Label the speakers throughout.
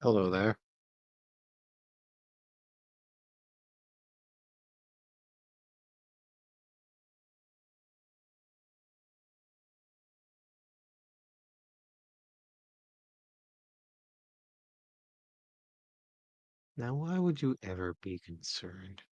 Speaker 1: Hello there. Now, why would you ever be concerned?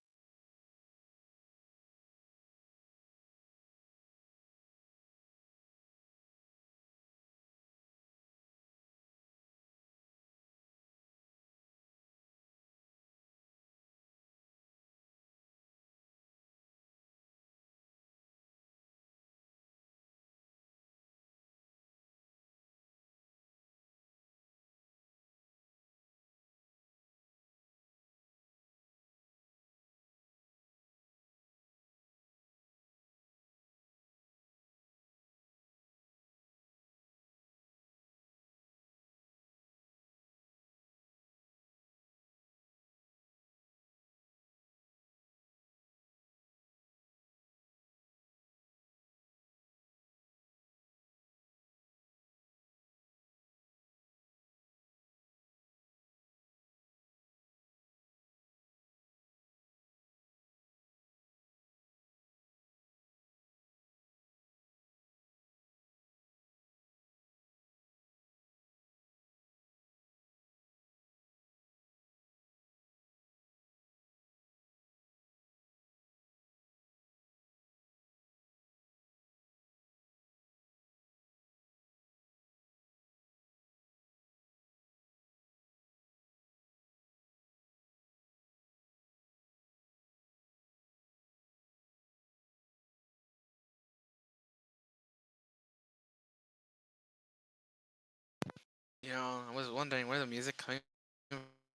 Speaker 2: I was wondering where the music coming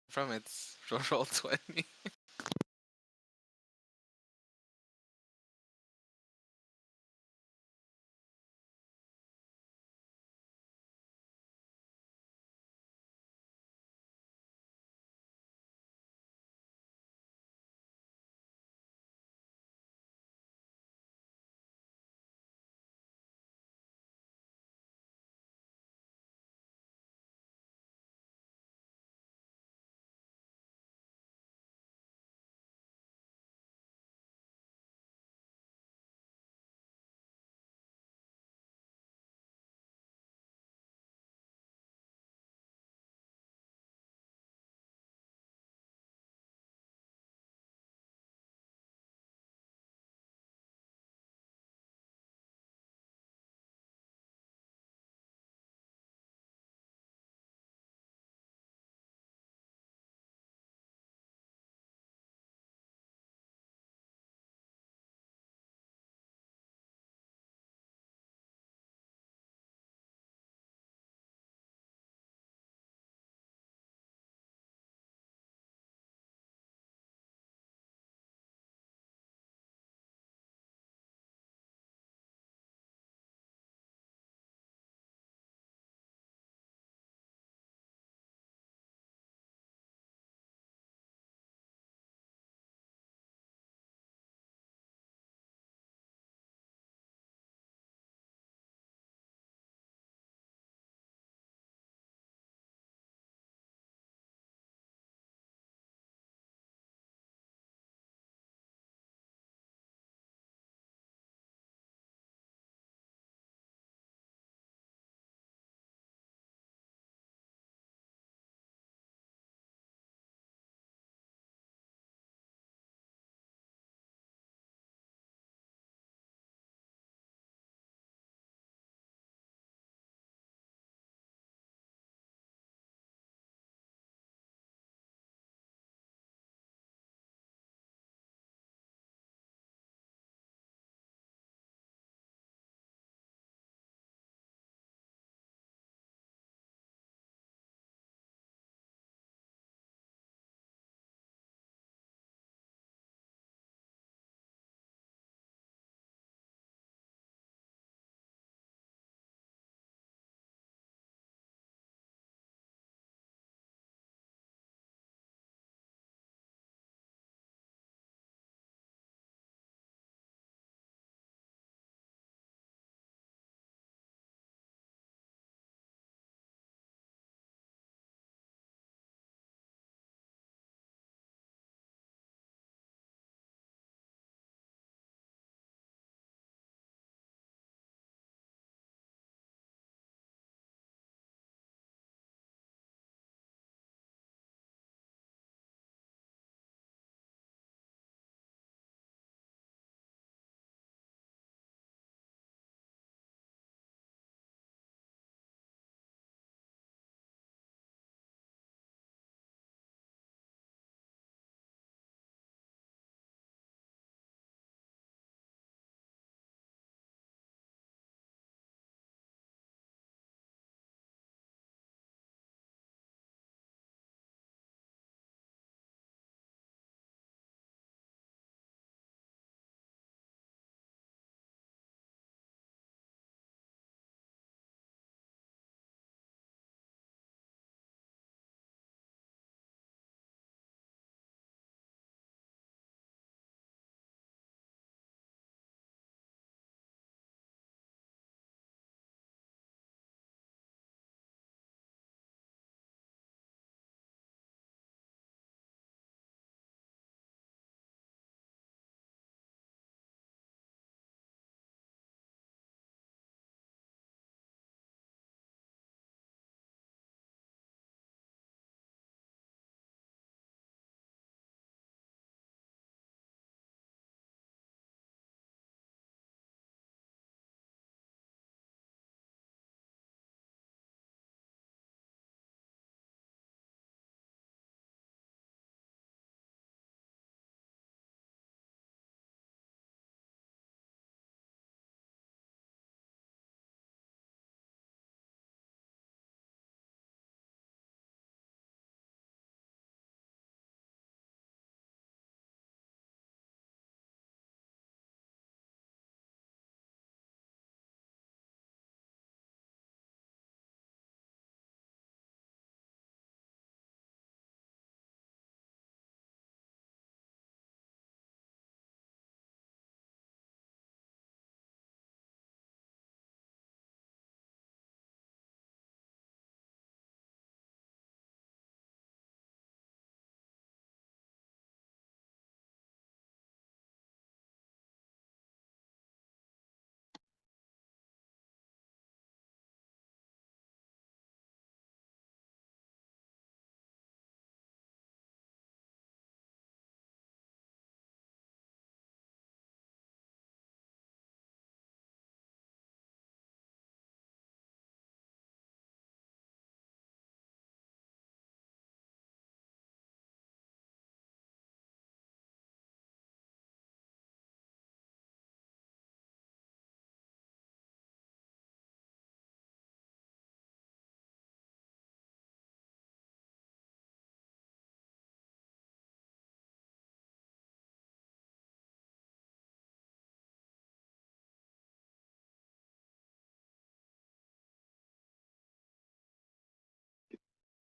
Speaker 2: from. It's roll 20.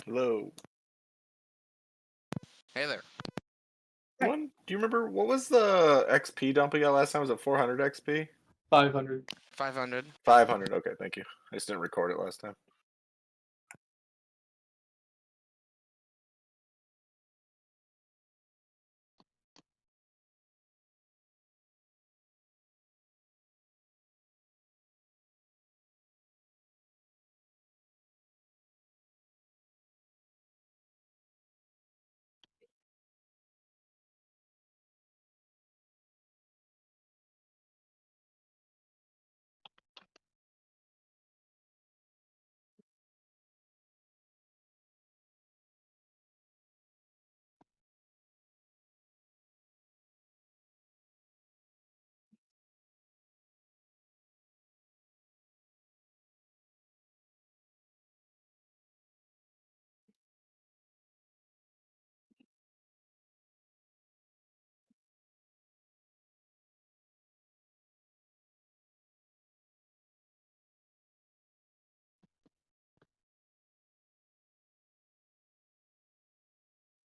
Speaker 3: Hello.
Speaker 2: Hey there.
Speaker 3: Do you remember what was the XP dump we got last time? Was it 400 XP?
Speaker 4: 500.
Speaker 2: 500.
Speaker 3: 500. Okay, thank you. I just didn't record it last time.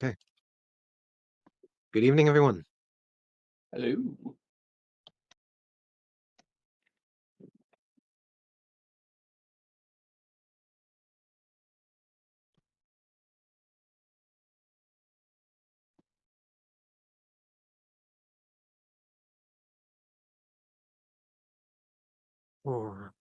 Speaker 1: Okay. Good evening, everyone.
Speaker 4: Hello.
Speaker 1: Or-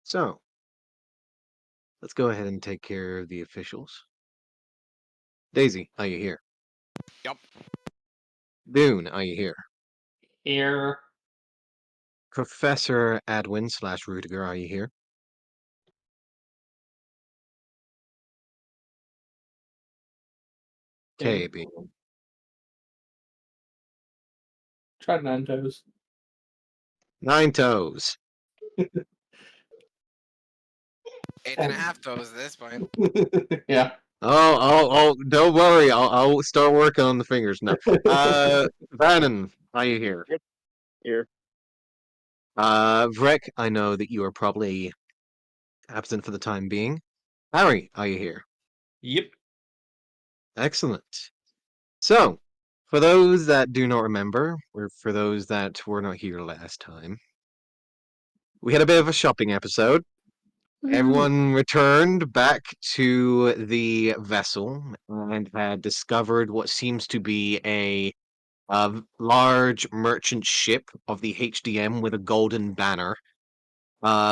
Speaker 1: So, let's go ahead and take care of the officials. Daisy, are you here?
Speaker 2: Yup.
Speaker 1: Dune, are you here?
Speaker 4: Here.
Speaker 1: Professor Adwin/Rudiger, are you here?
Speaker 4: Here.
Speaker 1: KB.
Speaker 4: Try 9 toes.
Speaker 1: Nine Toes.
Speaker 2: 8.5 toes at this point.
Speaker 4: Yeah.
Speaker 1: Don't worry. I'll start working on the fingers now. Vannon, are you here?
Speaker 3: Yep. Here.
Speaker 1: Vrek, I know that you are probably absent for the time being. Harry, are you here?
Speaker 4: Yep.
Speaker 1: Excellent. So, for those that do not remember, or for those that were not here last time, we had a bit of a shopping episode. Everyone returned back to the vessel and had discovered what seems to be a large merchant ship of the HDM with a golden banner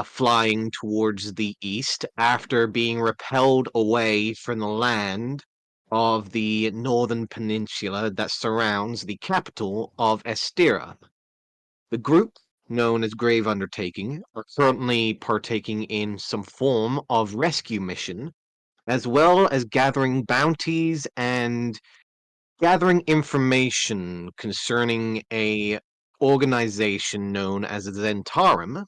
Speaker 1: flying towards the east after being repelled away from the land of the northern peninsula that surrounds the capital of Estira. The group, known as Grave Undertaking, are currently partaking in some form of rescue mission, as well as gathering bounties and gathering information concerning a organization known as Zentarum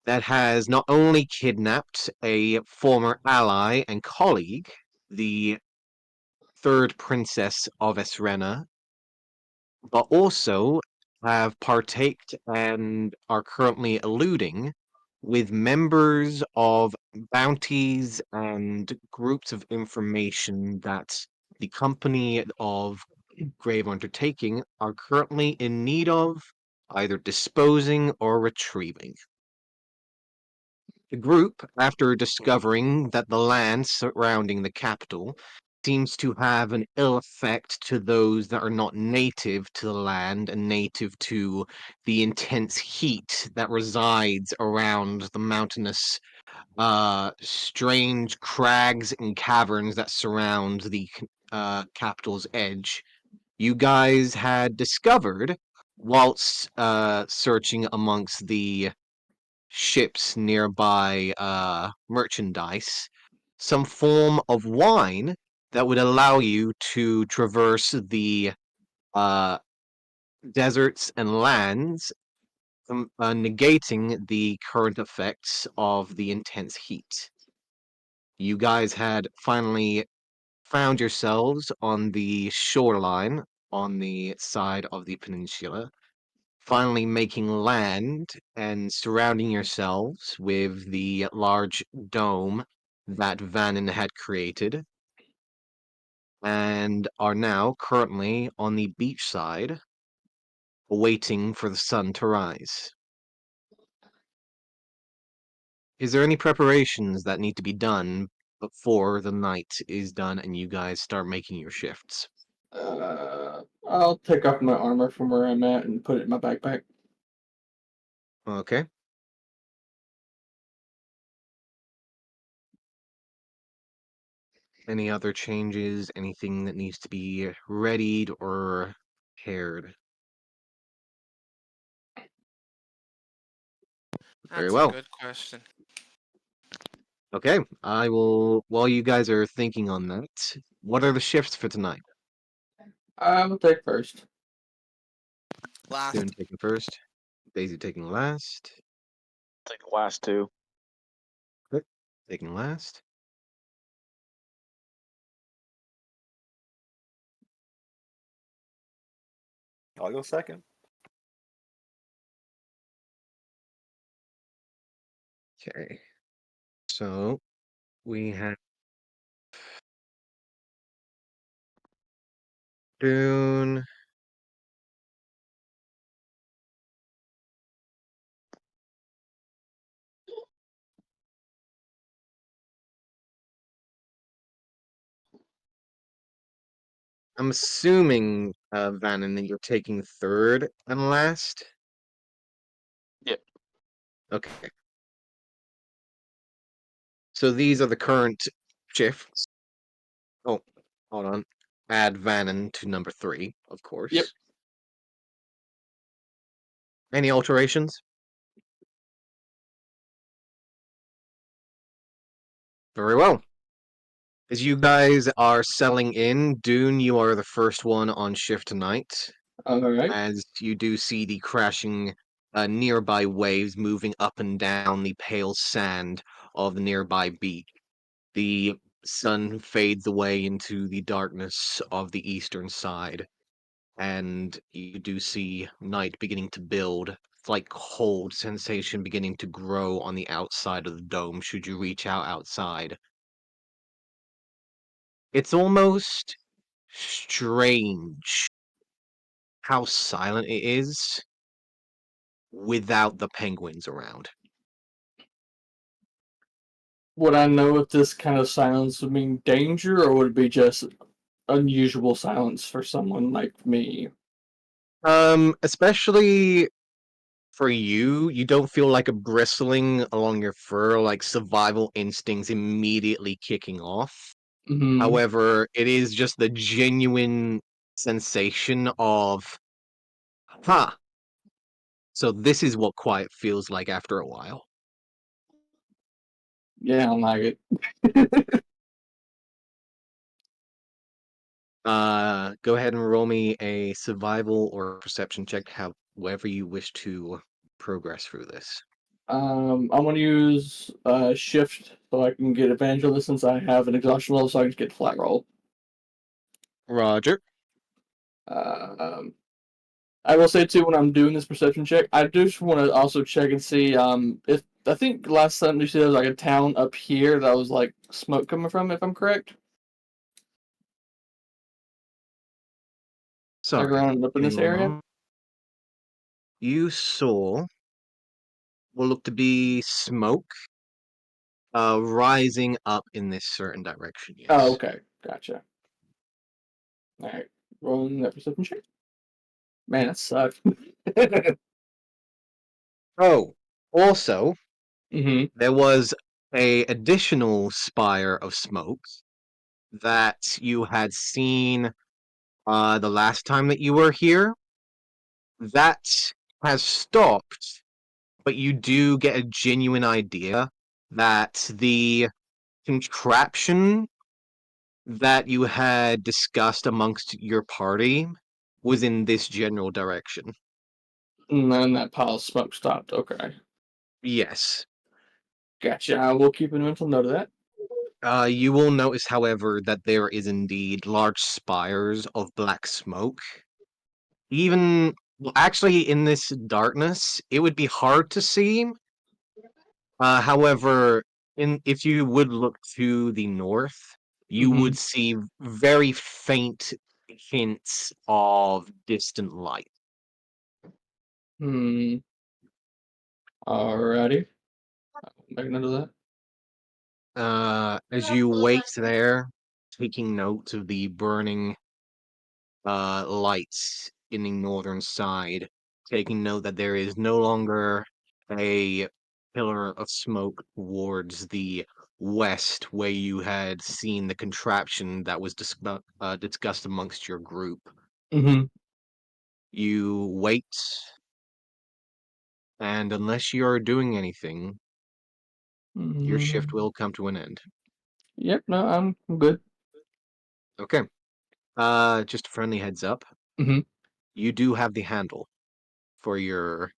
Speaker 1: that has not only kidnapped a former ally and colleague, the third princess of Essrena, but also have partaked and are currently eluding with members of bounties and groups of information that the company of Grave Undertaking are currently in need of either disposing or retrieving. The group, after discovering that the land surrounding the capital seems to have an ill effect to those that are not native to the land and native to the intense heat that resides around the mountainous, strange crags and caverns that surround the capital's edge, you guys had discovered, whilst searching amongst the ships nearby merchandise, some form of wine that would allow you to traverse the uh, deserts and lands, negating the current effects of the intense heat. You guys had finally found yourselves on the shoreline on the side of the peninsula, finally making land and surrounding yourselves with the large dome that Vannon had created, and are now currently on the beach side, waiting for the sun to rise. Is there any preparations that need to be done before the night is done and you guys start making your shifts?
Speaker 4: I'll take off my armor from where I'm at and put it in my backpack.
Speaker 1: Okay. Any other changes? Anything that needs to be readied or paired? Very
Speaker 2: That's a
Speaker 1: well.
Speaker 2: good question.
Speaker 1: Okay, I will. While you guys are thinking on that, what are the shifts for tonight?
Speaker 4: I will take first.
Speaker 2: Last.
Speaker 1: Dune taking first, Daisy taking last,
Speaker 5: Take the last two.
Speaker 1: Click taking last.
Speaker 3: I'll go second.
Speaker 1: Okay, so we have Dune. I'm assuming, Vannon, that you're taking third and last.
Speaker 5: Yep.
Speaker 1: Okay. So these are the current shifts. Oh, hold on. Add Vannon to number 3, of course.
Speaker 4: Yep.
Speaker 1: Any alterations? Very well. As you guys are selling in, Dune, you are the first one on shift tonight.
Speaker 4: Alright.
Speaker 1: As you do see the crashing nearby waves moving up and down the pale sand of the nearby beach. The sun fades away into the darkness of the eastern side, and you do see night beginning to build. It's like cold sensation beginning to grow on the outside of the dome should you reach out outside. It's almost strange how silent it is without the penguins around.
Speaker 4: Would I know if this kind of silence would mean danger, or would it be just unusual silence for someone like me?
Speaker 1: Especially for you, you don't feel like a bristling along your fur, like survival instincts immediately kicking off.
Speaker 4: Mm-hmm.
Speaker 1: However, it is just the genuine sensation of, huh, so this is what quiet feels like after a while.
Speaker 4: Yeah, I don't like it.
Speaker 1: Go ahead and roll me a survival or perception check, however you wish to progress through this.
Speaker 4: I'm gonna use shift so I can get advantage of this since I have an exhaustion level, so I can just get flat roll.
Speaker 1: Roger.
Speaker 4: Um, I will say too when I'm doing this perception check, I just want to also check and see if I think last time you said there was like a town up here that was like smoke coming from, if I'm correct. Like
Speaker 1: Sorry.
Speaker 4: around up in
Speaker 1: Give me
Speaker 4: this
Speaker 1: one
Speaker 4: area.
Speaker 1: moment. You saw what looked to be smoke rising up in this certain direction, yes.
Speaker 4: Oh, okay, gotcha. All right, rolling that perception check. Man, that sucked.
Speaker 1: Oh, also,
Speaker 4: Mm-hmm.
Speaker 1: there was a additional spire of smoke that you had seen the last time that you were here. That has stopped, but you do get a genuine idea that the contraption that you had discussed amongst your party was in this general direction.
Speaker 4: And then that pile of smoke stopped. Okay,
Speaker 1: Yes.
Speaker 4: gotcha. I will keep a mental note of that.
Speaker 1: You will notice, however, that there is indeed large spires of black smoke. Even well, actually, in this darkness, it would be hard to see. However, if you would look to the north, you
Speaker 4: Mhm.
Speaker 1: would see very faint hints of distant light.
Speaker 4: Hmm. Alrighty. I'll make note of that.
Speaker 1: As you wait there, taking note of the burning lights in the northern side, taking note that there is no longer a pillar of smoke towards the west where you had seen the contraption that was discussed amongst your group.
Speaker 4: Mhm.
Speaker 1: You wait, and unless you're doing anything, your shift
Speaker 4: Mm.
Speaker 1: will come to an end.
Speaker 4: Yep. No, I'm good.
Speaker 1: Okay. Just a friendly heads up.
Speaker 4: Mhm.
Speaker 1: You do have the handle for your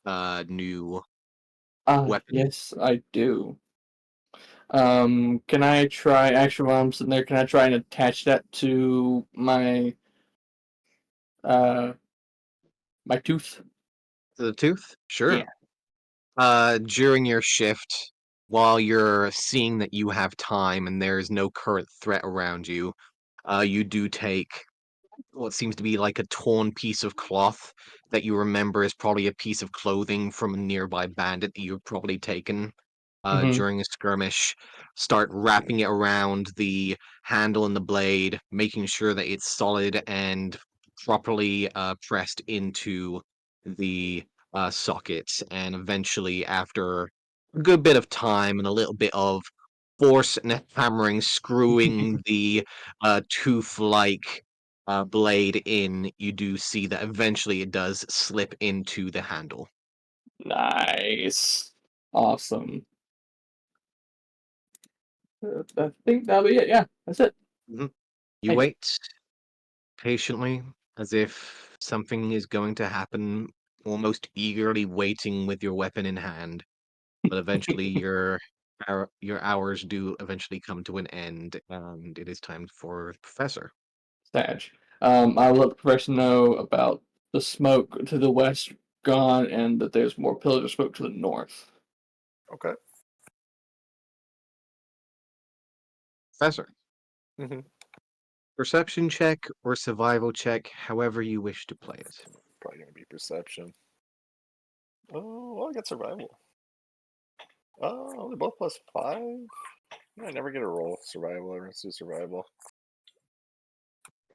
Speaker 1: new weapon.
Speaker 4: Yes, I do. Can I try? Actually, while I'm sitting there, can I try and attach that to uh my tooth?
Speaker 1: The tooth?
Speaker 4: Yeah.
Speaker 1: Sure. During your shift, while you're seeing that you have time and there is no current threat around you, you do take what seems to be like a torn piece of cloth that you remember is probably a piece of clothing from a nearby bandit that you've probably taken
Speaker 4: Mhm.
Speaker 1: during a skirmish. Start wrapping it around the handle and the blade, making sure that it's solid and properly pressed into the socket. And eventually, after a good bit of time and a little bit of force and hammering, screwing the tooth-like blade in, you do see that eventually it does slip into the handle.
Speaker 4: Nice. Awesome. I think that'll be it. Yeah, that's it.
Speaker 1: Mhm. You
Speaker 4: Thank you.
Speaker 1: wait patiently, as if something is going to happen, almost eagerly waiting with your weapon in hand. But eventually, your hours do eventually come to an end, and it is time for the professor.
Speaker 4: Sag. I'll let the professor know about the smoke to the west gone and that there's more pillars of smoke to the north.
Speaker 3: Okay.
Speaker 1: Professor,
Speaker 3: hmm
Speaker 1: perception check or survival check, however you wish to play it.
Speaker 3: Probably gonna be perception. Oh, well, I got survival. Oh, they're both +5. I never get a roll survival. Let's do survival.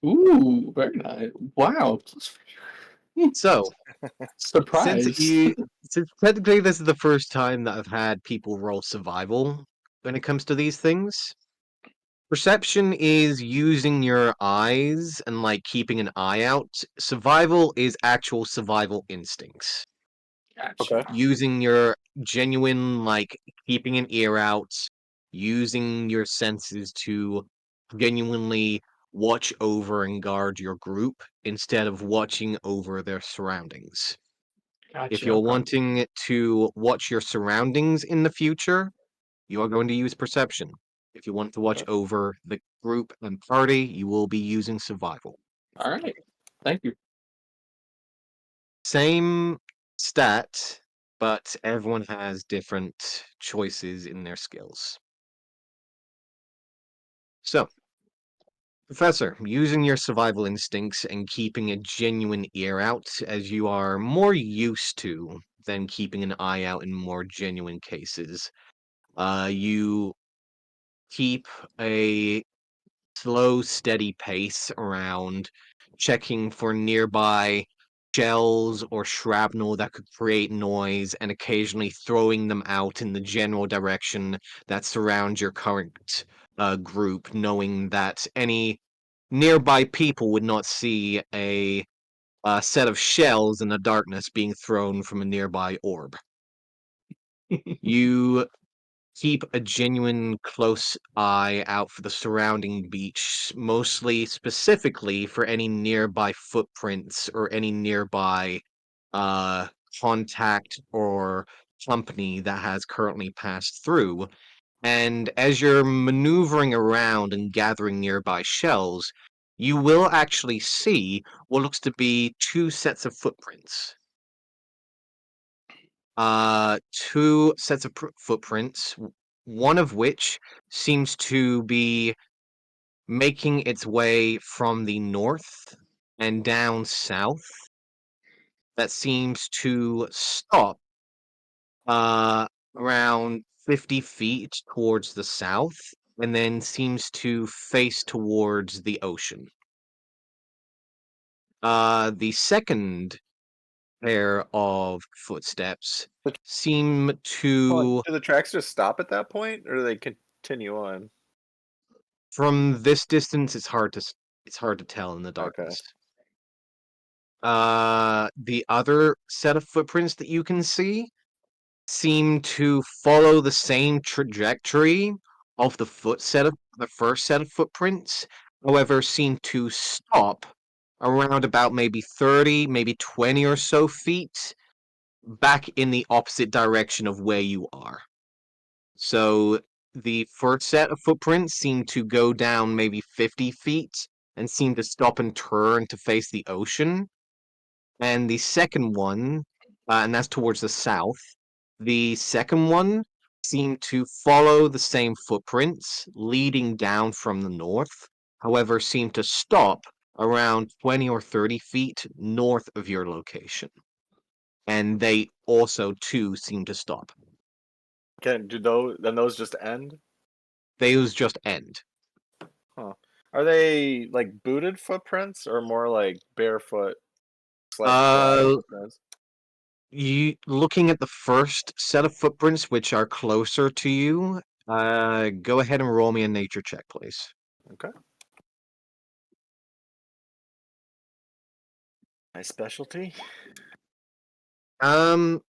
Speaker 4: Ooh, very nice. Wow.
Speaker 1: So, since
Speaker 4: Surprise.
Speaker 1: you since technically this is the first time that I've had people roll survival when it comes to these things, perception is using your eyes and like keeping an eye out. Survival is actual survival instincts.
Speaker 4: Gotcha.
Speaker 3: Okay.
Speaker 1: Using your genuine like keeping an ear out, using your senses to genuinely watch over and guard your group instead of watching over their surroundings. If
Speaker 4: Gotcha.
Speaker 1: you're
Speaker 4: Okay.
Speaker 1: wanting to watch your surroundings in the future, you are going to use perception. If you want to watch
Speaker 3: Okay.
Speaker 1: over the group and party, you will be using survival.
Speaker 4: All right. Thank you.
Speaker 1: Same stat, but everyone has different choices in their skills. So, Professor, using your survival instincts and keeping a genuine ear out, as you are more used to than keeping an eye out in more genuine cases, you keep a slow, steady pace around checking for nearby shells or shrapnel that could create noise and occasionally throwing them out in the general direction that surrounds your current group, knowing that any nearby people would not see a set of shells in the darkness being thrown from a nearby orb. You keep a genuine close eye out for the surrounding beach, mostly specifically for any nearby footprints or any nearby uh, contact or company that has currently passed through. And as you're maneuvering around and gathering nearby shells, you will actually see what looks to be two sets of footprints. Two sets of footprints, one of which seems to be making its way from the north and down south. That seems to stop uh, around 50 feet towards the south and then seems to face towards the ocean. The second pair of footsteps seem
Speaker 3: Hold
Speaker 1: to,
Speaker 3: on, do the tracks just stop at that point, or do they continue on?
Speaker 1: from this distance, it's hard to tell in the
Speaker 3: Okay.
Speaker 1: darkness. The other set of footprints that you can see seem to follow the same trajectory of the the first set of footprints, however, seem to stop around about maybe 30, maybe 20 or so feet back in the opposite direction of where you are. So the first set of footprints seem to go down maybe 50 feet and seem to stop and turn to face the ocean. And the second one, and that's towards the south, the second one seemed to follow the same footprints leading down from the north, however, seemed to stop around 20 or 30 feet north of your location. And they also, too, seem to stop.
Speaker 3: Do those just end?
Speaker 1: Those just end.
Speaker 3: Huh. Are they like booted footprints or more like barefoot slash flat
Speaker 1: Uh,
Speaker 3: footprints?
Speaker 1: you looking at the first set of footprints, which are closer to you, go ahead and roll me a nature check, please.
Speaker 3: Okay. My specialty.
Speaker 1: Um,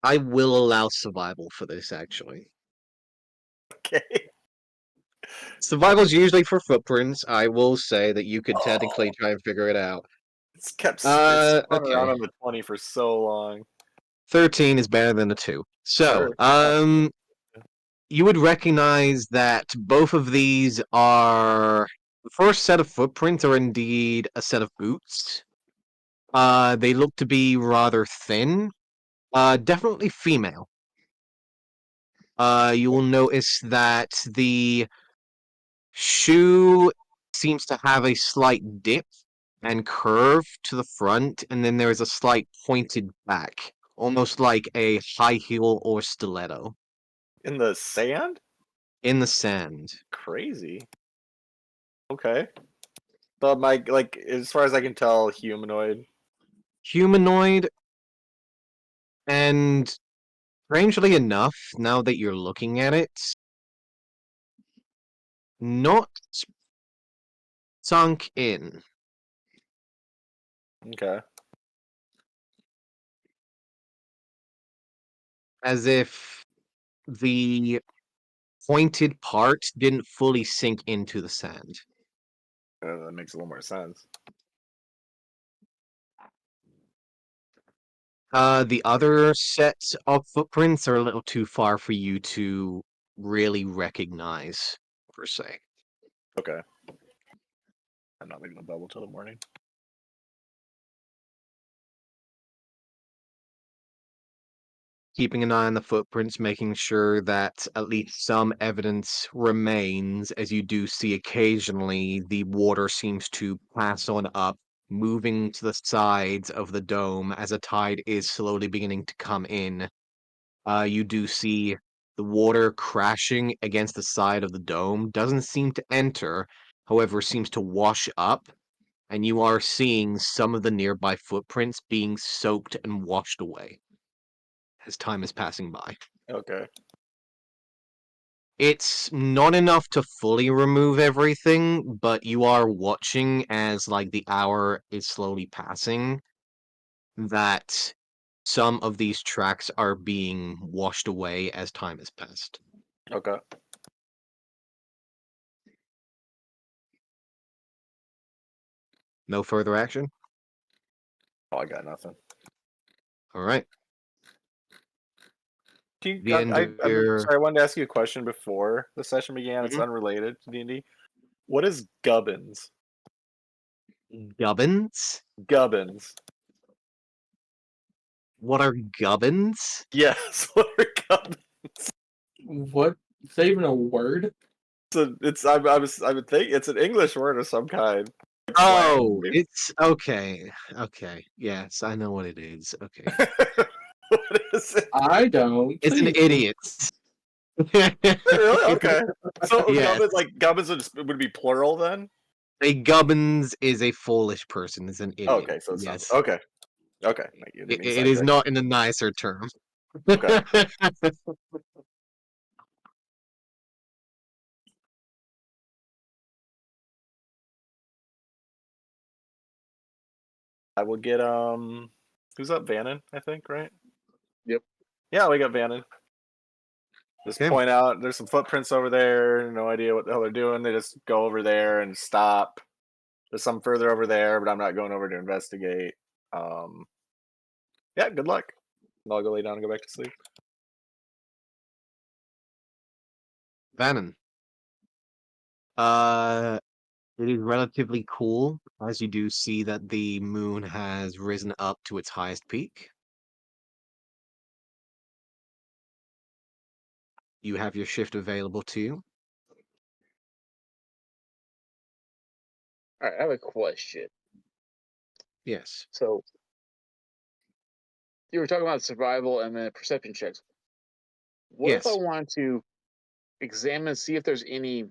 Speaker 1: I will allow survival for this, actually.
Speaker 3: Okay.
Speaker 1: Survival's usually for footprints. I will say that you could technically
Speaker 3: Oh,
Speaker 1: try and figure it out.
Speaker 3: it's spun around
Speaker 1: Okay.
Speaker 3: on the 20 for so long.
Speaker 1: 13 is better than a 2. So,
Speaker 3: Sure.
Speaker 1: you would recognize that both of these are... The first set of footprints are indeed a set of boots. They look to be rather thin. Definitely female. You will notice that the shoe seems to have a slight dip and curve to the front, and then there is a slight pointed back, almost like a high heel or stiletto
Speaker 3: In the sand?
Speaker 1: in the sand.
Speaker 3: Crazy. Okay. But my like as far as I can tell, humanoid.
Speaker 1: Humanoid, and strangely enough, now that you're looking at it, not sunk in.
Speaker 3: Okay.
Speaker 1: As if the pointed part didn't fully sink into the sand.
Speaker 3: That makes a little more sense.
Speaker 1: The other sets of footprints are a little too far for you to really recognize, per se.
Speaker 3: Okay. I'm not making a bubble till the morning.
Speaker 1: Keeping an eye on the footprints, making sure that at least some evidence remains, as you do see occasionally the water seems to pass on up, moving to the sides of the dome as a tide is slowly beginning to come in. You do see the water crashing against the side of the dome. Doesn't seem to enter, however, seems to wash up, and you are seeing some of the nearby footprints being soaked and washed away as time is passing by.
Speaker 3: Okay.
Speaker 1: It's not enough to fully remove everything, but you are watching as like the hour is slowly passing that some of these tracks are being washed away as time has passed.
Speaker 3: Okay.
Speaker 1: No further action?
Speaker 3: Oh, I got nothing.
Speaker 1: All right. The end of your
Speaker 3: Sorry, I wanted to ask you a question before the session began. It's
Speaker 1: Mhm.
Speaker 3: unrelated to D&D. What is gubbins?
Speaker 1: gubbins.
Speaker 3: Gubbins.
Speaker 1: What are gubbins?
Speaker 3: Yes, what are gubbins?
Speaker 4: What? Is that even a word?
Speaker 3: I would think it's an English word of some kind. Like
Speaker 1: Oh,
Speaker 3: slang, maybe?
Speaker 1: it's okay. Okay, yes, I know what it is. Okay,
Speaker 3: What is it?
Speaker 4: I don't.
Speaker 1: it's an
Speaker 4: Please.
Speaker 1: idiot.
Speaker 3: Really? Okay. So
Speaker 1: Yes.
Speaker 3: gubbins would be plural then?
Speaker 1: A gubbins is a foolish person. Is an idiot.
Speaker 3: Okay, so it's not
Speaker 1: Yes,
Speaker 3: okay. Okay. Thank you. Didn't mean
Speaker 1: it is
Speaker 3: sidetrack.
Speaker 1: not in a nicer term.
Speaker 3: Okay. I will get who's up? Vannon, I think, right?
Speaker 5: Yep.
Speaker 3: Yeah, we got Vannon. Just
Speaker 1: Okay.
Speaker 3: point out there's some footprints over there, no idea what the hell they're doing. They just go over there and stop. There's some further over there, but I'm not going over to investigate. Yeah, good luck. And I'll go lay down and go back to sleep.
Speaker 1: Bannon. It is relatively cool, as you do see that the moon has risen up to its highest peak. You have your shift available to you.
Speaker 5: All right, I have a question.
Speaker 1: Yes.
Speaker 5: So you were talking about survival and then perception checks. What if I
Speaker 1: Yes.
Speaker 5: want to examine, see if there's any, I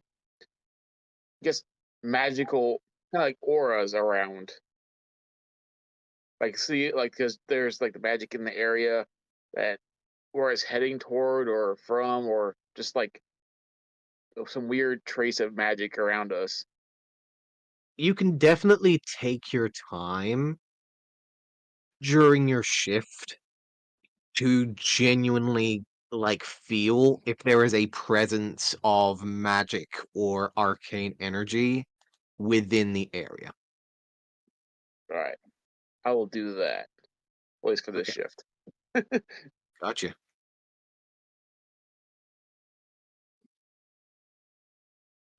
Speaker 5: guess, magical kind of like auras around? Like, see, like, because there's like the magic in the area that where it's heading toward or from, or just like some weird trace of magic around us.
Speaker 1: You can definitely take your time during your shift to genuinely like feel if there is a presence of magic or arcane energy within the area.
Speaker 5: All right, I will do that. At least for this
Speaker 1: Okay,
Speaker 5: shift.
Speaker 1: gotcha.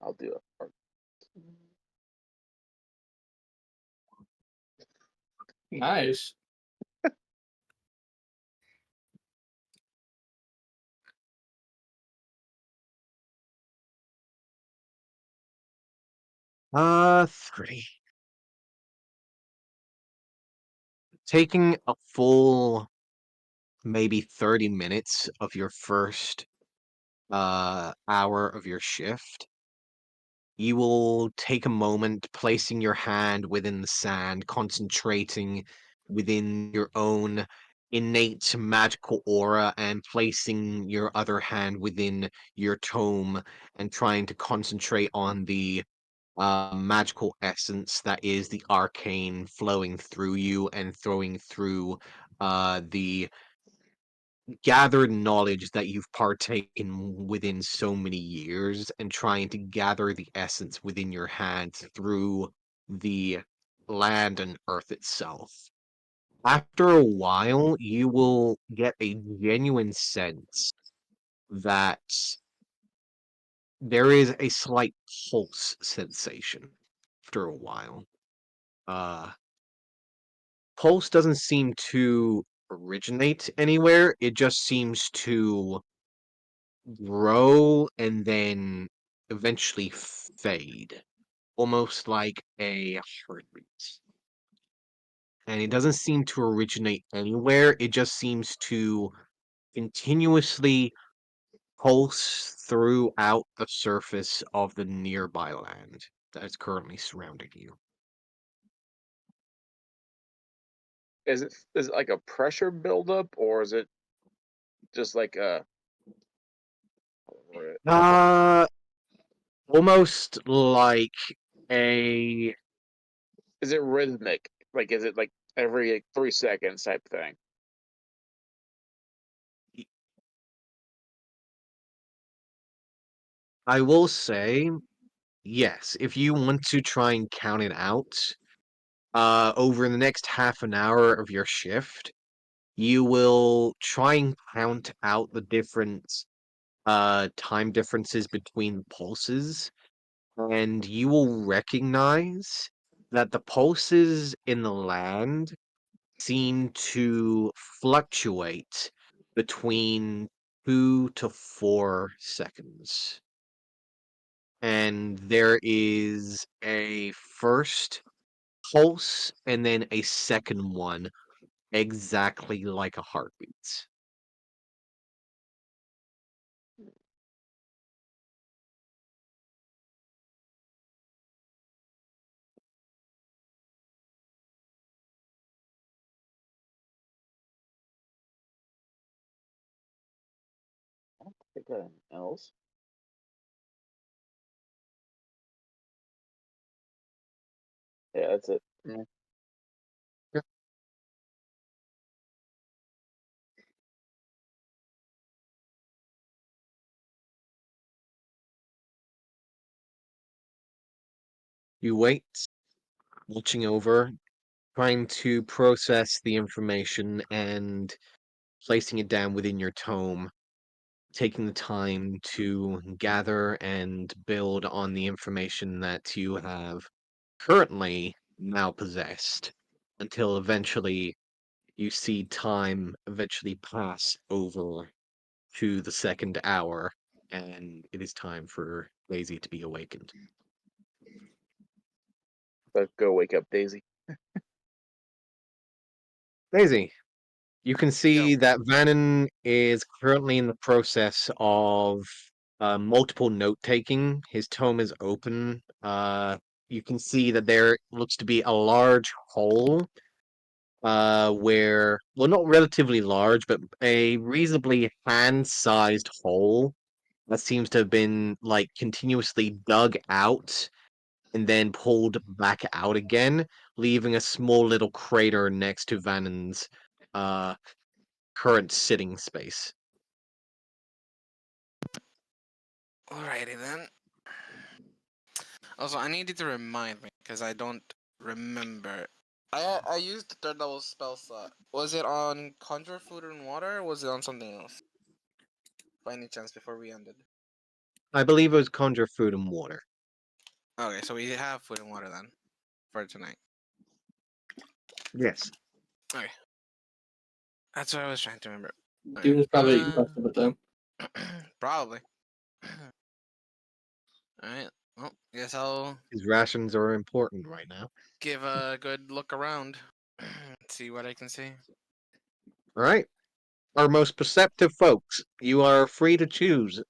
Speaker 5: I'll do it.
Speaker 4: Nice.
Speaker 1: Three. Taking a full maybe 30 minutes of your first hour of your shift, you will take a moment placing your hand within the sand, concentrating within your own innate magical aura, and placing your other hand within your tome and trying to concentrate on the magical essence that is the arcane flowing through you and throwing through the gathered knowledge that you've partaken within so many years and trying to gather the essence within your hands through the land and earth itself. After a while, you will get a genuine sense that there is a slight pulse sensation after a while. Uh, Pulse doesn't seem to originate anywhere, it just seems to grow and then eventually fade, almost like a heartbeat. And it doesn't seem to originate anywhere, it just seems to continuously pulse throughout the surface of the nearby land that is currently surrounding you.
Speaker 5: Is it like a pressure buildup, or is it just like a?
Speaker 1: Uh, Almost like a
Speaker 5: Is it rhythmic? Like, is it like every like, 3 seconds type thing?
Speaker 1: I will say, yes, if you want to try and count it out, over the next half an hour of your shift, you will try and count out the different time differences between pulses, and you will recognize that the pulses in the land seem to fluctuate between 2 to 4 seconds. And there is a first pulse and then a second one, exactly like a heartbeat.
Speaker 5: I got anything else. Yeah, that's it. Yeah.
Speaker 1: You wait, watching over, trying to process the information and placing it down within your tome, taking the time to gather and build on the information that you have currently now possessed until eventually you see time eventually pass over to the second hour and it is time for Daisy to be awakened.
Speaker 5: Let's go wake up Daisy.
Speaker 1: Daisy, you can
Speaker 2: Yo.
Speaker 1: see that Vannon is currently in the process of multiple note taking. His tome is open. You can see that there looks to be a large hole where, well, not relatively large, but a reasonably hand-sized hole that seems to have been like continuously dug out and then pulled back out again, leaving a small little crater next to Vannon's uh current sitting space.
Speaker 2: Alrighty then. Also, I need you to remind me because I don't remember. I used the third level spell slot. Was it on conjure food and water, or was it on something else? By any chance, before we ended.
Speaker 1: I believe it was conjure food and water.
Speaker 2: Okay, so we have food and water then for tonight.
Speaker 1: Yes.
Speaker 2: Okay, that's what I was trying to remember.
Speaker 4: Dude is probably eating
Speaker 2: Uh,
Speaker 4: most of it though.
Speaker 2: Probably. Alright, well, guess I'll
Speaker 1: His rations are important right now.
Speaker 2: give a good look around. See what I can see.
Speaker 1: All right. Our most perceptive folks, you are free to choose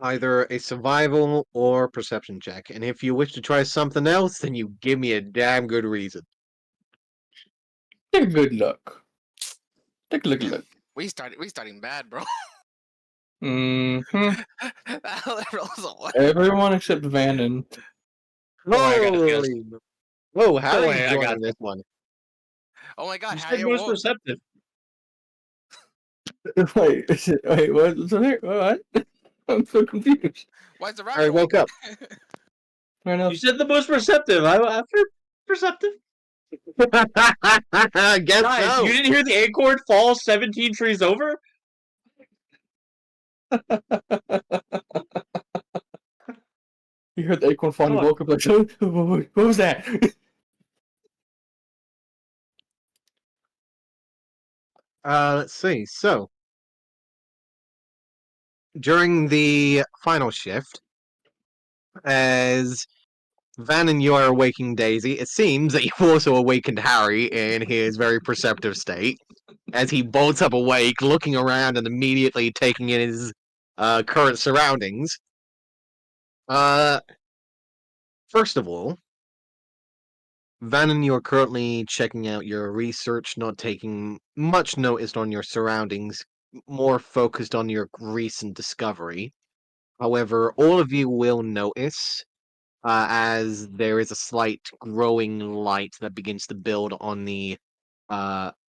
Speaker 1: either a survival or perception check. And if you wish to try something else, then you give me a damn good reason.
Speaker 4: Take a good look. Take a look.
Speaker 2: We starting bad, bro.
Speaker 4: Mm-hmm.
Speaker 2: That rolls a one.
Speaker 4: Everyone except Vannon.
Speaker 6: Oh, I got this.
Speaker 1: Holy. Whoa,
Speaker 6: Don't
Speaker 1: Harry's
Speaker 6: worry, I got
Speaker 1: joining this one.
Speaker 2: Oh my god,
Speaker 6: You
Speaker 2: Harry
Speaker 6: said most
Speaker 2: awoke.
Speaker 6: perceptive.
Speaker 4: Wait, what? I'm so confused.
Speaker 2: Why's the
Speaker 1: Harry
Speaker 2: rabbit
Speaker 1: woke
Speaker 2: awake?
Speaker 1: up.
Speaker 4: Right now,
Speaker 6: You said the most perceptive. I feel perceptive.
Speaker 1: I guess
Speaker 6: Guys,
Speaker 1: so.
Speaker 6: you didn't hear the acorn fall 17 trees over?
Speaker 4: you heard the acorn fall and you
Speaker 6: Come on.
Speaker 4: woke up like, what was that?
Speaker 1: Let's see. So, during the final shift, as Van and you are awaking Daisy, it seems that you've also awakened Harry in his very perceptive state, as he bolts up awake, looking around and immediately taking in his current surroundings. First of all, Van and you are currently checking out your research, not taking much notice on your surroundings, more focused on your recent discovery. However, all of you will notice as there is a slight growing light that begins to build on the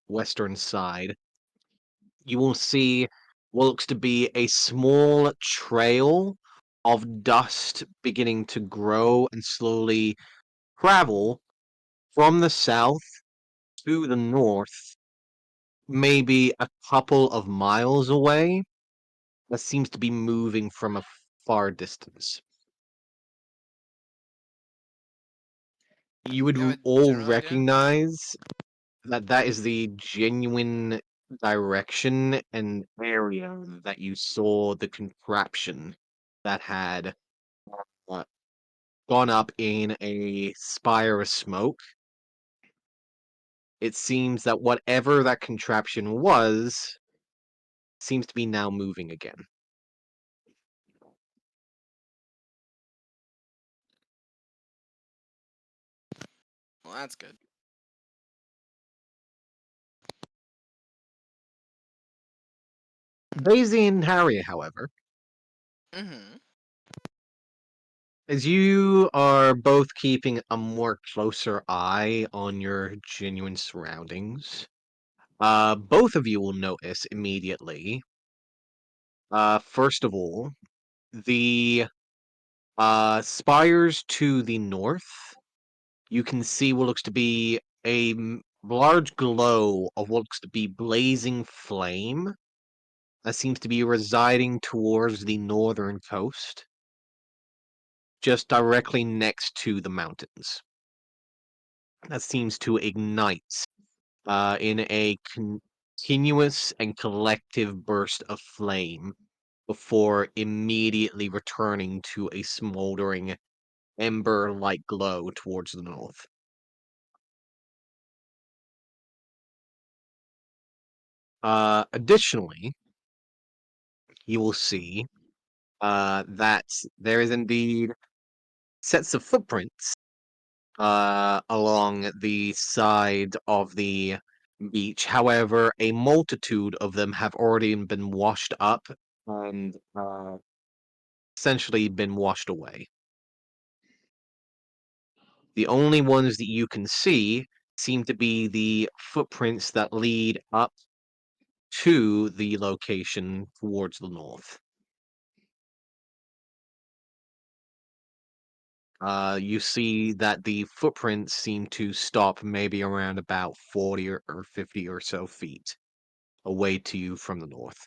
Speaker 1: western side. You will see what looks to be a small trail of dust beginning to grow and slowly travel from the south to the north maybe a couple of miles away that seems to be moving from a far distance. You would
Speaker 2: You have a
Speaker 1: all
Speaker 2: general idea?
Speaker 1: recognize that that is the genuine direction and area that you saw the contraption that had uh, gone up in a spire of smoke. It seems that whatever that contraption was seems to be now moving again.
Speaker 2: Well, that's good.
Speaker 1: Daisy and Harry, however,
Speaker 2: Mm-hmm.
Speaker 1: as you are both keeping a more closer eye on your genuine surroundings, both of you will notice immediately. First of all, the spires to the north, you can see what looks to be a large glow of what looks to be blazing flame that seems to be residing towards the northern coast, just directly next to the mountains. That seems to ignite in a continuous and collective burst of flame before immediately returning to a smoldering ember-like glow towards the north. Additionally, you will see that there is indeed sets of footprints along the side of the beach. However, a multitude of them have already been washed up and essentially been washed away. The only ones that you can see seem to be the footprints that lead up to the location towards the north. You see that the footprints seem to stop maybe around about 40 or 50 or so feet away to you from the north.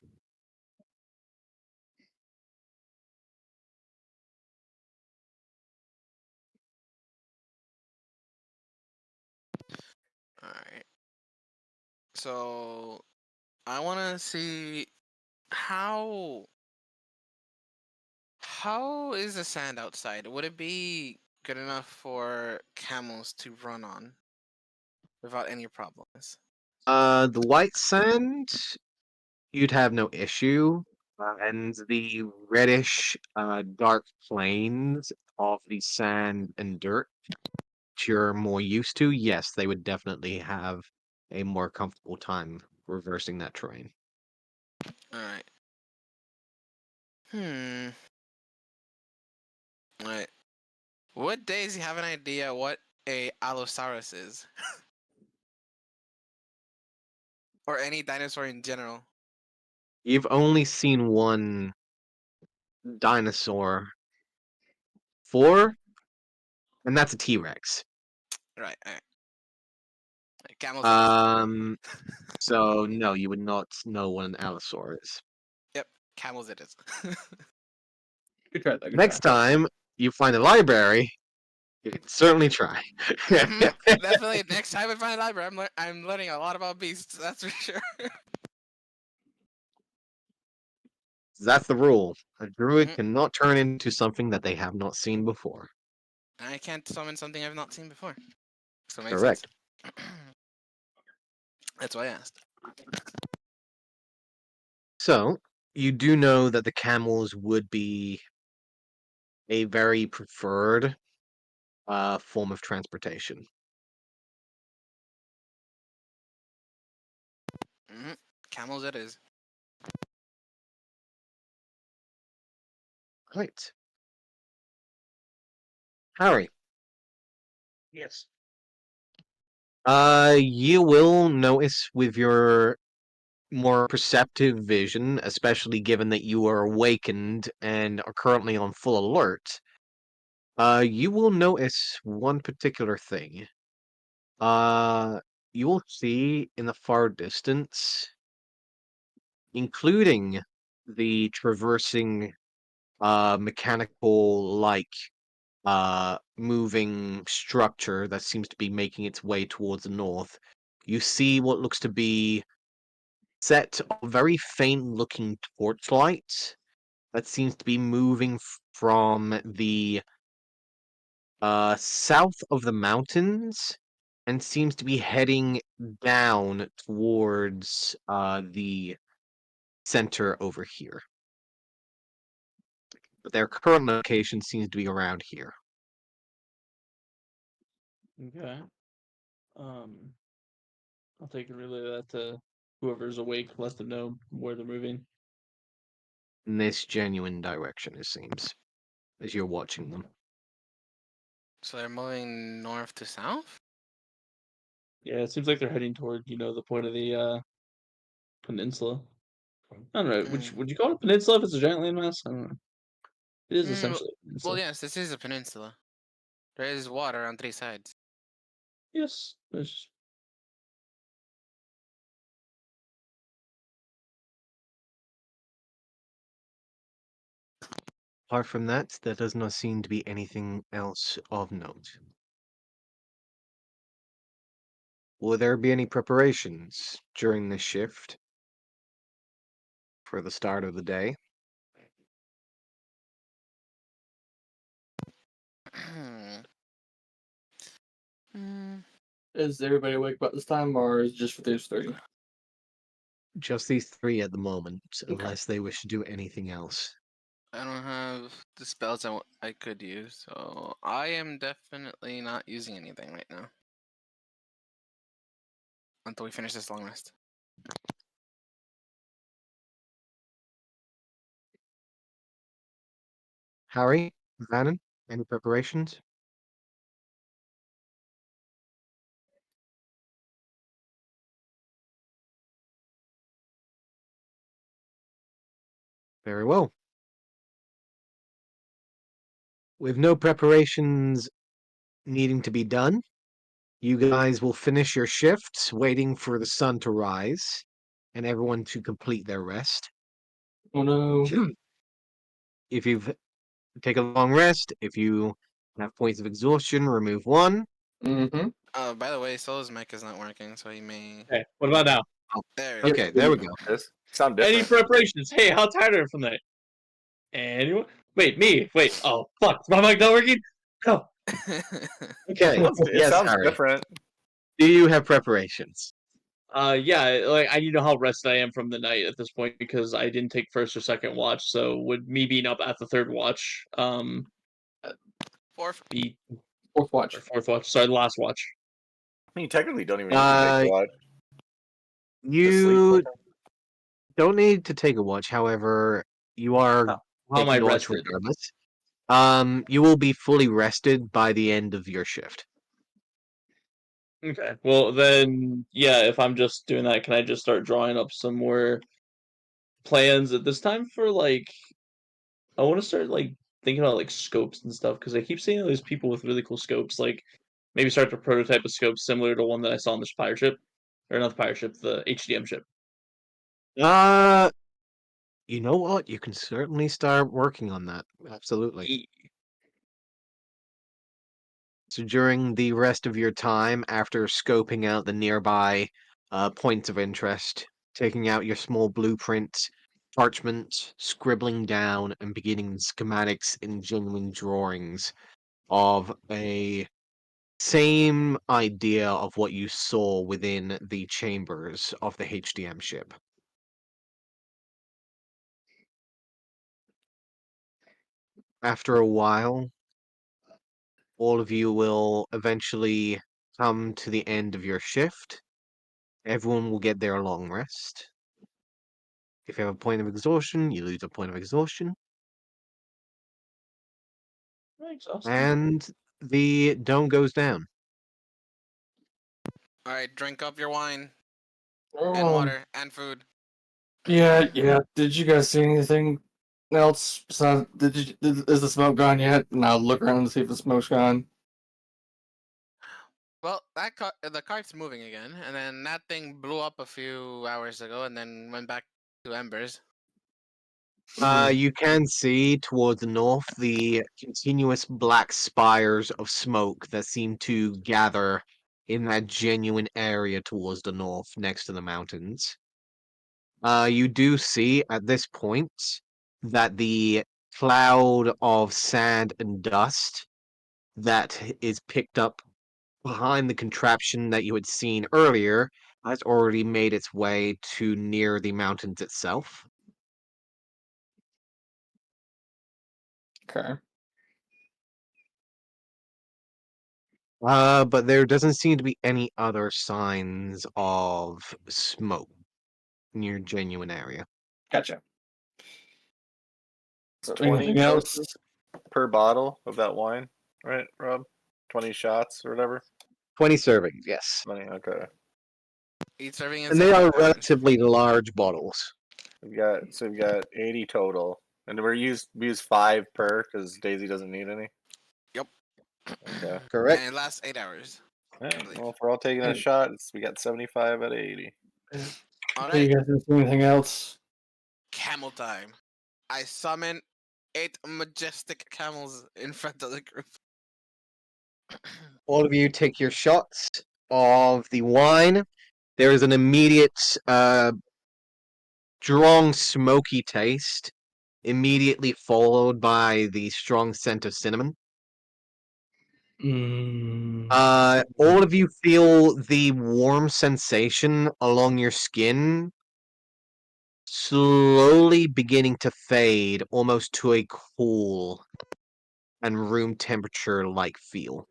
Speaker 2: All right. So I want to see how how is the sand outside? Would it be good enough for camels to run on without any problems?
Speaker 1: The white sand, you'd have no issue. And the reddish, dark plains of the sand and dirt, which you're more used to, yes, they would definitely have a more comfortable time reversing that terrain.
Speaker 2: All right. Hmm. All right. Would Daisy have an idea what a Allosaurus is, or any dinosaur in general?
Speaker 1: You've only seen one dinosaur, four, and that's a T-Rex.
Speaker 2: Right. All right. Camels it is.
Speaker 1: Um, so no, you would not know what an Allosaur is.
Speaker 2: Yep. Camels it is.
Speaker 4: Good try. Good
Speaker 1: Next
Speaker 4: try.
Speaker 1: time you find a library, you can certainly try.
Speaker 2: Mhm. Definitely. Next time I find a library, I'm learning a lot about beasts. That's for sure.
Speaker 1: That's the rule. A druid
Speaker 2: Mhm.
Speaker 1: cannot turn into something that they have not seen before.
Speaker 2: I can't summon something I've not seen before, so it makes sense.
Speaker 1: Correct.
Speaker 2: That's why I asked.
Speaker 1: So, you do know that the camels would be a very preferred form of transportation.
Speaker 2: Camels it is.
Speaker 1: Right. Harry,
Speaker 6: Yes.
Speaker 1: you will notice with your more perceptive vision, especially given that you are awakened and are currently on full alert, you will notice one particular thing. Uh, you will see in the far distance, including the traversing mechanical like moving structure that seems to be making its way towards the north, you see what looks to be set of very faint looking torchlight that seems to be moving from the south of the mountains and seems to be heading down towards the center over here. But their current location seems to be around here.
Speaker 4: Okay. I'll take and relay that to whoever's awake. Let them know where they're moving.
Speaker 1: In this genuine direction, it seems, as you're watching them.
Speaker 2: So they're moving north to south?
Speaker 4: Yeah, it seems like they're heading toward, the point of the peninsula. I don't know. Would you call it a peninsula if it's a giant landmass? I don't know. It is essentially a peninsula.
Speaker 2: Well, yes, this is a peninsula. There is water on 3 sides.
Speaker 4: Yes. There's...
Speaker 1: Apart from that, there does not seem to be anything else of note. Will there be any preparations during this shift for the start of the day?
Speaker 4: Is everybody awake about this time, or is it just for those three?
Speaker 1: Just these three at the moment,
Speaker 4: Okay.
Speaker 1: unless they wish to do anything else.
Speaker 2: I don't have the spells I could use, so I am definitely not using anything right now. Until we finish this long rest.
Speaker 1: Harry, Vannon, any preparations? Very well. With no preparations needing to be done, you guys will finish your shifts, waiting for the sun to rise and everyone to complete their rest.
Speaker 4: Oh no.
Speaker 1: If you've take a long rest, if you have points of exhaustion, remove one.
Speaker 4: Mm-hmm.
Speaker 2: By the way, Solo's mic is not working, so he may.
Speaker 4: Okay, what about now?
Speaker 2: There we
Speaker 1: Okay, there we go.
Speaker 3: This sound
Speaker 4: Any
Speaker 3: different.
Speaker 4: preparations? Hey, how tired are you from that? Anyone? Wait, me. Wait. Oh, fuck. Is my mic not working? No.
Speaker 1: Okay,
Speaker 3: It
Speaker 1: yes,
Speaker 3: sounds
Speaker 1: Harry.
Speaker 3: different.
Speaker 1: Do you have preparations?
Speaker 4: Yeah, like I need to know how rested I am from the night at this point because I didn't take first or second watch. So would me being up at the third watch,
Speaker 2: Fourth.
Speaker 4: be
Speaker 7: Fourth watch.
Speaker 4: or fourth watch? Sorry, the last watch.
Speaker 3: I mean, you technically don't even need to take watch. Just sleep.
Speaker 1: You don't need to take a watch. However, you are
Speaker 4: How am I
Speaker 1: taking a watch
Speaker 4: rested?
Speaker 1: regardless. You will be fully rested by the end of your shift.
Speaker 4: Okay. Well, then, yeah. If I'm just doing that, can I just start drawing up some more plans at this time for like? I want to start like thinking about like scopes and stuff because I keep seeing all these people with really cool scopes. Like maybe start to prototype a scope similar to one that I saw on this pirate ship, or not the pirate ship, the HDM ship.
Speaker 1: You know what? You can certainly start working on that. Absolutely. So during the rest of your time, after scoping out the nearby points of interest, taking out your small blueprints, parchment, scribbling down, and beginning schematics and genuine drawings of a same idea of what you saw within the chambers of the HDM ship. After a while, all of you will eventually come to the end of your shift. Everyone will get their long rest. If you have a point of exhaustion, you lose a point of exhaustion. And the dome goes down.
Speaker 2: Alright, drink up your wine and water and food.
Speaker 7: Yeah. Did you guys see anything else? Besides, is the smoke gone yet? And I'll look around to see if the smoke's gone.
Speaker 2: Well, the cart's moving again, and then that thing blew up a few hours ago, and then went back to embers.
Speaker 1: You can see towards the north the continuous black spires of smoke that seem to gather in that genuine area towards the north next to the mountains. You do see at this point that the cloud of sand and dust that is picked up behind the contraption that you had seen earlier has already made its way to near the mountains itself.
Speaker 4: Okay.
Speaker 1: But there doesn't seem to be any other signs of smoke near genuine area.
Speaker 4: Gotcha.
Speaker 3: So
Speaker 4: So
Speaker 3: 20
Speaker 4: anything else?
Speaker 3: doses per bottle of that wine, right, Rob? 20 shots or whatever.
Speaker 1: 20 servings, yes.
Speaker 3: 20. Okay.
Speaker 2: Each serving is
Speaker 1: And they are
Speaker 2: 75 hours.
Speaker 1: relatively large bottles.
Speaker 3: We've got 80 total, and we use 5 per because Daisy doesn't need any.
Speaker 2: Yep.
Speaker 3: Okay.
Speaker 1: Correct.
Speaker 2: And it lasts 8 hours.
Speaker 3: Yeah,
Speaker 2: believe.
Speaker 3: well, if we're all taking a
Speaker 4: And-
Speaker 3: shot, we got 75 out of 80.
Speaker 2: All
Speaker 4: Do you
Speaker 2: right,
Speaker 4: guys do anything else?
Speaker 2: camel time. I summon 8 majestic camels in front of the group.
Speaker 1: All of you take your shots of the wine. There is an immediate, strong, smoky taste, immediately followed by the strong scent of cinnamon. All of you feel the warm sensation along your skin slowly beginning to fade almost to a cool and room temperature like feel.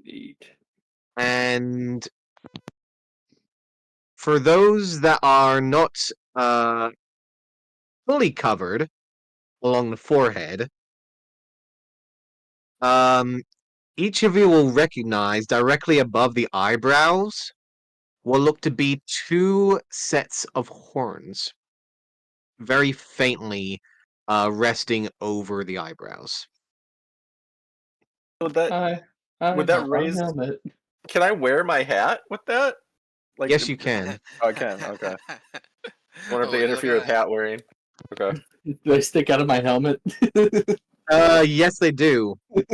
Speaker 4: Neat.
Speaker 1: And for those that are not fully covered along the forehead, each of you will recognize directly above the eyebrows will look to be 2 sets of horns, very faintly resting over the eyebrows.
Speaker 3: Would that
Speaker 4: I
Speaker 3: would that
Speaker 4: have my
Speaker 3: raise?
Speaker 4: helmet.
Speaker 3: Can I wear my hat with that? Like,
Speaker 1: Yes, you can.
Speaker 3: Oh, I can. Okay. I wonder if
Speaker 2: Oh,
Speaker 3: they
Speaker 2: you look
Speaker 3: interfere
Speaker 2: at
Speaker 3: with
Speaker 2: that.
Speaker 3: hat wearing. Okay.
Speaker 4: Do they stick out of my helmet?
Speaker 1: Yes, they do. When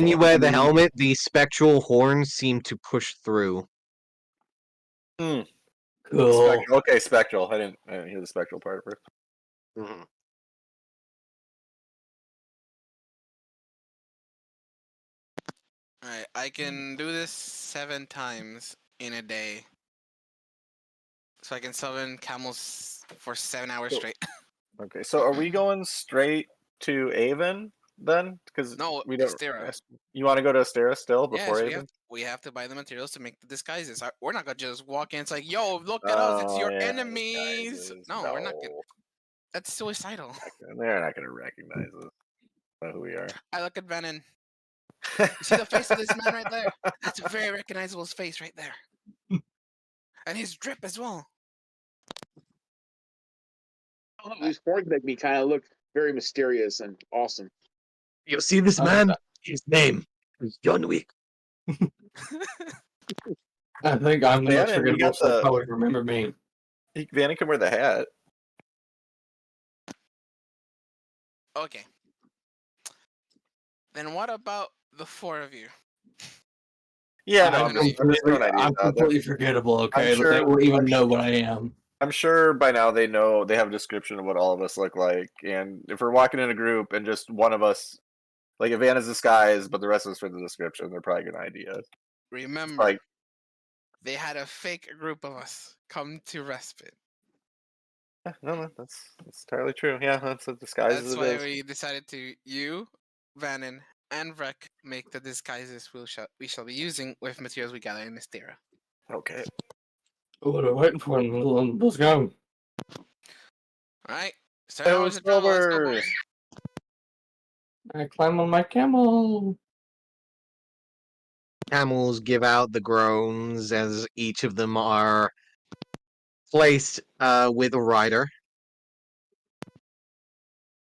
Speaker 1: you
Speaker 3: Beautiful.
Speaker 1: wear the helmet, the spectral horns seem to push through.
Speaker 3: Hmm.
Speaker 4: Cool.
Speaker 3: Okay, spectral. I didn't hear the spectral part first.
Speaker 1: Mhm.
Speaker 2: Alright, I can do this 7 times in a day. So I can summon camels for 7 hours
Speaker 3: Cool.
Speaker 2: straight.
Speaker 3: Okay, so are we going straight to Avon then? Because
Speaker 2: No,
Speaker 3: we don't.
Speaker 2: Estera.
Speaker 3: You want to go to Astera still before
Speaker 2: Yes,
Speaker 3: Avon?
Speaker 2: we have to buy the materials to make the disguises. We're not gonna just walk in. It's like, yo, look at us. It's
Speaker 3: Oh,
Speaker 2: your
Speaker 3: yeah,
Speaker 2: enemies.
Speaker 3: disguises.
Speaker 2: No, we're not gonna.
Speaker 3: No,
Speaker 2: That's suicidal.
Speaker 3: they're not gonna recognize us. Know who we are.
Speaker 2: I look at Venom. You see the face of this man right there? That's a very recognizable face right there. And his drip as well.
Speaker 5: These horns make me kind of look very mysterious and awesome.
Speaker 1: You see this man? His name is John Wick.
Speaker 7: I think I'm the most
Speaker 3: Vannon, you
Speaker 7: forgettable,
Speaker 3: got
Speaker 7: so
Speaker 3: the-
Speaker 7: probably remember me.
Speaker 3: Vannon can wear the hat.
Speaker 2: Okay. Then what about the 4 of you?
Speaker 3: Yeah,
Speaker 2: I'm
Speaker 3: no,
Speaker 2: gonna-
Speaker 3: I'm just throwing ideas
Speaker 7: I'm
Speaker 3: out there.
Speaker 7: completely forgettable, okay?
Speaker 3: sure-
Speaker 7: They won't even
Speaker 3: I'm
Speaker 7: know what I am.
Speaker 3: I'm sure by now they know they have a description of what all of us look like, and if we're walking in a group and just one of us, like if Vanna's disguised, but the rest of us fit the description, they're probably gonna ID us.
Speaker 2: Remember,
Speaker 3: Like,
Speaker 2: they had a fake group of us come to Respite.
Speaker 3: yeah, no, that's entirely true. Yeah, that's a disguise
Speaker 2: That's
Speaker 3: as it
Speaker 2: why
Speaker 3: is.
Speaker 2: we decided to Vannon, and Vrek make the disguises we shall be using with materials we gather in Mystera.
Speaker 3: Okay.
Speaker 7: What are we waiting for? Let's go.
Speaker 2: Alright, 7
Speaker 3: Oh,
Speaker 2: hours of travel, let's go,
Speaker 3: Silver!
Speaker 2: boys.
Speaker 7: I climb on my camel.
Speaker 1: Camels give out the groans as each of them are placed with a rider.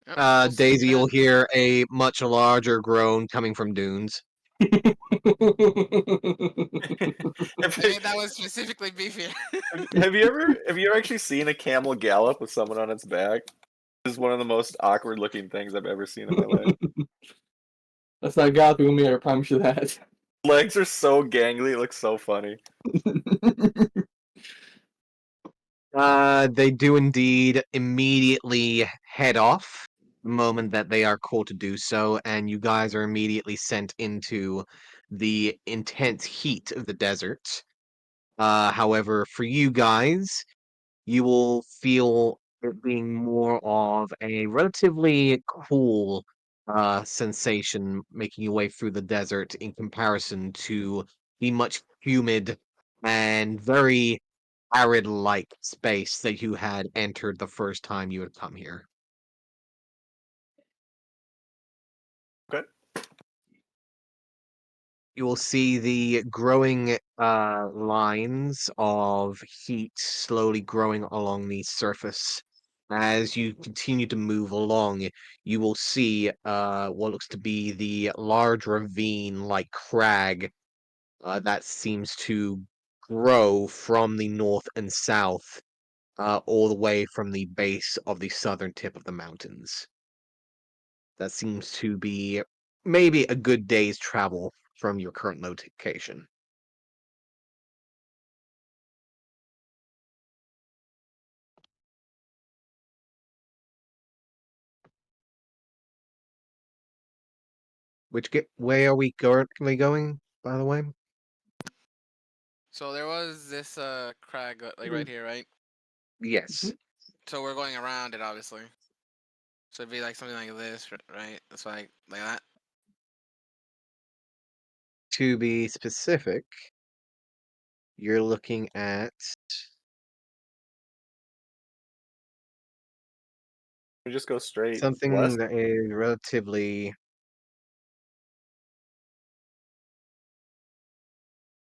Speaker 2: Yep, we'll see
Speaker 1: Daisy,
Speaker 2: then.
Speaker 1: you'll hear a much larger groan coming from Dunes.
Speaker 3: Have,
Speaker 2: I mean, that was specifically beefier.
Speaker 3: have you ever actually seen a camel gallop with someone on its back? This is one of the most awkward looking things I've ever seen in my life.
Speaker 4: That's not galloping with me, I promise you that.
Speaker 3: Legs are so gangly, it looks so funny.
Speaker 1: They do indeed immediately head off the moment that they are called to do so, and you guys are immediately sent into the intense heat of the desert. However, for you guys, you will feel it being more of a relatively cool sensation making your way through the desert in comparison to the much humid and very arid like space that you had entered the first time you had come here.
Speaker 3: Okay.
Speaker 1: You will see the growing lines of heat slowly growing along the surface. As you continue to move along, you will see what looks to be the large ravine like crag that seems to grow from the north and south, all the way from the base of the southern tip of the mountains. That seems to be maybe a good day's travel from your current location. Way are we currently going, by the way?
Speaker 2: So there was this crag like right here, right?
Speaker 1: Yes.
Speaker 2: So we're going around it, obviously. So it'd be like something like this, right? It's like that.
Speaker 1: To be specific, you're looking at
Speaker 3: We just go straight
Speaker 1: something
Speaker 3: west.
Speaker 1: that is relatively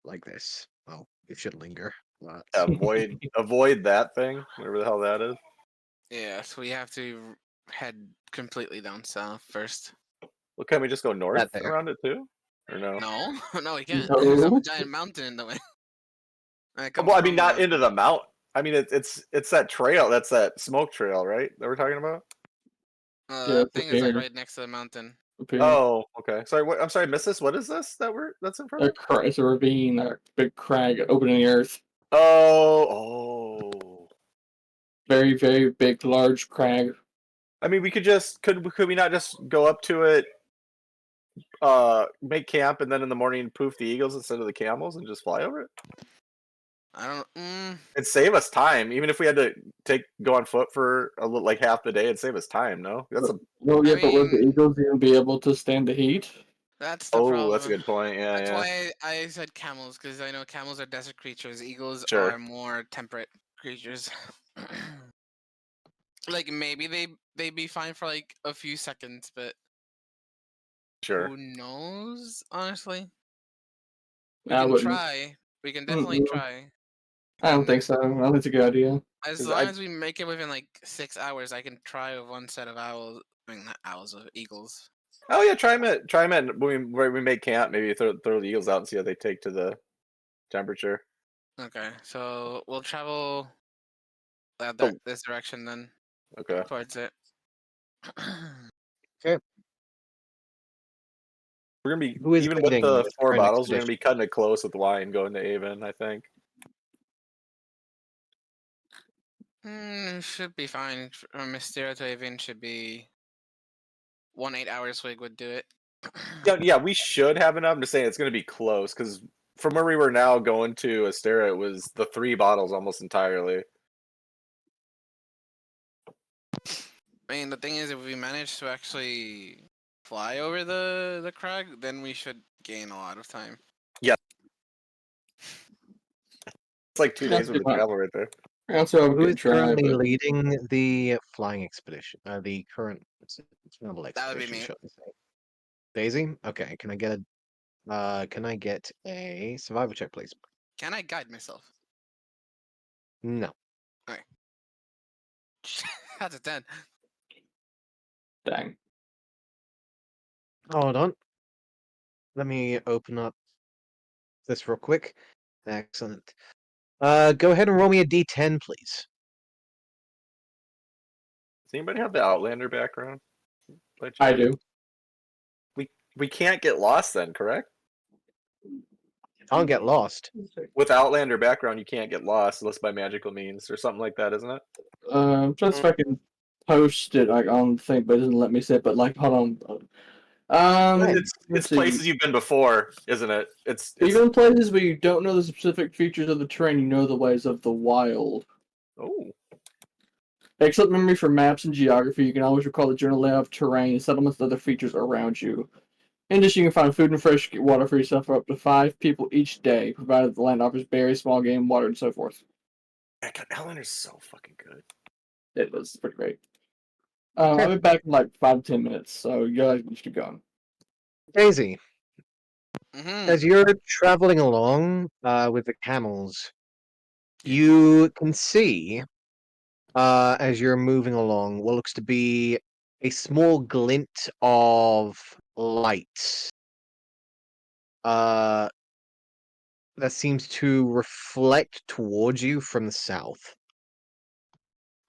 Speaker 1: like this. Well, it should linger, but
Speaker 3: Avoid that thing, whatever the hell that is.
Speaker 2: Yeah, so we have to head completely down south first.
Speaker 3: Well, can we just go north
Speaker 1: that there.
Speaker 3: around it too? Or no?
Speaker 2: No, no, we can't. There's a
Speaker 4: No.
Speaker 2: giant mountain in the way. I come
Speaker 3: Well, I mean,
Speaker 2: from
Speaker 3: not into the mount. I mean, it's that trail. That's that smoke trail, right? That we're talking about.
Speaker 4: Yeah,
Speaker 2: that
Speaker 4: it's
Speaker 2: thing is like
Speaker 4: prepared.
Speaker 2: right next to the mountain.
Speaker 4: Prepared.
Speaker 3: Oh, okay. Sorry, I'm sorry, I missed this. What is this that's in front of?
Speaker 4: It's a ravine, a big crag open in the earth.
Speaker 3: Oh.
Speaker 4: Very, very big, large crag.
Speaker 3: I mean, we could we not just go up to it, make camp, and then in the morning poof the eagles instead of the camels and just fly over it?
Speaker 2: I don't.
Speaker 3: It'd save us time, even if we had to go on foot for a little, like half the day. It'd save us time. No,
Speaker 4: Well, yeah,
Speaker 2: I
Speaker 4: but would the
Speaker 2: mean,
Speaker 4: eagles even be able to stand the heat?
Speaker 2: that's the
Speaker 3: that's a
Speaker 2: problem.
Speaker 3: good point. Yeah,
Speaker 2: That's
Speaker 3: yeah,
Speaker 2: why I said camels, because I know camels are desert creatures. Eagles
Speaker 3: sure,
Speaker 2: are more temperate creatures. Like maybe they'd be fine for like a few seconds, but
Speaker 3: sure.
Speaker 2: who knows? Honestly, we
Speaker 4: I
Speaker 2: can
Speaker 4: wouldn't.
Speaker 2: try. We can definitely
Speaker 4: Mm-mm.
Speaker 2: try.
Speaker 4: I don't
Speaker 2: And
Speaker 4: think so. I don't think it's a good idea.
Speaker 2: as
Speaker 3: 'Cause
Speaker 2: long as we make it within like 6 hours, I can try with one set of owls. I mean, not owls, of eagles.
Speaker 3: Oh yeah, try them at where we make camp. Maybe throw the eagles out and see how they take to the temperature.
Speaker 2: Okay, so we'll travel
Speaker 3: Oh,
Speaker 2: this direction then
Speaker 3: okay.
Speaker 2: towards it.
Speaker 1: Okay.
Speaker 3: We're gonna be
Speaker 1: Who is
Speaker 3: even with
Speaker 1: leading
Speaker 3: the
Speaker 1: this
Speaker 3: 4
Speaker 1: current
Speaker 3: bottles. We're gonna
Speaker 1: expedition?
Speaker 3: be cutting it close with wine, going to Avon. I think.
Speaker 2: Should be fine. Mysterio to Avian should be 1 8 hour swig would do it.
Speaker 3: Yeah, we should have enough. I'm just saying it's gonna be close because from where we were now going to Astera, it was the 3 bottles almost entirely.
Speaker 2: I mean, the thing is, if we manage to actually fly over the crag, then we should gain a lot of time.
Speaker 3: It's like 2 days
Speaker 4: That's
Speaker 3: worth of travel right there.
Speaker 4: That's what I
Speaker 1: Who is
Speaker 4: could try,
Speaker 1: currently
Speaker 4: but
Speaker 1: leading the flying expedition? The current travel
Speaker 2: That would be
Speaker 1: expedition,
Speaker 2: me.
Speaker 1: shall we say? Daisy? Okay, can I get a survival check, please?
Speaker 2: Can I guide myself?
Speaker 1: No.
Speaker 2: That's a 10.
Speaker 4: dang.
Speaker 1: Hold on. let me open up this real quick. Excellent. Go ahead and roll me a d10, please.
Speaker 3: Does anybody have the Outlander background? By
Speaker 4: I
Speaker 3: chance?
Speaker 4: do.
Speaker 3: We can't get lost then, correct?
Speaker 1: Can't get lost.
Speaker 3: With Outlander background, you can't get lost unless by magical means or something like that, isn't it?
Speaker 4: Just if I can post it like on the thing, but it doesn't let me say it. But like, hold on.
Speaker 1: Right.
Speaker 3: It's
Speaker 4: let's
Speaker 3: places
Speaker 4: see.
Speaker 3: you've been before, isn't it? It's
Speaker 4: Even places where you don't know the specific features of the terrain, you know the ways of the wild.
Speaker 3: oh,
Speaker 4: Excellent memory for maps and geography. You can always recall the general layout of terrain, settlements, and other features around you. In addition, you can find food and fresh water for yourself for up to 5 people each day, provided the land offers berries, small game, water, and so forth.
Speaker 3: God, Outlander's so fucking good.
Speaker 4: It was pretty great.
Speaker 1: Okay.
Speaker 4: I'll be back in like 5 to 10 minutes, so you guys can just keep going.
Speaker 1: Daisy,
Speaker 2: Mm-hmm.
Speaker 1: as you're traveling along with the camels, you can see, as you're moving along, what looks to be a small glint of light that seems to reflect towards you from the south.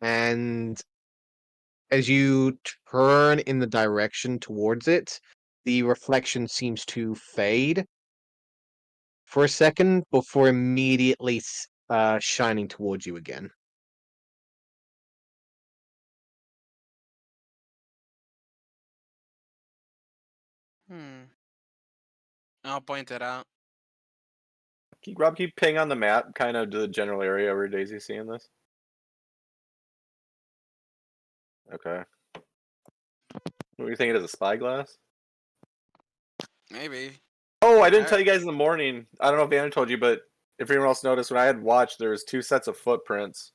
Speaker 1: And as you turn in the direction towards it, the reflection seems to fade for a second before immediately shining towards you again.
Speaker 2: I'll point it out.
Speaker 3: Rob, keep ping on the map, kind of to the general area where Daisy's seeing this. Okay. What do you think it is, a spyglass?
Speaker 2: Maybe.
Speaker 3: Oh, I didn't
Speaker 2: I-
Speaker 3: tell you guys in the morning. I don't know if Anna told you, but if anyone else noticed, when I had watched, there was 2 sets of footprints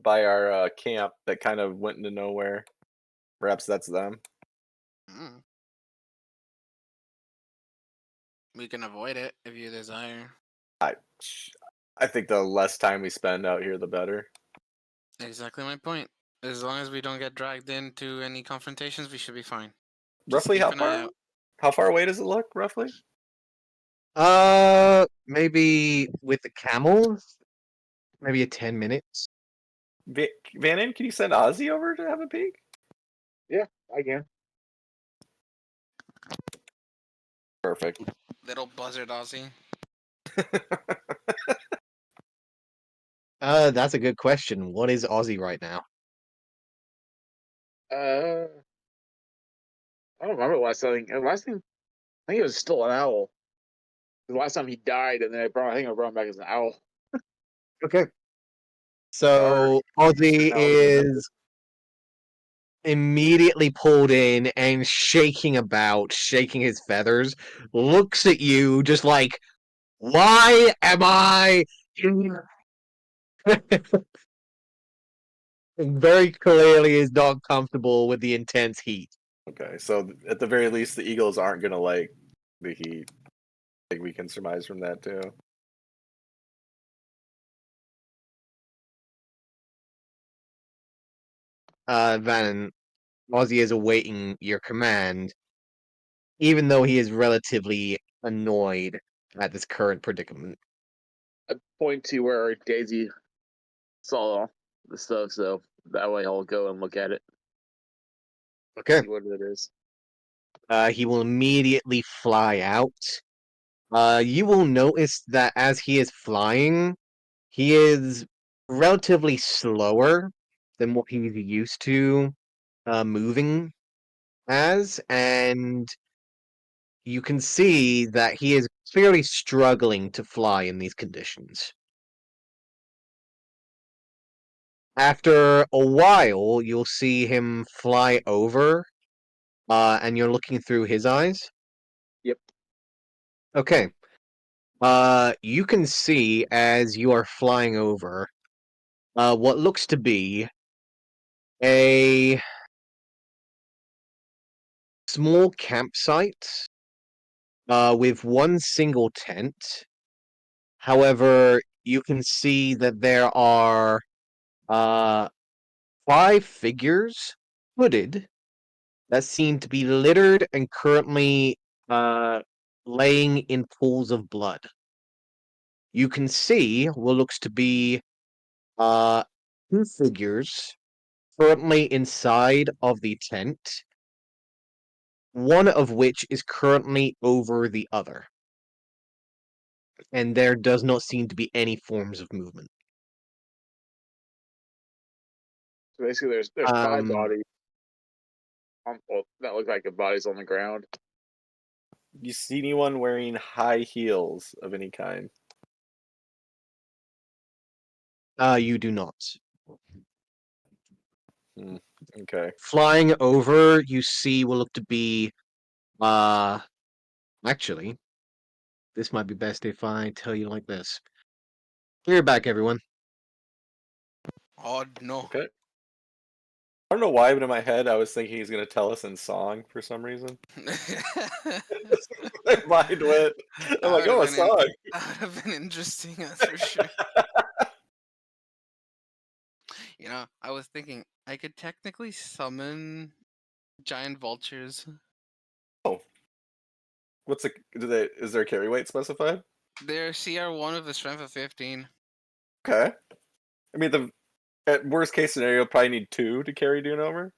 Speaker 3: by our camp that kind of went into nowhere. Perhaps that's them.
Speaker 2: Mm. We can avoid it if you desire.
Speaker 3: I think the less time we spend out here, the better.
Speaker 2: Exactly my point. As long as we don't get dragged into any confrontations, we should be fine. Just
Speaker 3: Roughly
Speaker 2: keep
Speaker 3: how
Speaker 2: an eye
Speaker 3: far?
Speaker 2: out.
Speaker 3: How far away does it look, roughly?
Speaker 1: Maybe with the camels, maybe a 10 minutes.
Speaker 3: Van In, can you send Ozzy over to have a peek?
Speaker 5: Yeah, I can.
Speaker 3: Perfect.
Speaker 2: Little buzzard Aussie.
Speaker 1: That's a good question. What is Aussie right now?
Speaker 5: I don't remember the last thing. I think it was still an owl. The last time he died, and then I think I brought him back as an owl.
Speaker 1: Okay. So Aussie
Speaker 3: Now it's remembered.
Speaker 1: is immediately pulled in and shaking about, shaking his feathers, looks at you just like, why am I here? Very clearly is not comfortable with the intense heat.
Speaker 3: Okay, so at the very least, the Eagles aren't gonna like the heat. I think we can surmise from that too.
Speaker 1: Van, Aussie is awaiting your command, even though he is relatively annoyed at this current predicament.
Speaker 5: I point to where Daisy saw the stuff, so that way I'll go and look at it,
Speaker 1: Okay.
Speaker 5: see what it is.
Speaker 1: He will immediately fly out. You will notice that as he is flying, he is relatively slower than what he's used to moving as, and you can see that he is clearly struggling to fly in these conditions. After a while, you'll see him fly over, and you're looking through his eyes.
Speaker 5: Yep.
Speaker 1: Okay. You can see as you are flying over, what looks to be a small campsite, with one single tent. However, you can see that there are, 5 figures hooded that seem to be littered and currently laying in pools of blood. You can see what looks to be uh, two figures currently inside of the tent, one of which is currently over the other. And there does not seem to be any forms of movement.
Speaker 5: So basically, there's five
Speaker 1: Um,
Speaker 5: bodies. Well, that look like the bodies on the ground.
Speaker 3: You see anyone wearing high heels of any kind?
Speaker 1: you do not.
Speaker 3: Okay.
Speaker 1: Flying over, you see what look to be, actually, this might be best if I tell you like this. You're back, everyone.
Speaker 2: Oh no.
Speaker 3: Okay. I don't know why, but in my head, I was thinking he's going to tell us in song for some reason. My mind went. I'm like, oh, a song.
Speaker 2: That would have been interesting, that's for sure. You know, I was thinking I could technically summon giant vultures.
Speaker 3: Oh, what's the? Is there a carry weight specified?
Speaker 2: They're CR1 with a strength of 15.
Speaker 3: Okay. I mean, at worst case scenario, probably need 2 to carry Dune over.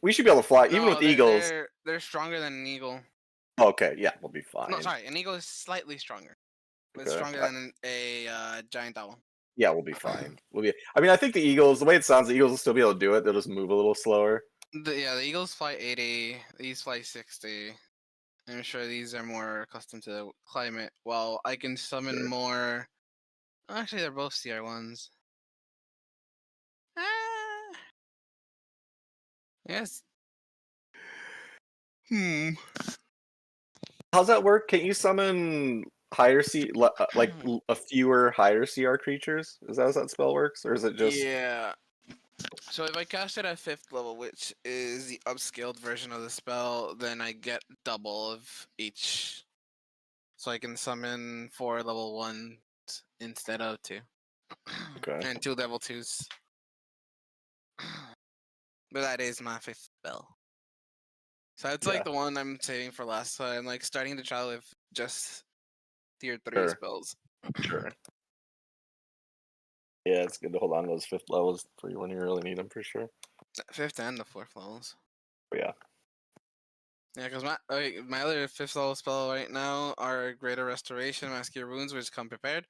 Speaker 3: We should be able to fly, even
Speaker 2: No,
Speaker 3: with eagles.
Speaker 2: they're stronger than an eagle.
Speaker 3: Okay, yeah, we'll be fine.
Speaker 2: No, sorry, an eagle is slightly stronger. But it's
Speaker 3: Okay.
Speaker 2: stronger than a giant owl.
Speaker 3: Yeah, we'll be fine. We'll be. I mean, I think the eagles. The way it sounds, the eagles will still be able to do it. They'll just move a little slower.
Speaker 2: The eagles fly 80. These fly 60. I'm sure these are more accustomed to the climate. While I can summon
Speaker 3: Sure.
Speaker 2: more. Actually, they're both CR1s. Ah. Yes.
Speaker 3: How's that work? Can you summon higher a fewer higher CR creatures? Is that how that spell works, or is it just?
Speaker 2: Yeah. So if I cast it at 5th level, which is the upscaled version of the spell, then I get double of each. So I can summon 4 level 1s instead of 2.
Speaker 3: Okay.
Speaker 2: And 2 level 2s. But that is my 5th spell. So it's
Speaker 3: Yeah.
Speaker 2: like the one I'm saving for last. So I'm like starting to try with just tier 3
Speaker 3: Sure.
Speaker 2: spells.
Speaker 3: Sure. Yeah, it's good to hold on to those 5th levels for you when you really need them, for sure.
Speaker 2: 5th and the 4th levels.
Speaker 3: Yeah.
Speaker 2: Yeah, because my other 5th level spell right now are Greater Restoration, Mask Your Wounds, which come prepared.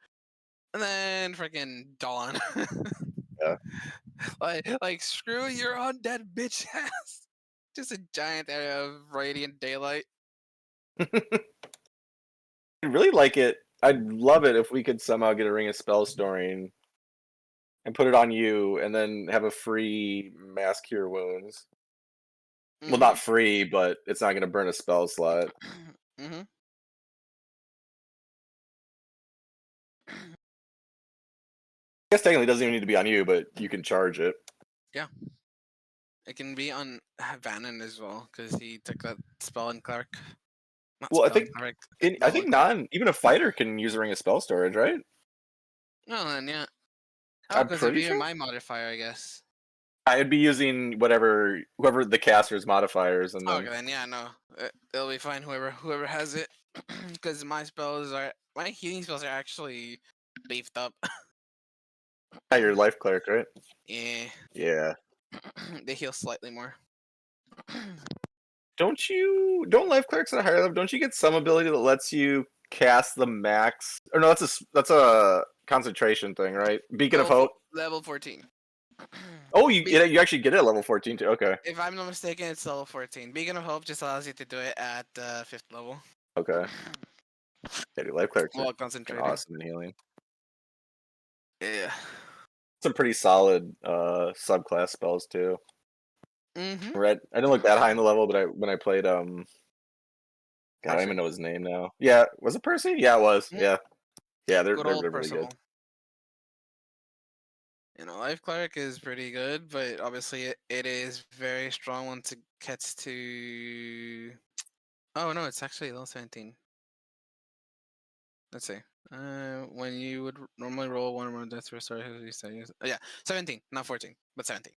Speaker 2: And then freaking Dawn.
Speaker 3: Yeah.
Speaker 2: like screw your undead bitch ass. Just a giant area of radiant daylight.
Speaker 3: I really like it. I'd love it if we could somehow get a Ring of Spell Storing and put it on you, and then have a free Mass Cure Wounds. Well, not free, but it's not going to burn a spell slot.
Speaker 2: Mm-hmm.
Speaker 3: I guess technically it doesn't even need to be on you, but you can charge it.
Speaker 2: Yeah. It can be on Vannon as well, because he took that spell in Clark.
Speaker 3: Well, I think
Speaker 2: I think
Speaker 3: even a fighter can use a Ring of Spell Storage, right?
Speaker 2: No, then yeah. Oh,
Speaker 3: I'm
Speaker 2: because it'd
Speaker 3: pretty
Speaker 2: be
Speaker 3: sure.
Speaker 2: my modifier, I guess.
Speaker 3: I'd be using whoever the caster's modifiers, and then
Speaker 2: Okay, then yeah, no, it'll be fine. Whoever has it, because my healing spells are actually beefed up.
Speaker 3: your life cleric, right?
Speaker 2: Yeah,
Speaker 3: Yeah.
Speaker 2: they heal slightly more.
Speaker 3: Don't life clerics at a higher level? Don't you get some ability that lets you cast the max? Or no, that's a concentration thing, right? Beacon of Hope.
Speaker 2: Level 14.
Speaker 3: Oh, you actually get it at level 14 too. Okay.
Speaker 2: If I'm not mistaken, it's level 14. Beacon of Hope just allows you to do it at 5th level.
Speaker 3: Okay. Yeah, dude, life clerics are
Speaker 2: While
Speaker 3: fucking
Speaker 2: concentrating.
Speaker 3: awesome in healing.
Speaker 2: Yeah.
Speaker 3: Some pretty solid subclass spells too.
Speaker 2: Mm-hmm.
Speaker 3: Right. I didn't look that high in the level, but when I played God, I don't even know his name now. Yeah, was it Percy? Yeah, it was.
Speaker 2: Mm.
Speaker 3: Yeah. Yeah, they're
Speaker 2: Good
Speaker 3: they're
Speaker 2: old
Speaker 3: really
Speaker 2: Percival.
Speaker 3: good.
Speaker 2: You know, Life Cleric is pretty good, but obviously it is very strong once it gets to. Oh no, it's actually level 17. Let's see. When you would normally roll one or more death to restore who you say. Oh, yeah, 17, not 14, but 17.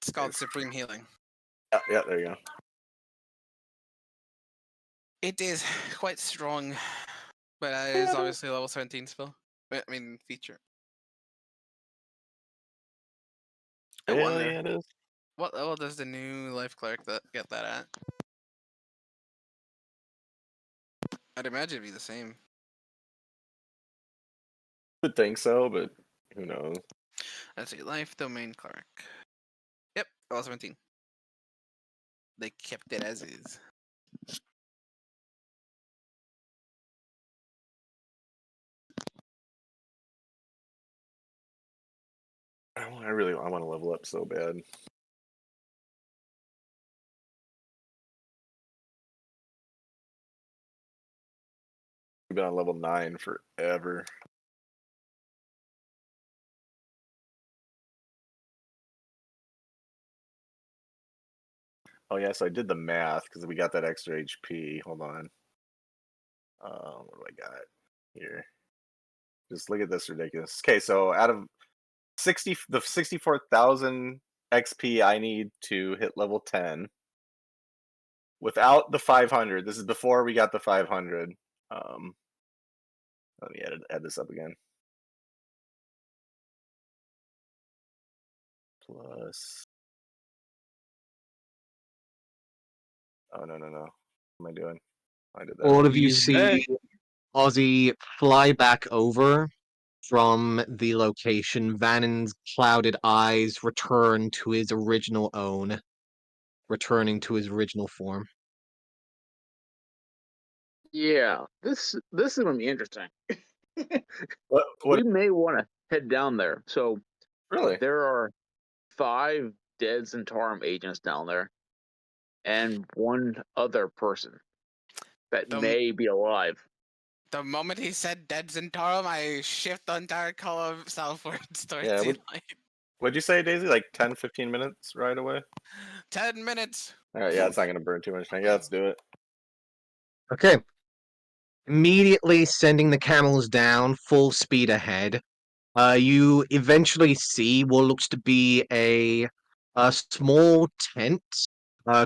Speaker 2: It's called Supreme Healing.
Speaker 3: Yeah, there you go.
Speaker 2: It is quite strong, but it's obviously a level 17 spell. I mean, feature. I
Speaker 3: Yeah,
Speaker 2: wonder
Speaker 3: it is.
Speaker 2: what level does the new life cleric get that at? I'd imagine it'd be the same.
Speaker 3: Would think so, but who knows?
Speaker 2: Let's see, life domain cleric. Yep, level 17. They kept it as is.
Speaker 3: I want to level up so bad. We've been on level 9 forever. Oh yeah, so I did the math because we got that extra HP. Hold on. What do I got here? Just look at this ridiculous. Okay, so out of 64,000 XP I need to hit level 10 without the 500. This is before we got the 500. Let me add this up again. Plus. Oh no. What am I doing? I did that.
Speaker 1: All of you
Speaker 4: He's
Speaker 1: see Ozzy fly back over from the location. Vannon's clouded eyes return to his original own, returning to his original form.
Speaker 5: Yeah, this is gonna be interesting.
Speaker 3: What?
Speaker 5: We may want to head down there. So
Speaker 3: Really?
Speaker 5: there are 5 dead Centaurum agents down there, and one other person that
Speaker 2: The,
Speaker 5: may be alive.
Speaker 2: the moment he said dead Zentarum, I shift the entire column southwards towards
Speaker 3: Yeah,
Speaker 2: the light.
Speaker 3: What'd you say, Daisy? Like 10, 15 minutes right away?
Speaker 2: 10 minutes.
Speaker 3: All right, yeah, it's not gonna burn too much time. Yeah, let's do it.
Speaker 1: Okay. Immediately sending the camels down, full speed ahead. You eventually see what looks to be a small tent,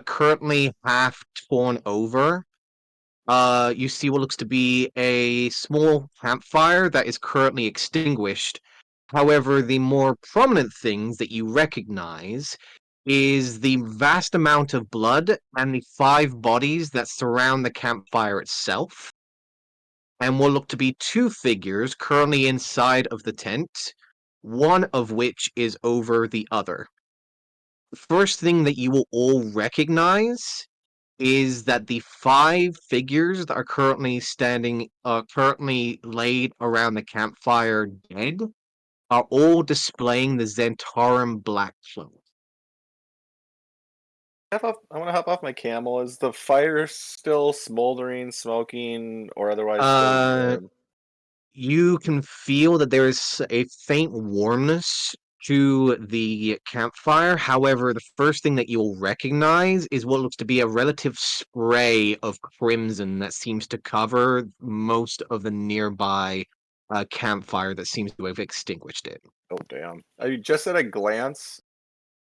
Speaker 1: currently half torn over. You see what looks to be a small campfire that is currently extinguished. However, the more prominent things that you recognize is the vast amount of blood and the 5 bodies that surround the campfire itself, and what look to be 2 figures currently inside of the tent, one of which is over the other. The first thing that you will all recognize is that the 5 figures that are currently laid around the campfire dead are all displaying the Zentarum Black Cloak.
Speaker 3: I want to hop off my camel. Is the fire still smoldering, smoking, or otherwise still warm?
Speaker 1: You can feel that there is a faint warmness to the campfire. However, the first thing that you'll recognize is what looks to be a relative spray of crimson that seems to cover most of the nearby campfire that seems to have extinguished it.
Speaker 3: Oh damn! I just at a glance,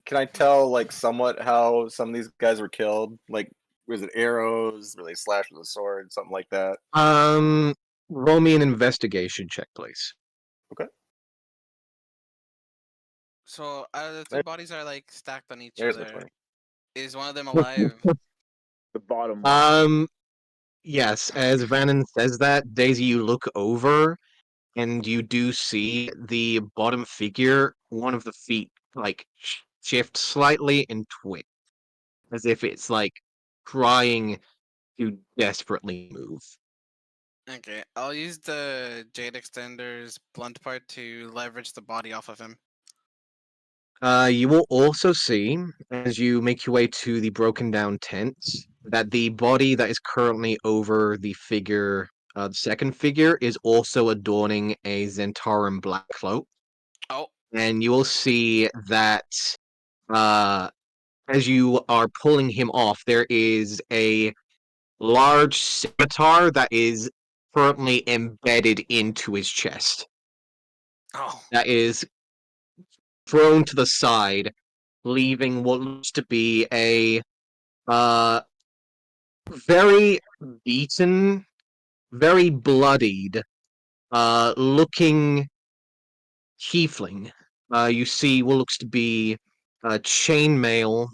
Speaker 3: can I tell like somewhat how some of these guys were killed? Like, was it arrows? Were they slashed with a sword? Something like that.
Speaker 1: Um, Roll me an investigation check, please.
Speaker 3: Okay.
Speaker 2: So the 2
Speaker 3: There-
Speaker 2: bodies are like stacked on each
Speaker 3: There's my
Speaker 2: other.
Speaker 3: 20.
Speaker 2: Is one of them alive?
Speaker 5: The bottom one.
Speaker 1: Yes, as Vannon says that, Daisy, you look over and you do see the bottom figure, one of the feet, like, shift slightly and twitch, as if it's, like, trying to desperately move.
Speaker 2: Okay, I'll use the Jade Extender's blunt part to leverage the body off of him.
Speaker 1: You will also see, as you make your way to the broken down tent, that the body that is currently over the figure, the second figure, is also adorning a Zentarum black cloak.
Speaker 2: Oh,
Speaker 1: And you will see that uh, as you are pulling him off, there is a large scimitar that is currently embedded into his chest.
Speaker 2: oh.
Speaker 1: That is thrown to the side, leaving what looks to be a uh, very beaten, very bloodied, looking tiefling. You see what looks to be chainmail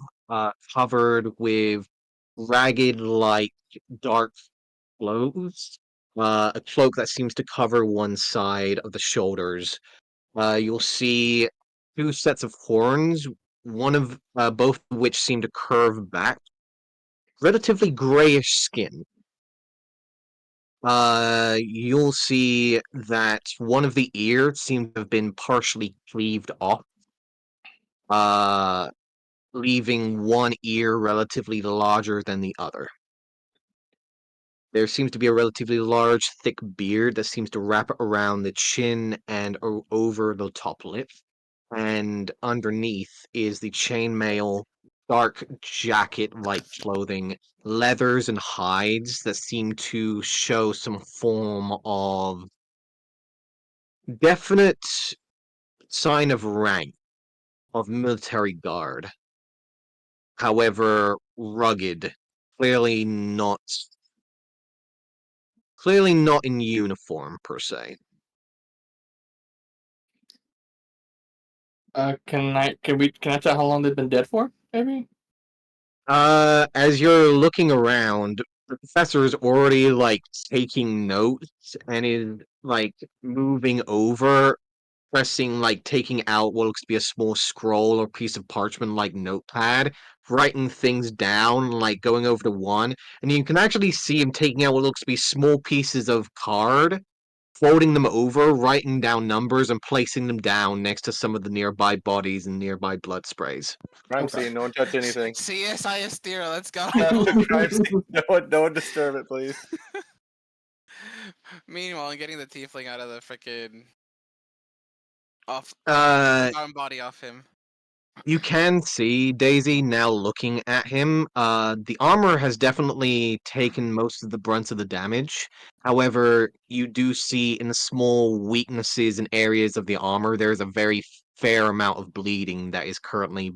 Speaker 1: covered with ragged, like dark clothes. A cloak that seems to cover one side of the shoulders. You'll see two sets of horns, one of both of which seem to curve back. Relatively grayish skin. You'll see that one of the ears seems to have been partially cleaved off, uh, leaving one ear relatively larger than the other. There seems to be a relatively large, thick beard that seems to wrap around the chin and over the top lip. And underneath is the chainmail, dark jacket-like clothing, leathers and hides that seem to show some form of definite sign of rank, of military guard. However, rugged, clearly not clearly not in uniform per se.
Speaker 4: Can I tell how long they've been dead for? Maybe.
Speaker 1: As you're looking around, the professor is already like taking notes and is like moving over, pressing like taking out what looks to be a small scroll or piece of parchment like notepad, writing things down, like going over to one, and you can actually see him taking out what looks to be small pieces of card, folding them over, writing down numbers, and placing them down next to some of the nearby bodies and nearby blood sprays.
Speaker 3: Crime
Speaker 4: Okay.
Speaker 3: scene. No one touch anything.
Speaker 2: CSI Astera, let's go.
Speaker 3: Crime scene. No one disturb it, please.
Speaker 2: Meanwhile, getting the tiefling out of the freaking off arm body off him.
Speaker 1: You can see Daisy now looking at him. The armor has definitely taken most of the brunt of the damage. However, you do see in the small weaknesses and areas of the armor, there's a very fair amount of bleeding that is currently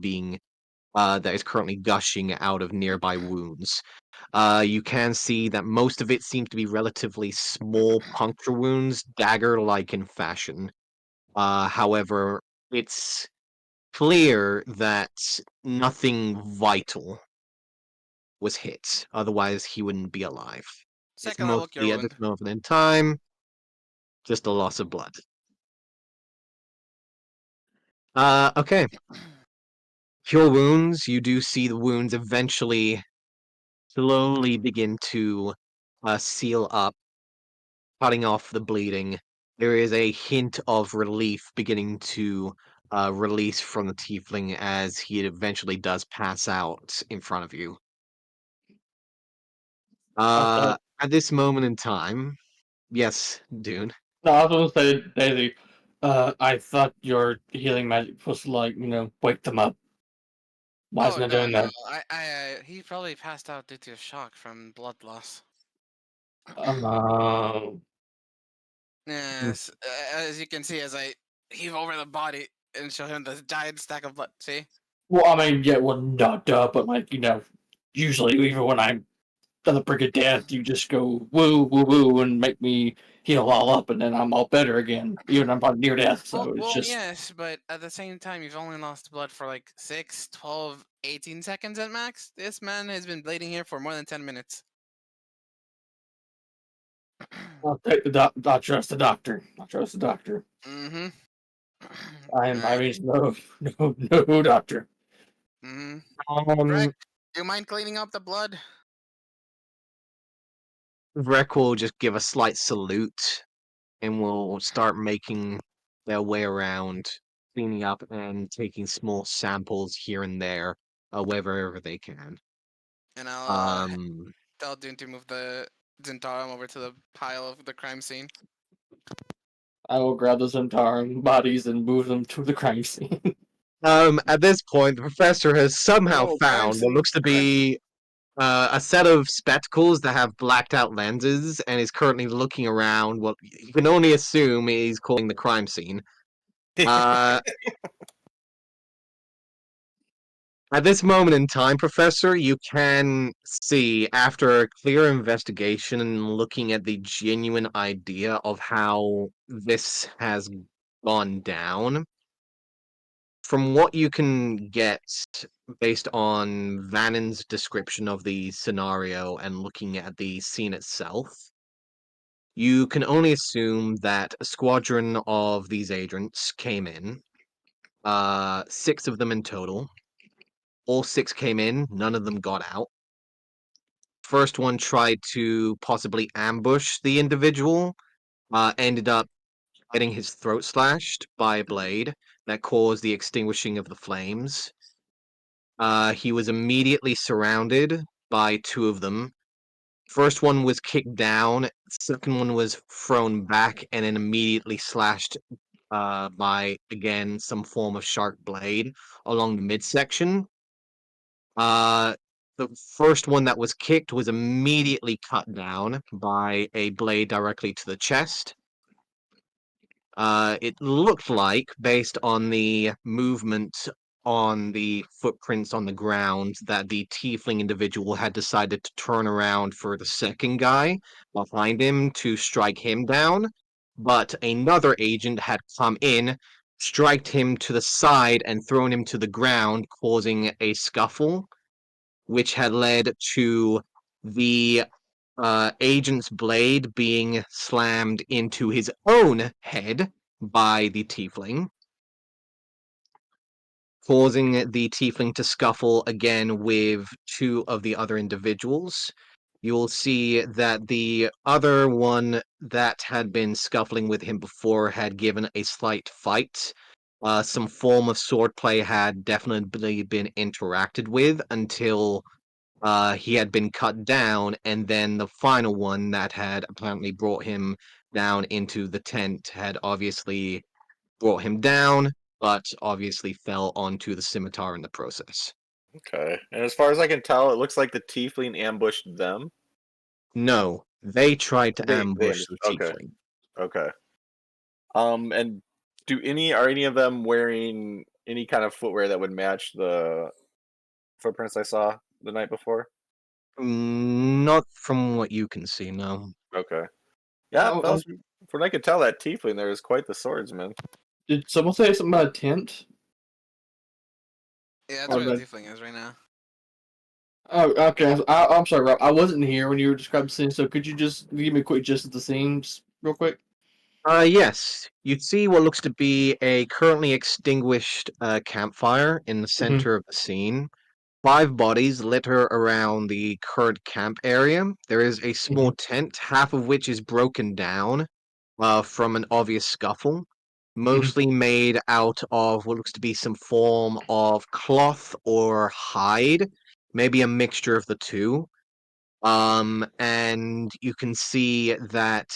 Speaker 1: gushing out of nearby wounds. You can see that most of it seems to be relatively small puncture wounds, dagger-like in fashion. However, it's clear that nothing vital was hit. Otherwise, he wouldn't be alive. It's
Speaker 2: Second level cure
Speaker 1: mostly at this
Speaker 2: wound.
Speaker 1: moment in time just a loss of blood. Okay. Cure wounds. You do see the wounds eventually slowly begin to seal up, cutting off the bleeding. There is a hint of relief beginning to release from the tiefling as he eventually does pass out in front of you.
Speaker 4: I thought.
Speaker 1: At this moment in time, yes, Dune.
Speaker 4: No, I was gonna say, Daisy. I thought your healing magic was to, like, wake them up. Why
Speaker 2: Oh
Speaker 4: isn't it
Speaker 2: no,
Speaker 4: doing
Speaker 2: no.
Speaker 4: that?
Speaker 2: He probably passed out due to shock from blood loss.
Speaker 4: Um.
Speaker 2: Yes, as you can see, as I heave over the body and show him the giant stack of blood. See?
Speaker 4: Well, I mean, yeah, well, not duh, but like, usually even when I'm on the brink of death, you just go woo, woo, woo, and make me heal all up, and then I'm all better again, even if I'm near death.
Speaker 2: Well,
Speaker 4: So it's
Speaker 2: well,
Speaker 4: just,
Speaker 2: yes, but at the same time, you've only lost blood for like 6, 12, 18 seconds at max. This man has been bleeding here for more than 10 minutes.
Speaker 4: I'll take the I trust the doctor. I trust the doctor.
Speaker 2: Mm-hmm.
Speaker 4: I
Speaker 2: Alright.
Speaker 4: mean, no, no, no, doctor.
Speaker 2: Mm-hmm.
Speaker 1: Um,
Speaker 2: Breck, do you mind cleaning up the blood?
Speaker 1: Vrek will just give a slight salute and will start making their way around, cleaning up and taking small samples here and there, wherever they can.
Speaker 2: And I'll
Speaker 1: Um,
Speaker 2: tell Dune to move the Zentarum over to the pile of the crime scene.
Speaker 4: I will grab those entire bodies and move them to the crime scene.
Speaker 1: at this point, the professor has somehow
Speaker 3: Oh, crime
Speaker 1: found what
Speaker 3: scene.
Speaker 1: looks to be a set of spectacles that have blacked out lenses and is currently looking around what you can only assume he's calling the crime scene. Uh, At this moment in time, Professor, you can see, after a clear investigation and looking at the genuine idea of how this has gone down, from what you can get based on Vannon's description of the scenario and looking at the scene itself, you can only assume that a squadron of these agents came in, 6 of them in total. All 6 came in, none of them got out. First one tried to possibly ambush the individual, ended up getting his throat slashed by a blade that caused the extinguishing of the flames. He was immediately surrounded by 2 of them. First one was kicked down, second one was thrown back and then immediately slashed by, again, some form of sharp blade along the midsection. The first one that was kicked was immediately cut down by a blade directly to the chest. It looked like, based on the movement on the footprints on the ground, that the tiefling individual had decided to turn around for the second guy behind him to strike him down, but another agent had come in, striked him to the side, and thrown him to the ground, causing a scuffle, which had led to the agent's blade being slammed into his own head by the tiefling, causing the tiefling to scuffle again with 2 of the other individuals. You'll see that the other one that had been scuffling with him before had given a slight fight. Some form of swordplay had definitely been interacted with until he had been cut down, and then the final one that had apparently brought him down into the tent had obviously brought him down, but obviously fell onto the scimitar in the process.
Speaker 3: Okay. And as far as I can tell, it looks like the tiefling ambushed them.
Speaker 1: No, they tried to
Speaker 3: They
Speaker 1: ambush
Speaker 3: ambushed.
Speaker 1: the
Speaker 3: Okay.
Speaker 1: tiefling.
Speaker 3: Okay. And are any of them wearing any kind of footwear that would match the footprints I saw the night before?
Speaker 1: Not from what you can see, no.
Speaker 3: Okay. Yeah,
Speaker 4: Oh,
Speaker 3: fellas, from what I could tell, that tiefling there is quite the swordsman.
Speaker 4: did someone say something about a tent?
Speaker 2: Yeah, that's
Speaker 4: Or
Speaker 2: where the
Speaker 4: that?
Speaker 2: tiefling is right now.
Speaker 4: Oh, okay. I'm sorry, Rob. I wasn't here when you were describing the scene, so could you just give me a quick gist of the scene, just real quick?
Speaker 1: Yes. You'd see what looks to be a currently extinguished campfire in the
Speaker 4: Mm-hmm.
Speaker 1: center of the scene. 5 bodies litter around the current camp area. There is a small tent, half of which is broken down from an obvious scuffle, mostly made out of what looks to be some form of cloth or hide, maybe a mixture of the two. And you can see that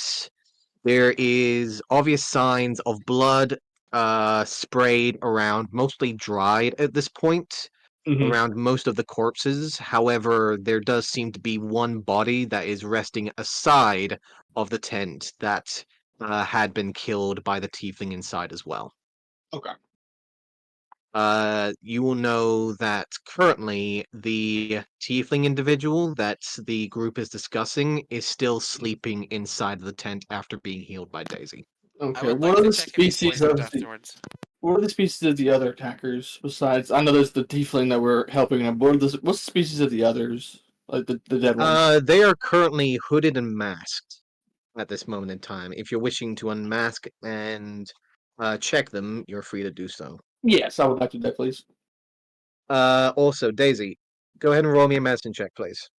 Speaker 1: there is obvious signs of blood sprayed around, mostly dried at this point,
Speaker 4: Mm-hmm.
Speaker 1: around most of the corpses. However, there does seem to be one body that is resting aside of the tent that had been killed by the tiefling inside as well.
Speaker 4: Okay.
Speaker 1: You will know that currently the tiefling individual that the group is discussing is still sleeping inside of the tent after being healed by Daisy.
Speaker 2: I
Speaker 4: Okay.
Speaker 2: would like
Speaker 4: What are
Speaker 2: to
Speaker 4: the
Speaker 2: check if he
Speaker 4: species
Speaker 2: poisoned
Speaker 4: of the
Speaker 2: afterwards.
Speaker 4: What are the species of the other attackers besides? I know there's the tiefling that we're helping them. What's the species of the others? Like the dead ones?
Speaker 1: They are currently hooded and masked at this moment in time. If you're wishing to unmask and check them, you're free to do so.
Speaker 4: Yes, I would like to do that, please.
Speaker 1: Also, Daisy, go ahead and roll me a medicine check, please.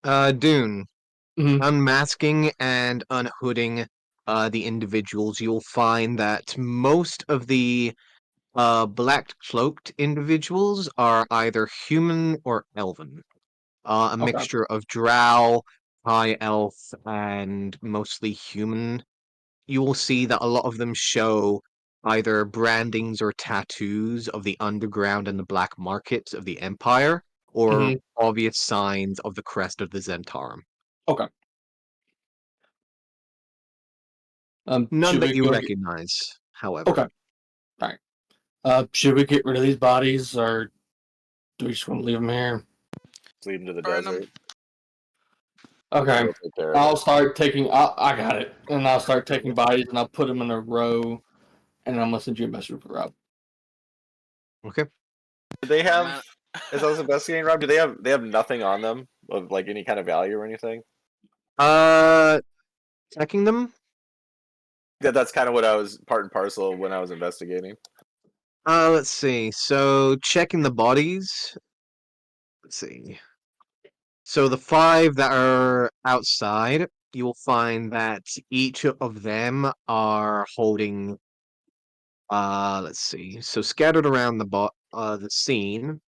Speaker 1: Dune,
Speaker 4: Mm-hmm.
Speaker 1: unmasking and unhooding the individuals, you'll find that most of the black cloaked individuals are either human or elven. A
Speaker 4: Okay.
Speaker 1: mixture of drow, high elf, and mostly human. You will see that a lot of them show either brandings or tattoos of the underground and the black market of the Empire, or
Speaker 4: Mm-hmm.
Speaker 1: obvious signs of the crest of the Zentarum.
Speaker 4: Okay.
Speaker 1: None
Speaker 4: Should
Speaker 1: that
Speaker 4: we
Speaker 1: you
Speaker 4: go?
Speaker 1: recognize, however.
Speaker 4: Okay. All right.
Speaker 7: Should we get rid of these bodies, or do we just want to leave them here?
Speaker 3: Just lead them to the
Speaker 2: Burn 'em.
Speaker 3: desert.
Speaker 7: Okay.
Speaker 3: We'll take care of
Speaker 7: I'll
Speaker 3: it.
Speaker 7: start taking. I got it, and I'll start taking bodies, and I'll put them in a row, and I'm gonna send you a message for Rob.
Speaker 1: Okay.
Speaker 3: Do they
Speaker 2: Oh,
Speaker 3: have?
Speaker 2: man.
Speaker 3: As I was investigating, Rob, do they have nothing on them of like any kind of value or anything?
Speaker 1: Checking them.
Speaker 3: That's kind of what I was part and parcel when I was investigating.
Speaker 1: Let's see. So checking the bodies. Let's see. So the 5 that are outside, you will find that each of them are holding. Let's see. So scattered around the scene,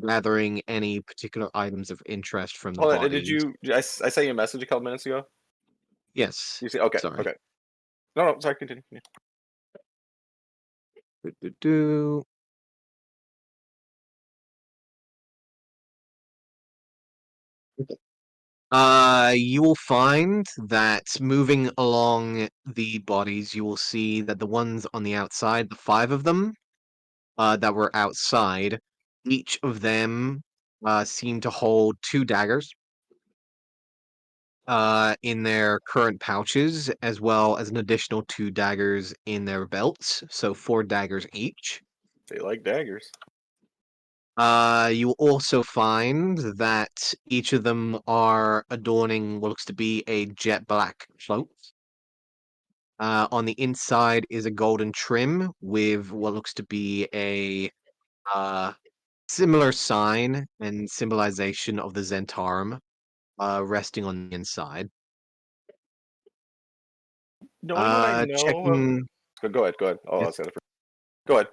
Speaker 1: gathering any particular items of interest from the
Speaker 3: Hold on, did
Speaker 1: bodies.
Speaker 3: you? I sent you a message a couple minutes ago.
Speaker 1: Yes.
Speaker 3: You see? Okay,
Speaker 1: Sorry.
Speaker 3: okay. No, sorry. Continue.
Speaker 1: Do. You will find that moving along the bodies, you will see that the ones on the outside, the 5 of them, that were outside, each of them seem to hold 2 daggers in their current pouches, as well as an additional 2 daggers in their belts, so 4 daggers each.
Speaker 3: They like daggers.
Speaker 1: You will also find that each of them are adorning what looks to be a jet black cloak. On the inside is a golden trim with what looks to be a uh, similar sign and symbolization of the Zentarum resting on the inside.
Speaker 3: Knowing what I know,
Speaker 1: Checking.
Speaker 3: go ahead. Go ahead. Oh, I
Speaker 1: Yes.
Speaker 3: was gonna. Go ahead.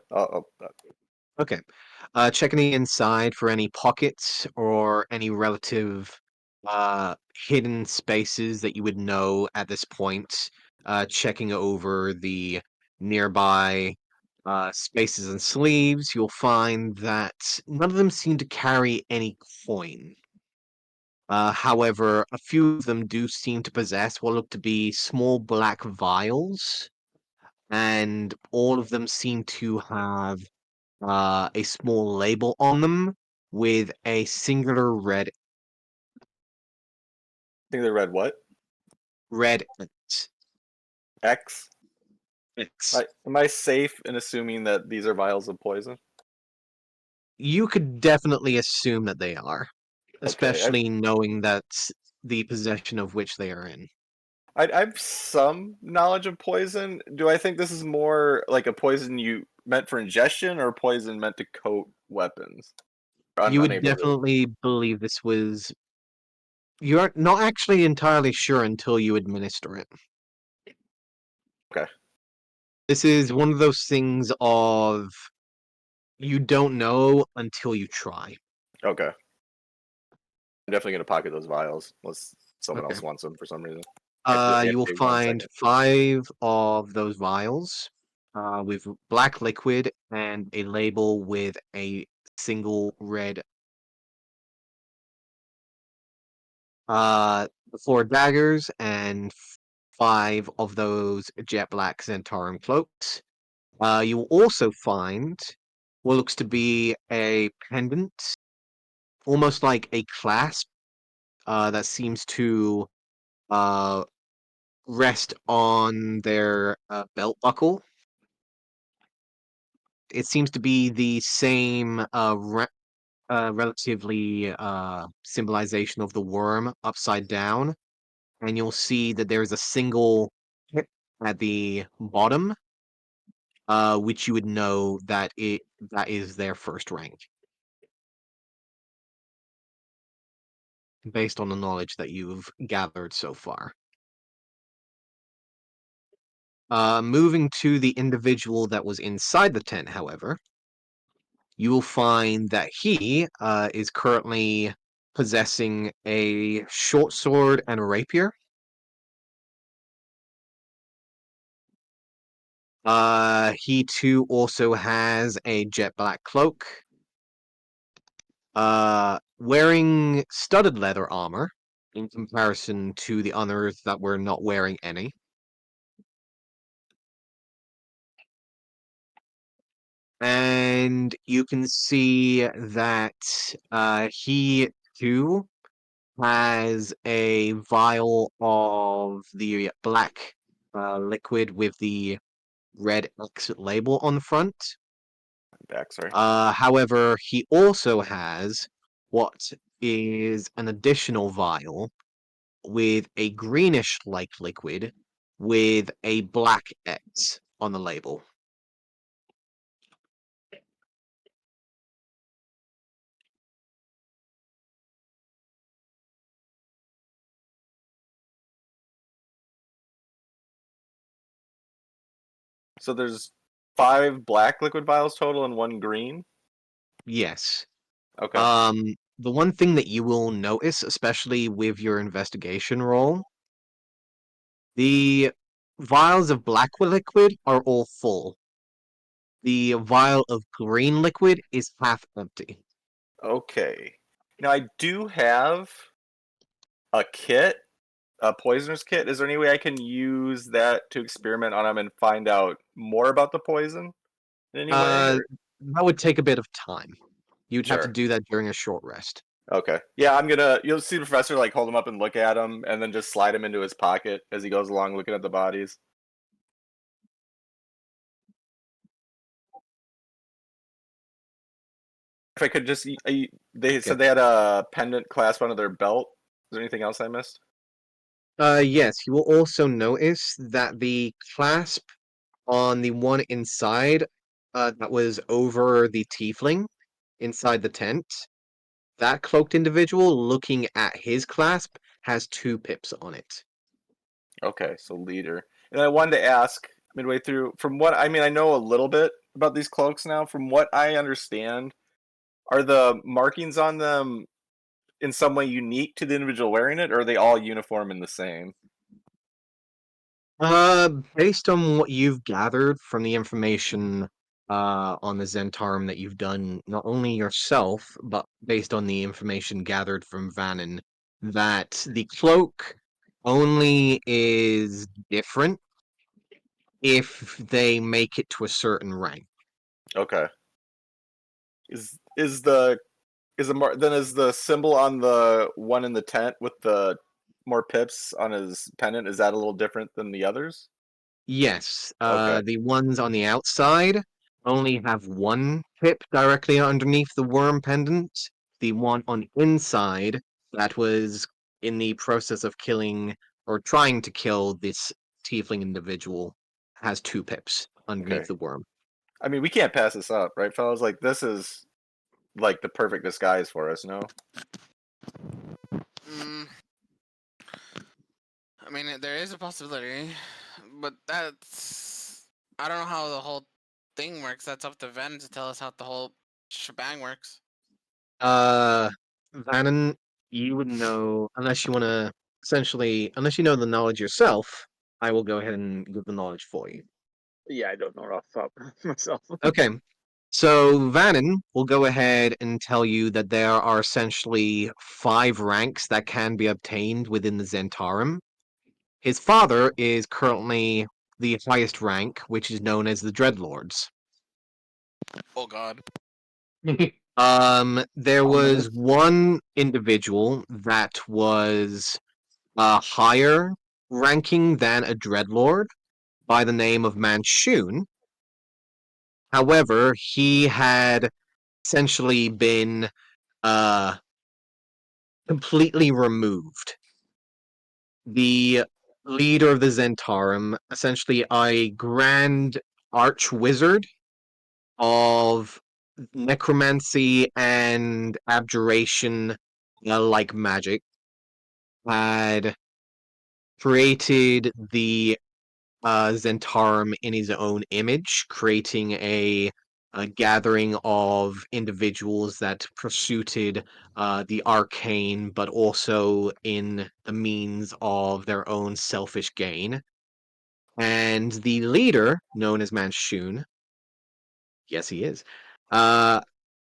Speaker 1: Okay. Checking the inside for any pockets or any relative hidden spaces that you would know at this point. Checking over the nearby spaces and sleeves, you'll find that none of them seem to carry any coin. However, a few of them do seem to possess what look to be small black vials, and all of them seem to have a small label on them with a singular
Speaker 3: I think they read what?
Speaker 1: red
Speaker 3: X.
Speaker 1: X.
Speaker 3: Am I safe in assuming that these are vials of poison?
Speaker 1: You could definitely assume that they are,
Speaker 3: Okay.
Speaker 1: especially knowing that's the possession of which they are in.
Speaker 3: I have some knowledge of poison. Do I think this is more like a poison you meant for ingestion or poison meant to coat weapons?
Speaker 1: You would
Speaker 3: Unable to.
Speaker 1: definitely believe this was. You're not actually entirely sure until you administer it.
Speaker 3: Okay.
Speaker 1: This is one of those things of you don't know until you try.
Speaker 3: Okay. I'm definitely gonna pocket those vials unless someone
Speaker 1: Okay.
Speaker 3: else wants them for some reason.
Speaker 1: You will
Speaker 3: Give me 1
Speaker 1: find
Speaker 3: second.
Speaker 1: 5 of those vials with black liquid and a label with a single red. 4 daggers and 5 of those jet black Zentarum cloaks. You will also find what looks to be a pendant, almost like a clasp, that seems to uh, rest on their belt buckle. It seems to be the same relatively symbolization of the worm upside down, and you'll see that there is a single hit at the bottom, which you would know that is their first rank, based on the knowledge that you've gathered so far. Moving to the individual that was inside the tent, however, you will find that he is currently possessing a short sword and a rapier. He too also has a jet black cloak. Wearing studded leather armor in comparison to the others that were not wearing any. and you can see that he too has a vial of the black liquid with the red X label on the front.
Speaker 3: Back, sorry.
Speaker 1: However, he also has what is an additional vial with a greenish like liquid with a black X on the label.
Speaker 3: So there's 5 black liquid vials total and 1 green.
Speaker 1: Yes.
Speaker 3: Okay.
Speaker 1: The one thing that you will notice, especially with your investigation roll, the vials of black liquid are all full. The vial of green liquid is half empty.
Speaker 3: Okay. Now I do have a kit, a poisoner's kit. Is there any way I can use that to experiment on him and find out more about the poison in any way?
Speaker 1: Uh,
Speaker 3: Or?
Speaker 1: that would take a bit of time. You'd have to
Speaker 3: Sure.
Speaker 1: do that during a short rest.
Speaker 3: Okay. Yeah, I'm gonna. You'll see the professor like hold him up and look at him, and then just slide him into his pocket as he goes along, looking at the bodies. If I could just, they said they had a pendant clasp onto their belt. Is there anything else I missed?
Speaker 1: Yes, you will also notice that the clasp on the one inside, that was over the tiefling inside the tent, that cloaked individual looking at his clasp has 2 pips on it.
Speaker 3: Okay, so leader. And I wanted to ask midway through, from what I mean, I know a little bit about these cloaks now. From what I understand, are the markings on them in some way unique to the individual wearing it, or are they all uniform and the same?
Speaker 1: Based on what you've gathered from the information on the Zentarum that you've done, not only yourself, but based on the information gathered from Vannon, that the cloak only is different if they make it to a certain rank.
Speaker 3: Okay. Is the then is the symbol on the one in the tent with the more pips on his pennant, is that a little different than the others?
Speaker 1: Yes,
Speaker 3: Okay.
Speaker 1: the ones on the outside only have 1 pip directly underneath the worm pendant. The one on the inside that was in the process of killing or trying to kill this tiefling individual has 2 pips underneath
Speaker 3: Okay.
Speaker 1: the worm.
Speaker 3: I mean, we can't pass this up, right, fellas? Like, this is like the perfect disguise for us, no?
Speaker 2: Mm, I mean, there is a possibility, but that's I don't know how the whole thing works. That's up to Ven to tell us how the whole shebang works.
Speaker 1: Uh, Vannon, you would know, unless you want to, essentially, unless you know the knowledge yourself, I will go ahead and give the knowledge for you.
Speaker 5: Yeah, I don't know it off the top myself.
Speaker 1: Okay. So Vannon will go ahead and tell you that there are essentially 5 ranks that can be obtained within the Zentarum. His father is currently the highest rank, which is known as the Dreadlords.
Speaker 2: Oh God.
Speaker 1: There
Speaker 4: Ominous.
Speaker 1: was one individual that was higher ranking than a Dreadlord by the name of Manchun. However, he had essentially been uh, completely removed. The leader of the Zentarum, essentially a grand arch wizard of necromancy and abjuration like magic, had created the Zentarum in his own image, creating a gathering of individuals that pursued the arcane, but also in the means of their own selfish gain. And the leader, known as Manchun, yes, he is, uh,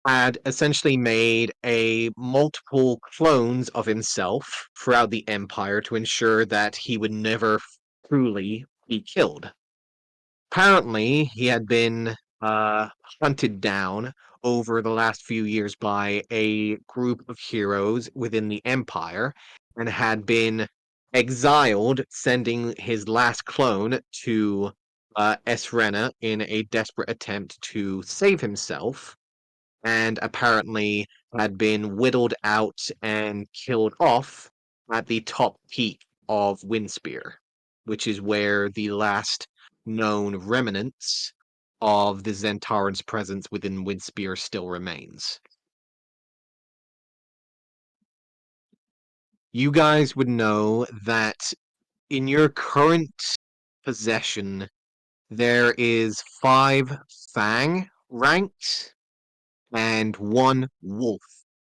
Speaker 1: had essentially made a multiple clones of himself throughout the empire to ensure that he would never truly be killed. Apparently, he had been hunted down over the last few years by a group of heroes within the Empire and had been exiled, sending his last clone to Essrena in a desperate attempt to save himself, and apparently had been whittled out and killed off at the top peak of Windspear, which is where the last known remnants of the Zentaran's presence within Windspear still remains. You guys would know that in your current possession, there is 5 Fang ranks and 1 Wolf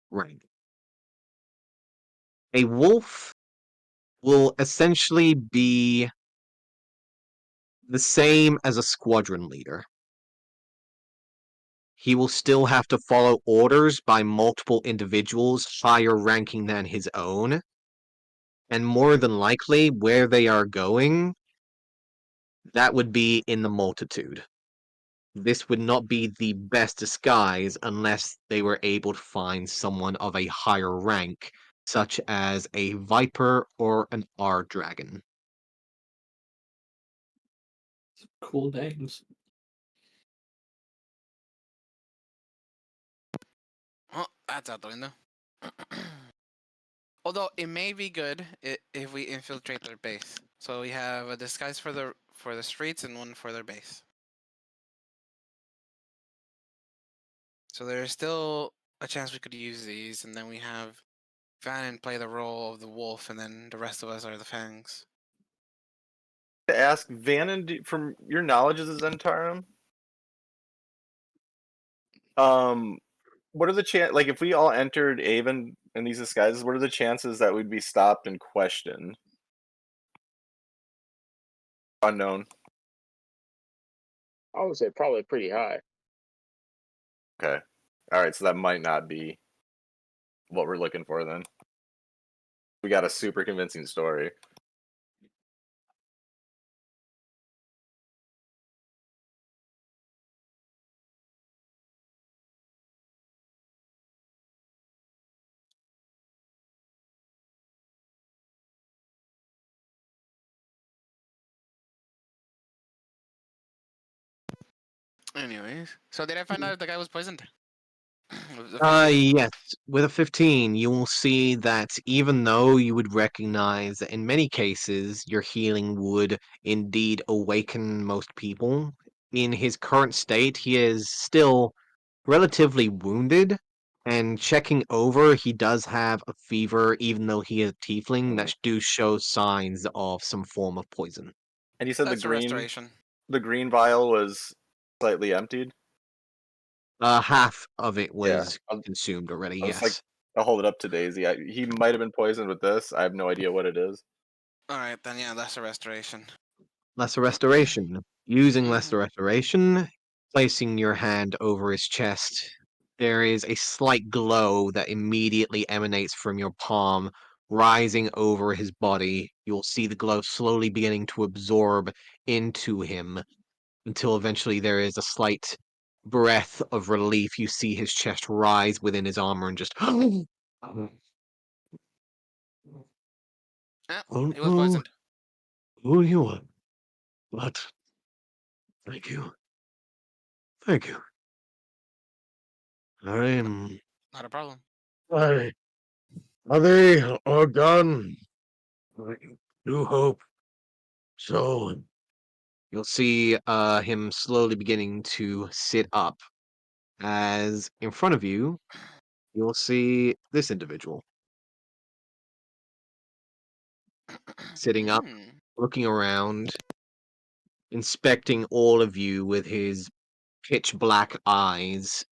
Speaker 1: rank. A wolf will essentially be the same as a squadron leader. He will still have to follow orders by multiple individuals higher ranking than his own, and more than likely, where they are going, that would be in the multitude. This would not be the best disguise unless they were able to find someone of a higher rank, such as a Viper or an R-Dragon.
Speaker 4: Cool names.
Speaker 2: Well, that's out the window. Although it may be good if we infiltrate their base. So we have a disguise for the streets and one for their base. So there's still a chance we could use these, and then we have Vannon play the role of the wolf, and then the rest of us are the fangs.
Speaker 3: To ask Vannon, from your knowledge of the Zentarum, what are the like if we all entered Avon in these disguises, what are the chances that we'd be stopped and questioned? Unknown.
Speaker 5: I would say probably pretty high.
Speaker 3: Okay. All right, so that might not be what we're looking for then. We got a super convincing story.
Speaker 2: Anyways, so did I find out if the guy was poisoned? The 15?
Speaker 1: Yes. With a 15, you will see that even though you would recognize that in many cases your healing would indeed awaken most people, in his current state, he is still relatively wounded. And checking over, he does have a fever, even though he is a tiefling, that do show signs of some form of poison.
Speaker 3: And you said
Speaker 2: That's a restoration.
Speaker 3: the green vial was slightly emptied?
Speaker 1: Half of it
Speaker 3: Yeah.
Speaker 1: was consumed already,
Speaker 3: I was like,
Speaker 1: yes.
Speaker 3: I'll hold it up to Daisy. He might have been poisoned with this. I have no idea what it is.
Speaker 2: Alright, then yeah, that's a restoration.
Speaker 1: Lesser Restoration. Using Lesser
Speaker 2: Mhm.
Speaker 1: Restoration, placing your hand over his chest, there is a slight glow that immediately emanates from your palm, rising over his body. You'll see the glow slowly beginning to absorb into him until eventually there is a slight breath of relief. You see his chest rise within his armor and just.
Speaker 2: Yeah,
Speaker 1: Don't
Speaker 2: he was
Speaker 1: know
Speaker 2: poisoned.
Speaker 1: who you are, but thank you. Thank you. I'm.
Speaker 2: Not a problem.
Speaker 1: I. Are they all gone? I do hope so. You'll see him slowly beginning to sit up as in front of you, you'll see this individual sitting up,
Speaker 2: Hmm.
Speaker 1: looking around, inspecting all of you with his pitch black eyes,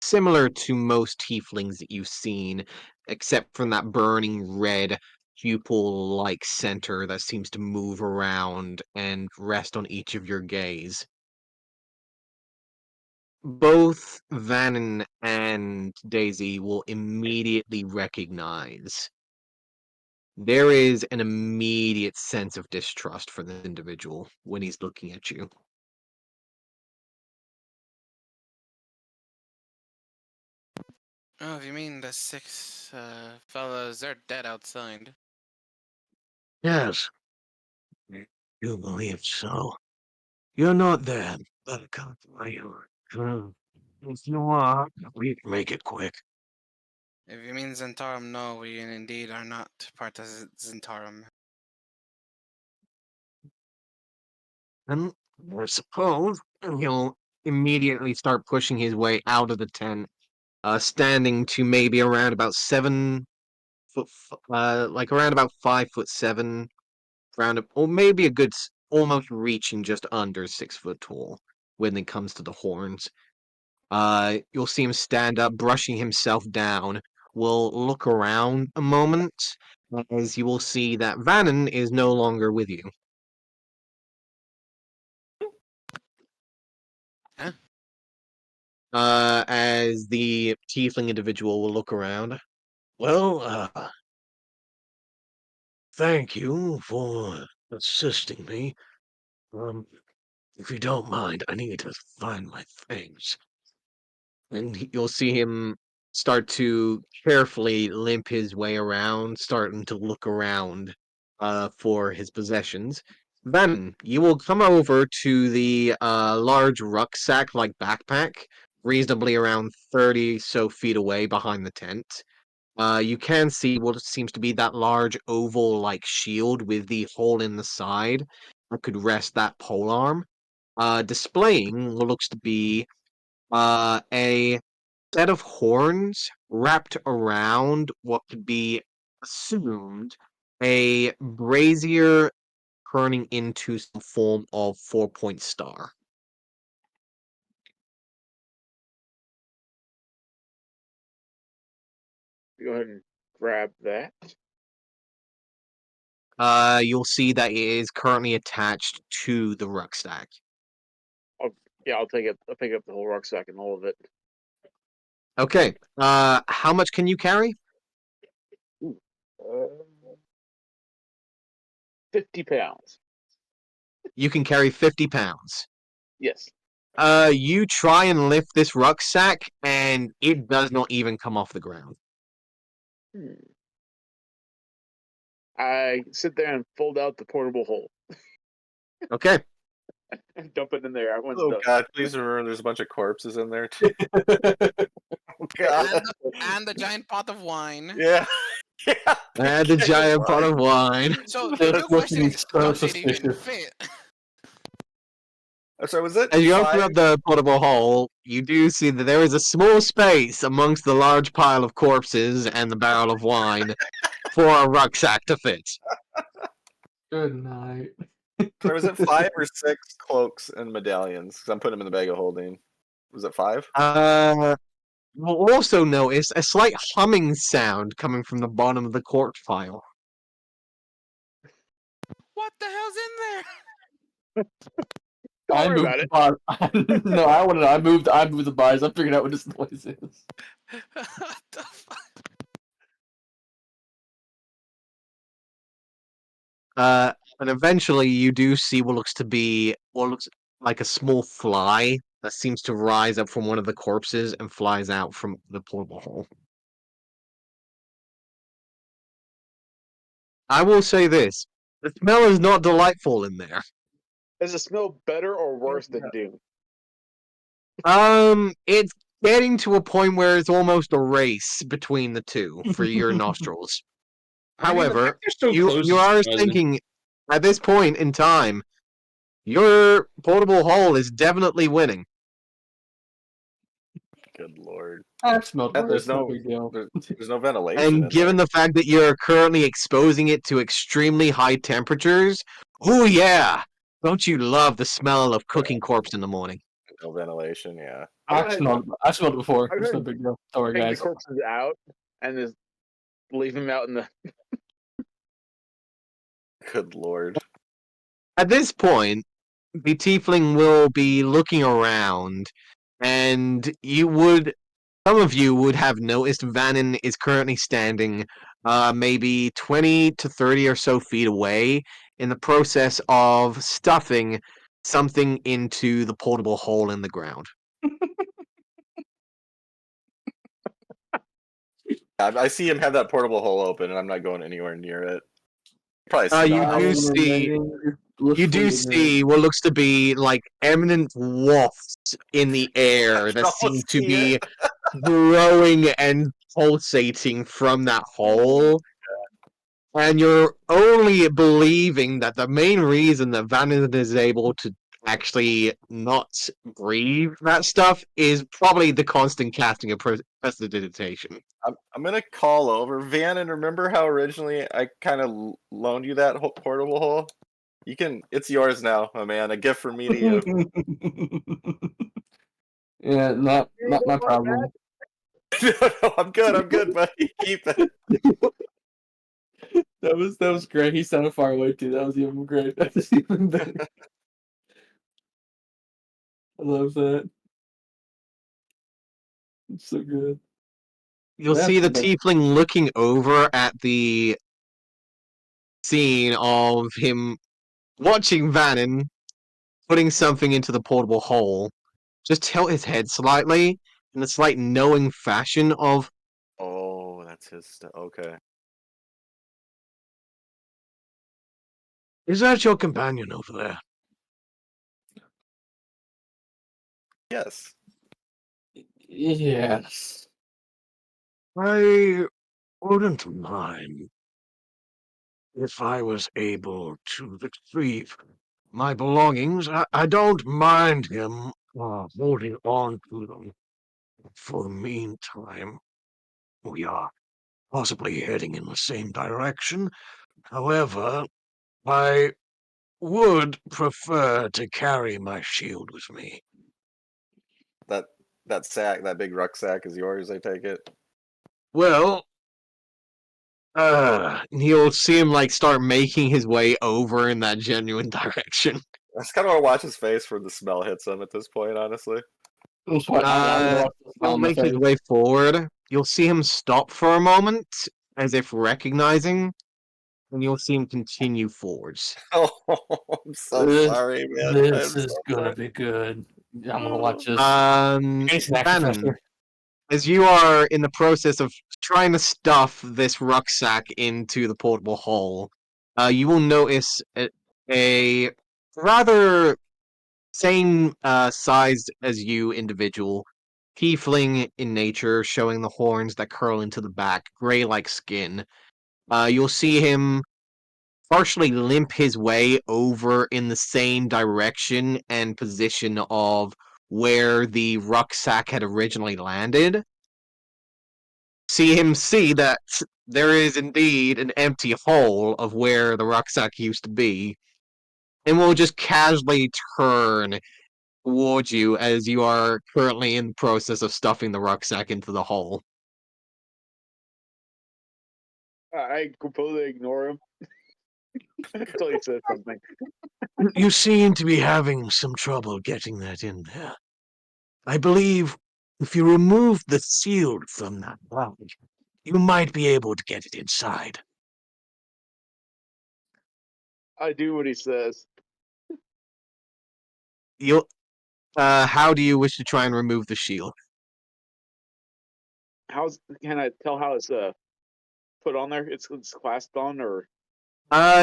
Speaker 1: similar to most tieflings that you've seen, except from that burning red pupil-like center that seems to move around and rest on each of your gaze. Both Vannon and Daisy will immediately recognize. There is an immediate sense of distrust for the individual when he's looking at you.
Speaker 2: Oh, if you mean the six fellas, they're dead outside.
Speaker 6: Yes, you believe so. You're not there, but come for you. If you are, we can make it quick.
Speaker 2: If you mean Zentarum, no, we indeed are not part of Zentarum.
Speaker 1: And I suppose he'll immediately start pushing his way out of the tent, standing to maybe around about 7 foot, like around about 5'7", or maybe a good, almost reaching just under 6 foot tall when it comes to the horns. You'll see him stand up, brushing himself down. Will look around a moment, as you will see that Vannon is no longer with you.
Speaker 2: Huh?
Speaker 1: As the tiefling individual will look around.
Speaker 6: Well, thank you for assisting me. Um, if you don't mind, I need to find my things.
Speaker 1: And you'll see him start to carefully limp his way around, starting to look around for his possessions. Then you will come over to the large rucksack like backpack, reasonably around 30 so feet away behind the tent. You can see what seems to be that large oval like shield with the hole in the side that could rest that polearm. Displaying what looks to be a set of horns wrapped around what could be assumed a brazier turning into some form of 4-point star.
Speaker 5: Go ahead and grab that.
Speaker 1: You'll see that it is currently attached to the rucksack.
Speaker 5: I'll take it. I'll pick up the whole rucksack and all of it.
Speaker 1: Okay. How much can you carry?
Speaker 5: Ooh, 50 pounds.
Speaker 1: You can carry 50 pounds.
Speaker 5: Yes.
Speaker 1: You try and lift this rucksack, and it does not even come off the ground.
Speaker 5: Hmm. I sit there and fold out the portable hole
Speaker 1: Okay.
Speaker 5: and dump it in there. Everyone's
Speaker 3: Oh
Speaker 5: done.
Speaker 3: god, please remember there's a bunch of corpses in there too. Oh god.
Speaker 2: And the giant pot of wine.
Speaker 3: Yeah. Yeah.
Speaker 1: Add the
Speaker 3: keg of
Speaker 1: giant pot
Speaker 3: wine.
Speaker 1: of wine.
Speaker 2: So the
Speaker 7: That's
Speaker 2: real question
Speaker 7: looking
Speaker 2: is,
Speaker 7: so
Speaker 2: does it even
Speaker 7: suspicious.
Speaker 2: fit?
Speaker 3: Oh, sorry, was it
Speaker 1: As you open
Speaker 3: 5?
Speaker 1: up the portable hole, you do see that there is a small space amongst the large pile of corpses and the barrel of wine for a rucksack to fit.
Speaker 7: Good night.
Speaker 3: Sorry, was it 5 or 6 cloaks and medallions? Because I'm putting them in the bag of holding. Was it 5?
Speaker 1: You'll also notice a slight humming sound coming from the bottom of the corpse pile.
Speaker 2: What the hell's in there?
Speaker 5: Don't
Speaker 7: I
Speaker 5: worry
Speaker 7: moved
Speaker 5: about
Speaker 7: the
Speaker 5: it.
Speaker 7: body. No, I wanted. I moved the bodies. I figured out what this noise is.
Speaker 2: What the fuck?
Speaker 1: And eventually you do see what looks to be what looks like a small fly that seems to rise up from one of the corpses and flies out from the portable hole. I will say this. The smell is not delightful in there.
Speaker 5: Does it smell better or worse than Doom?
Speaker 1: It's getting to a point where it's almost a race between the two for your nostrils.
Speaker 7: I mean, the
Speaker 1: However,
Speaker 7: fact they're so
Speaker 1: you
Speaker 7: close
Speaker 1: you
Speaker 7: is
Speaker 1: are
Speaker 7: surprising.
Speaker 1: thinking at this point in time, your portable hole is definitely winning.
Speaker 3: Good lord.
Speaker 7: I've smelled
Speaker 3: And
Speaker 7: worse. No big deal.
Speaker 3: there's no ventilation
Speaker 1: And
Speaker 3: in
Speaker 1: given
Speaker 3: there.
Speaker 1: the fact that you're currently exposing it to extremely high temperatures, oh yeah! Don't you love the smell of cooking corpse in the morning?
Speaker 3: No ventilation, yeah.
Speaker 7: I smelled it before.
Speaker 5: I
Speaker 7: It's no
Speaker 5: heard-
Speaker 7: big deal. Sorry,
Speaker 5: Take the
Speaker 7: guys.
Speaker 5: corpses out and just leave them out in the.
Speaker 3: Good lord.
Speaker 1: At this point, the tiefling will be looking around, and some of you would have noticed Vannon is currently standing maybe 20 to 30 or so feet away in the process of stuffing something into the portable hole in the ground.
Speaker 3: I see him have that portable hole open, and I'm not going anywhere near it. Probably
Speaker 1: You
Speaker 3: stop.
Speaker 1: do see you do see what looks to be like eminent wafts in the air that
Speaker 3: don't
Speaker 1: seem to
Speaker 3: see
Speaker 1: be
Speaker 3: it.
Speaker 1: growing and pulsating from that hole. And you're only believing that the main reason that Vannon is able to actually not breathe that stuff is probably the constant casting of prestidigitation.
Speaker 3: I'm gonna call over Van, and remember how originally I kind of loaned you that portable hole? You can. It's yours now, my man. A gift from me to you.
Speaker 7: Yeah, not
Speaker 5: You
Speaker 7: my
Speaker 5: don't want
Speaker 7: problem.
Speaker 3: No, I'm good, buddy. Keep it.
Speaker 7: That was great. He sounded far away too. That was even great. That was even better. I love that. It's so good.
Speaker 1: You'll
Speaker 7: That's
Speaker 1: see the
Speaker 7: the-
Speaker 1: tiefling looking over at the scene of him watching Vannon putting something into the portable hole. Just tilt his head slightly in a slight knowing fashion of,
Speaker 3: Oh, that's his stuff. Okay.
Speaker 6: Is that your companion over there?
Speaker 3: Yes.
Speaker 7: Yes.
Speaker 6: I wouldn't mind if I was able to retrieve my belongings. I don't mind him holding on to them. For the meantime, we are possibly heading in the same direction. However, I would prefer to carry my shield with me.
Speaker 3: That sack, that big rucksack, is yours. I take it.
Speaker 6: Well,
Speaker 1: you'll see him like start making his way over in that genuine direction.
Speaker 3: I just kind of want to watch his face where the smell hits him at this point. Honestly.
Speaker 7: That's why I'm gonna watch this
Speaker 1: He'll
Speaker 7: on my
Speaker 1: make his
Speaker 7: face.
Speaker 1: way forward. You'll see him stop for a moment, as if recognizing, and you'll see him continue forwards.
Speaker 3: Oh, I'm so
Speaker 7: This,
Speaker 3: sorry, man. I
Speaker 7: this
Speaker 3: am
Speaker 7: is
Speaker 3: so
Speaker 7: gonna
Speaker 3: sorry.
Speaker 7: be good. I'm gonna watch this. Any snack,
Speaker 1: Bannon,
Speaker 7: Professor?
Speaker 1: as you are in the process of trying to stuff this rucksack into the portable hole, you will notice a rather same sized as you individual, tiefling in nature, showing the horns that curl into the back, gray like skin. You'll see him partially limp his way over in the same direction and position of where the rucksack had originally landed. See him see that there is indeed an empty hole of where the rucksack used to be, and will just casually turn towards you as you are currently in the process of stuffing the rucksack into the hole.
Speaker 5: I completely ignore him until he says something.
Speaker 6: You seem to be having some trouble getting that in there. I believe if you remove the shield from that bag, you might be able to get it inside.
Speaker 5: I do what he says.
Speaker 1: You'll, how do you wish to try and remove the shield?
Speaker 5: Can I tell how it's put on there? It's clasped on, or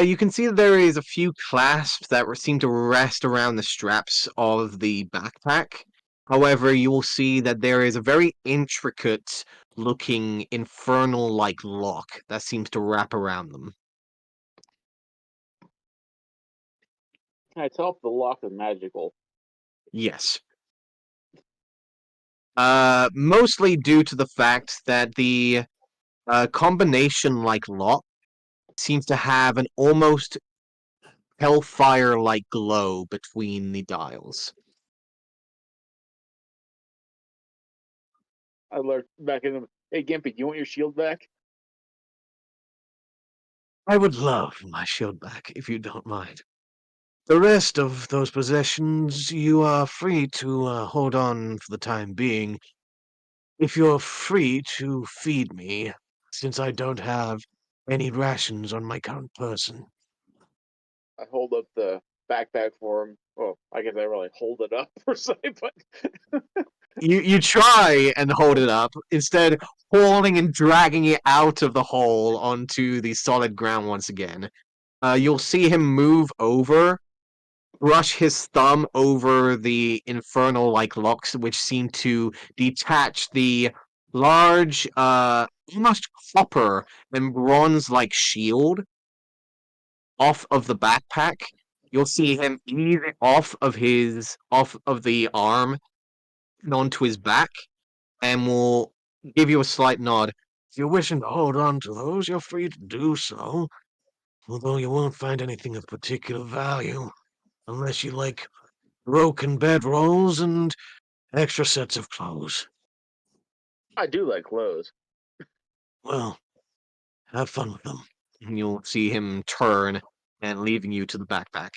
Speaker 1: You can see that there is a few clasps that seem to rest around the straps of the backpack. However, you will see that there is a very intricate looking infernal like lock that seems to wrap around them.
Speaker 5: can I tell if the lock is magical?
Speaker 1: Yes. Mostly due to the fact that the combination like lock seems to have an almost hellfire like glow between the dials.
Speaker 5: I lurked back in him. Hey, Gimpy, you want your shield back?
Speaker 6: I would love my shield back, if you don't mind. The rest of those possessions you are free to hold on for the time being. If you're free to feed me, since I don't have any rations on my current person.
Speaker 5: I hold up the backpack for him. Well, I guess I really hold it up per se, but
Speaker 1: you try and hold it up, instead hauling and dragging it out of the hole onto the solid ground once again. You'll see him move over, brush his thumb over the infernal like locks, which seem to detach the large, almost copper and bronze like shield off of the backpack. You'll see him ease it off of the arm and onto his back, and will give you a slight nod.
Speaker 6: If you're wishing to hold on to those, you're free to do so, although you won't find anything of particular value, unless you like broken bedrolls and extra sets of clothes.
Speaker 5: I do like clothes.
Speaker 6: Well, have fun with them.
Speaker 1: And you'll see him turn and leaving you to the backpack.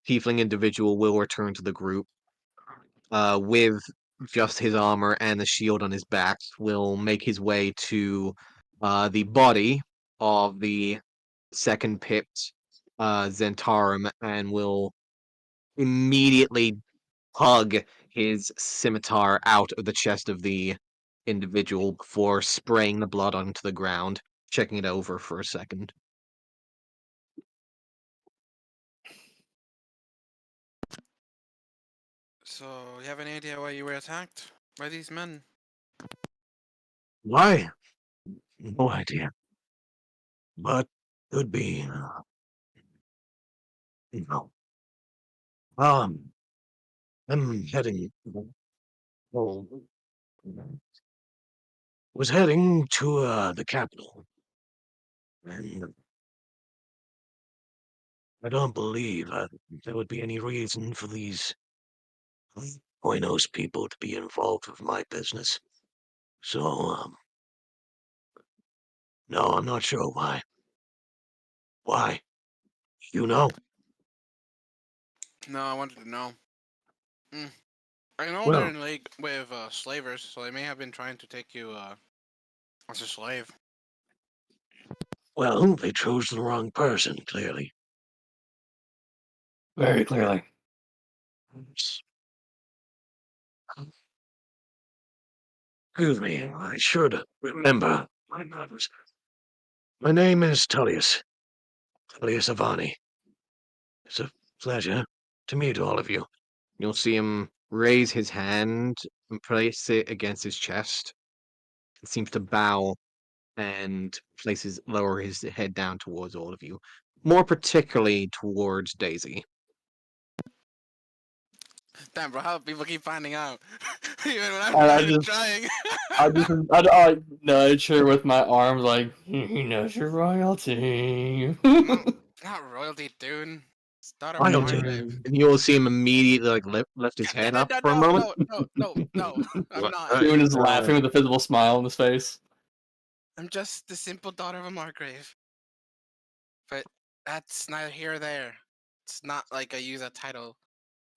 Speaker 1: Tiefling individual will return to the group with just his armor and the shield on his back. Will make his way to the body of the second pipped Zentarum and will immediately hug his scimitar out of the chest of the individual before spraying the blood onto the ground, checking it over for a second.
Speaker 2: So, you have any idea why you were attacked by these men?
Speaker 6: Why? No idea. But could be, no. Um, I'm heading. Oh, was heading to the capital, and I don't believe there would be any reason for these Buenos people to be involved with my business. So, no, I'm not sure why. Why? You know?
Speaker 2: No, I wanted to know. I know they're
Speaker 6: Well,
Speaker 2: in league with slavers, so they may have been trying to take you as a slave.
Speaker 6: well, they chose the wrong person, clearly.
Speaker 7: Very clearly.
Speaker 6: Excuse me, I should remember my manners. My name is Tullius. Tullius Avani. It's a pleasure to meet all of you.
Speaker 1: You'll see him raise his hand and place it against his chest. He seems to bow and lower his head down towards all of you, more particularly towards Daisy.
Speaker 2: Damn, bro, how do people keep finding out? Even when I'm
Speaker 7: And
Speaker 2: not even trying.
Speaker 7: I nudge her with my arms, like he knows your royalty.
Speaker 2: No, not royalty, dude. It's daughter of a
Speaker 1: Royalty.
Speaker 2: Margrave.
Speaker 1: And you'll see him immediately like lift his head
Speaker 2: No,
Speaker 1: up
Speaker 2: no,
Speaker 1: for a
Speaker 2: no,
Speaker 1: moment.
Speaker 2: no, no, no, no. I'm not.
Speaker 7: Doing is laughing with a visible smile on his face.
Speaker 2: I'm just the simple daughter of a Margrave. But that's neither here or there. It's not like I use a title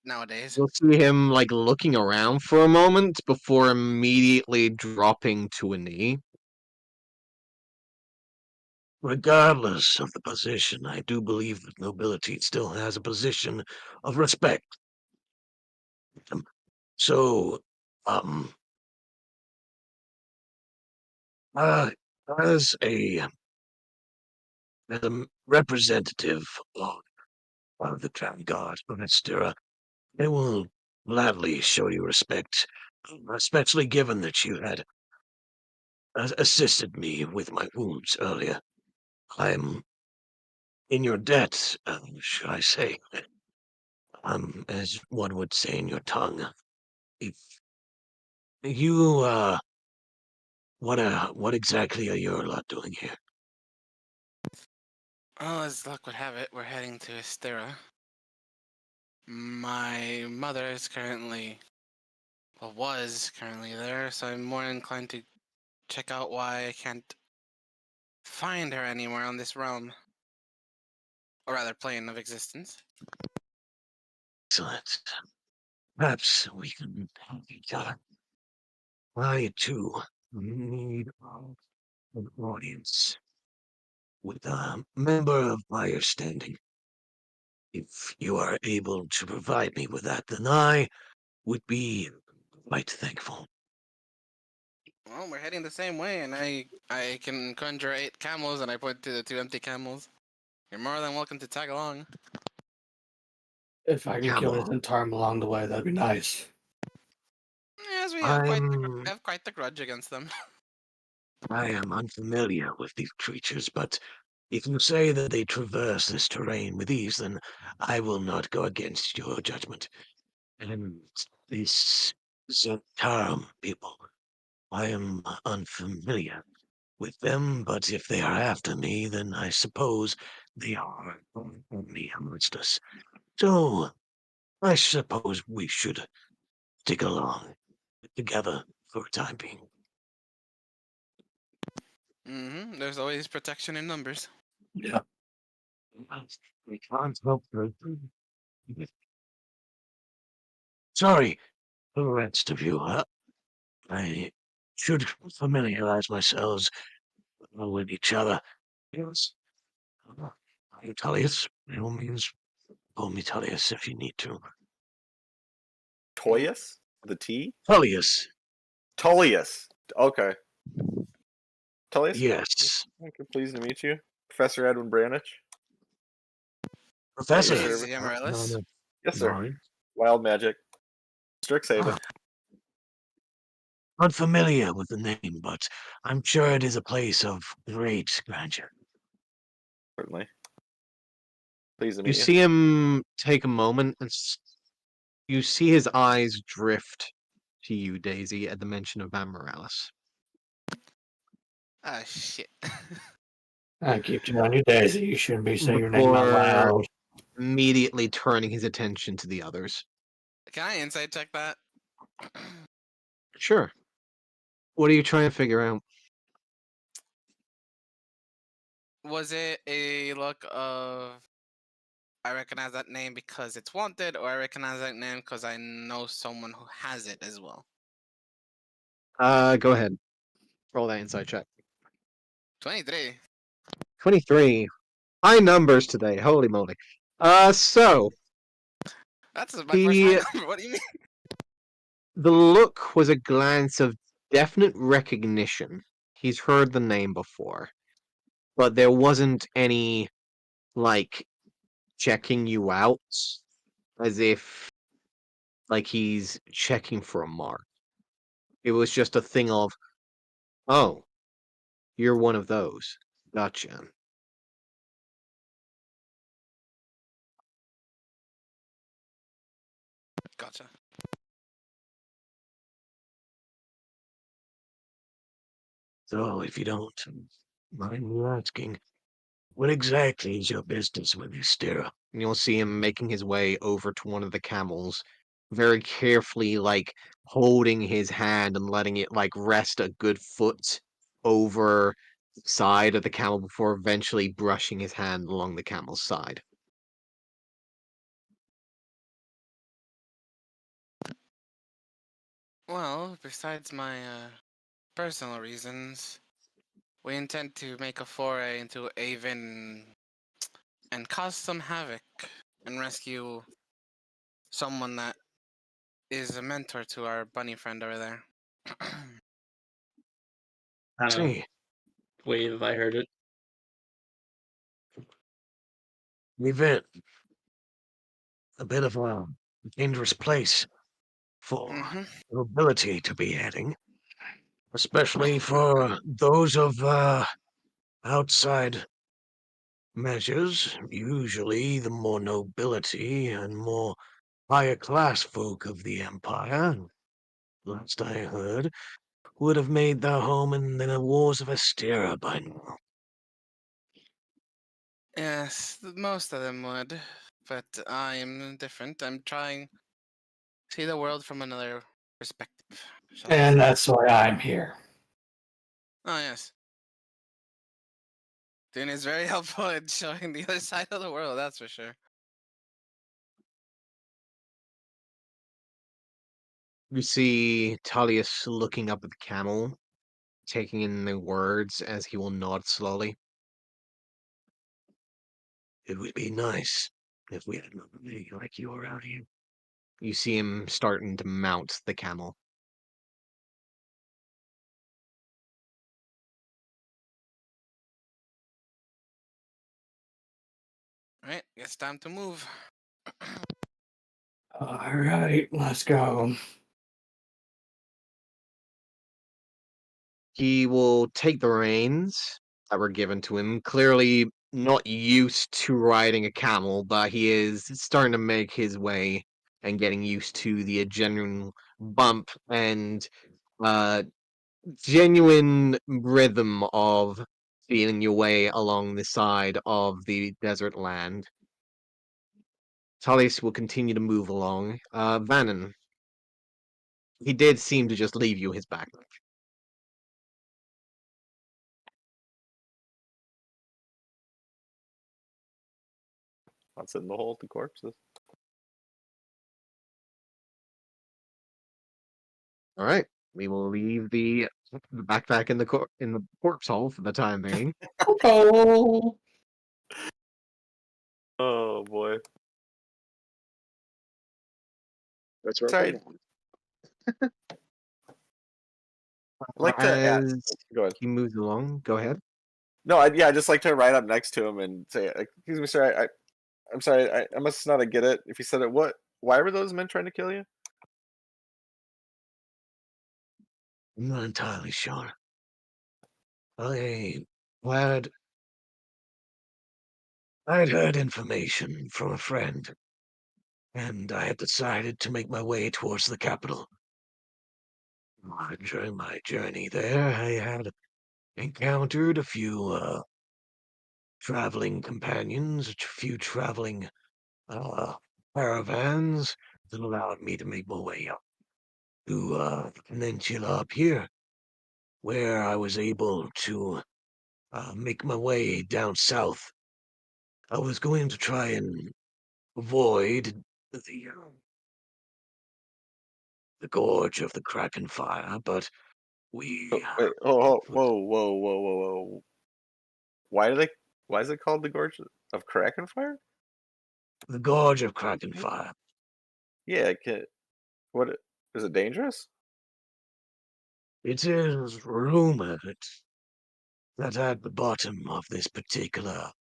Speaker 2: nowadays.
Speaker 1: You'll see him like looking around for a moment before immediately dropping to a knee.
Speaker 6: Regardless of the position, I do believe that nobility still has a position of respect. Um, So, um, uh, as a representative of the Crown Guard of Estera, I will gladly show you respect, especially given that you had assisted me with my wounds earlier. I'm in your debt, should I say, as one would say in your tongue. If you, what exactly are your lot doing here?
Speaker 2: Well, as luck would have it, we're heading to Estera. My mother is currently, well, was currently there, so I'm more inclined to check out why I can't find her anywhere on this realm. Or rather, plane of existence.
Speaker 6: Excellent. Perhaps we can help each other. I, too, need an audience with a member of higher standing. If you are able to provide me with that, then I would be quite thankful.
Speaker 2: Well, we're heading the same way, and I can conjure 8 camels, and I point to the 2 empty camels. You're more than welcome to tag along.
Speaker 7: If I can kill
Speaker 6: Camel.
Speaker 7: his Intarm along the way, that'd be nice.
Speaker 2: Yes, we
Speaker 6: I'm
Speaker 2: have quite the grudge against them.
Speaker 6: I am unfamiliar with these creatures, but if you say that they traverse this terrain with ease, then I will not go against your judgment. And these Zentarum people, I am unfamiliar with them, but if they are after me, then I suppose they are only amongst us. So I suppose we should stick along together for a time being.
Speaker 2: There's always protection in numbers.
Speaker 7: Yeah.
Speaker 6: We can't help her. Sorry for the rest of you. I should familiarize myself with each other. Yes. I'm Tullius. By all means, call me Tullius if you need to.
Speaker 3: Toyus? The T?
Speaker 6: Tullius.
Speaker 3: Tullius. Okay. Tullius?
Speaker 6: Yes.
Speaker 3: Okay, pleased to meet you. Professor Edwin Branich.
Speaker 6: Professor.
Speaker 3: Yes,
Speaker 2: Easy, Amaryllis.
Speaker 3: Yes, sir.
Speaker 6: Mine.
Speaker 3: Wild magic. Strixhaven.
Speaker 6: Unfamiliar with the name, but I'm sure it is a place of great grandeur.
Speaker 3: Certainly. Pleased to
Speaker 1: You
Speaker 3: meet you.
Speaker 1: see him take a moment and you see his eyes drift to you, Daisy, at the mention of Amaryllis.
Speaker 2: Ah, shit.
Speaker 7: I keep you on your daisy. You shouldn't be saying your name out
Speaker 1: Before
Speaker 7: loud.
Speaker 1: immediately turning his attention to the others.
Speaker 2: Can I insight check that?
Speaker 1: Sure. What are you trying to figure out?
Speaker 2: Was it a look of I recognize that name because it's wanted, or I recognize that name because I know someone who has it as well?
Speaker 1: Go ahead. Roll that inside check.
Speaker 2: 23.
Speaker 1: 23. High numbers today. Holy moly. So
Speaker 2: That's my first high
Speaker 1: the
Speaker 2: number. What do you mean?
Speaker 1: the look was a glance of definite recognition. He's heard the name before, but there wasn't any like checking you out as if like he's checking for a mark. It was just a thing of, oh, you're one of those. Gotcha.
Speaker 2: Gotcha.
Speaker 6: So, if you don't mind me asking, what exactly is your business with Ystera?
Speaker 1: And you'll see him making his way over to one of the camels, very carefully, like holding his hand and letting it like rest a good foot over the side of the camel before eventually brushing his hand along the camel's side.
Speaker 2: Well, besides my personal reasons, we intend to make a foray into Avon and cause some havoc and rescue someone that is a mentor to our bunny friend over there.
Speaker 7: I don't know.
Speaker 6: See,
Speaker 7: Wave, I heard it.
Speaker 6: event, a bit of a dangerous place for
Speaker 2: Mm-hmm.
Speaker 6: nobility to be heading, especially for those of outside measures. Usually, the more nobility and more higher class folk of the empire, last I heard, would have made their home in the wars of Astera by now.
Speaker 2: Yes, most of them would, but I am different. I'm trying to see the world from another perspective, shall we
Speaker 7: And
Speaker 2: say.
Speaker 7: that's why I'm here.
Speaker 2: Oh, yes. Dune is very helpful in showing the other side of the world, that's for sure.
Speaker 1: You see Tullius looking up at the camel, taking in the words as he will nod slowly.
Speaker 6: It would be nice if we had another day like you around here.
Speaker 1: You see him starting to mount the camel.
Speaker 2: Alright, it's time to move.
Speaker 7: All right, let's go.
Speaker 1: He will take the reins that were given to him. Clearly not used to riding a camel, but he is starting to make his way and getting used to the genuine bump and uh, genuine rhythm of feeling your way along the side of the desert land. Talis will continue to move along. Vannon, he did seem to just leave you his backpack.
Speaker 3: What's in the hole? The corpses.
Speaker 1: All right, we will leave the backpack in the corpse hole for the time being.
Speaker 7: Oh,
Speaker 3: Oh boy.
Speaker 5: That's where
Speaker 3: Sorry.
Speaker 5: it belongs.
Speaker 3: I'd like to add.
Speaker 1: As
Speaker 3: Go ahead.
Speaker 1: he moves along, go ahead.
Speaker 3: No, I just like to ride up next to him and say, "Excuse me, sir. I'm sorry. I must not get it. If you said it, what? Why were those men trying to kill you?"
Speaker 6: I'm not entirely sure. I had I'd heard information from a friend, and I had decided to make my way towards the capital. During my journey there, I had encountered a few traveling companions, a few traveling uh, caravans that allowed me to make my way up to the peninsula up here, where I was able to make my way down south. I was going to try and avoid the gorge of the Kraken fire, but
Speaker 3: Oh,
Speaker 6: we
Speaker 3: wait. Oh, whoa. Why do they? Why is it called the Gorge of Krakenfire?
Speaker 6: the gorge of Kraken fire.
Speaker 3: Yeah. What? Is it dangerous?
Speaker 6: It is rumored that at the bottom of this particular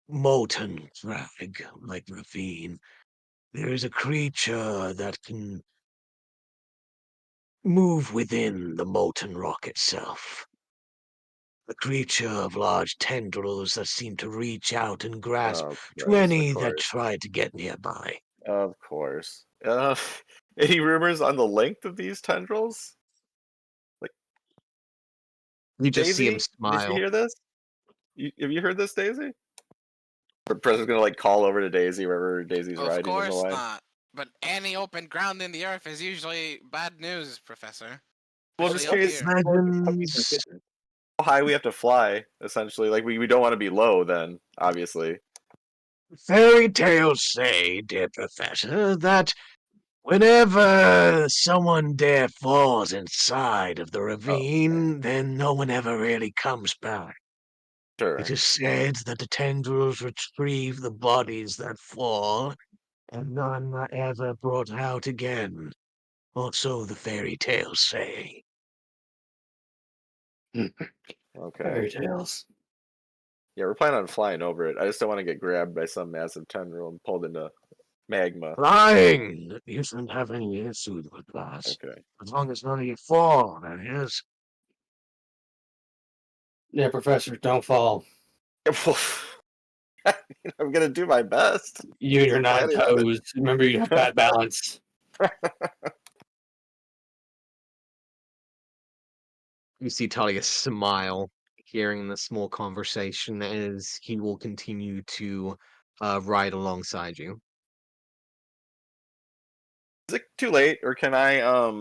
Speaker 6: molten crag like ravine, there is a creature that can move within the molten rock itself. A creature of large tendrils that seem to reach out and grasp
Speaker 3: Oh,
Speaker 6: to
Speaker 3: Christ, of
Speaker 6: any that
Speaker 3: course,
Speaker 6: try to get nearby.
Speaker 3: of course. Any rumors on the length of these tendrils? Like
Speaker 1: You just see him
Speaker 3: Daisy, did you
Speaker 1: smile.
Speaker 3: hear this? Have you heard this, Daisy? The president's gonna like call over to Daisy wherever Daisy's
Speaker 2: Of
Speaker 3: riding in the
Speaker 2: course
Speaker 3: line.
Speaker 2: not. But any open ground in the earth is usually bad news, Professor.
Speaker 3: Well, I'm
Speaker 2: Especially
Speaker 3: just
Speaker 2: up
Speaker 3: curious
Speaker 2: here.
Speaker 6: Legends,
Speaker 3: how high we have to fly. Essentially, like we don't want to be low. Then obviously.
Speaker 6: fairy tales say, dear Professor, that whenever someone there falls inside of the
Speaker 3: Oh,
Speaker 6: ravine, then no one ever really comes back. It
Speaker 3: sure.
Speaker 6: is said that the tendrils retrieve the bodies that fall, and none are ever brought out again. Or so the fairy tales say.
Speaker 3: Okay.
Speaker 7: fairy tales.
Speaker 3: Yeah, we're planning on flying over it. I just don't want to get grabbed by some massive tendril and pulled into magma.
Speaker 6: Flying! You shouldn't have any issues with that.
Speaker 3: Okay.
Speaker 6: As long as none of you fall, that is.
Speaker 7: Yeah, Professor, don't fall.
Speaker 3: I'm gonna do my best.
Speaker 7: You and your
Speaker 3: I'm
Speaker 7: nine
Speaker 3: planning on
Speaker 7: toes. Remember, you have bad balance.
Speaker 1: You see Talia smile, hearing the small conversation as he will continue to ride alongside you.
Speaker 3: Is it too late, or can I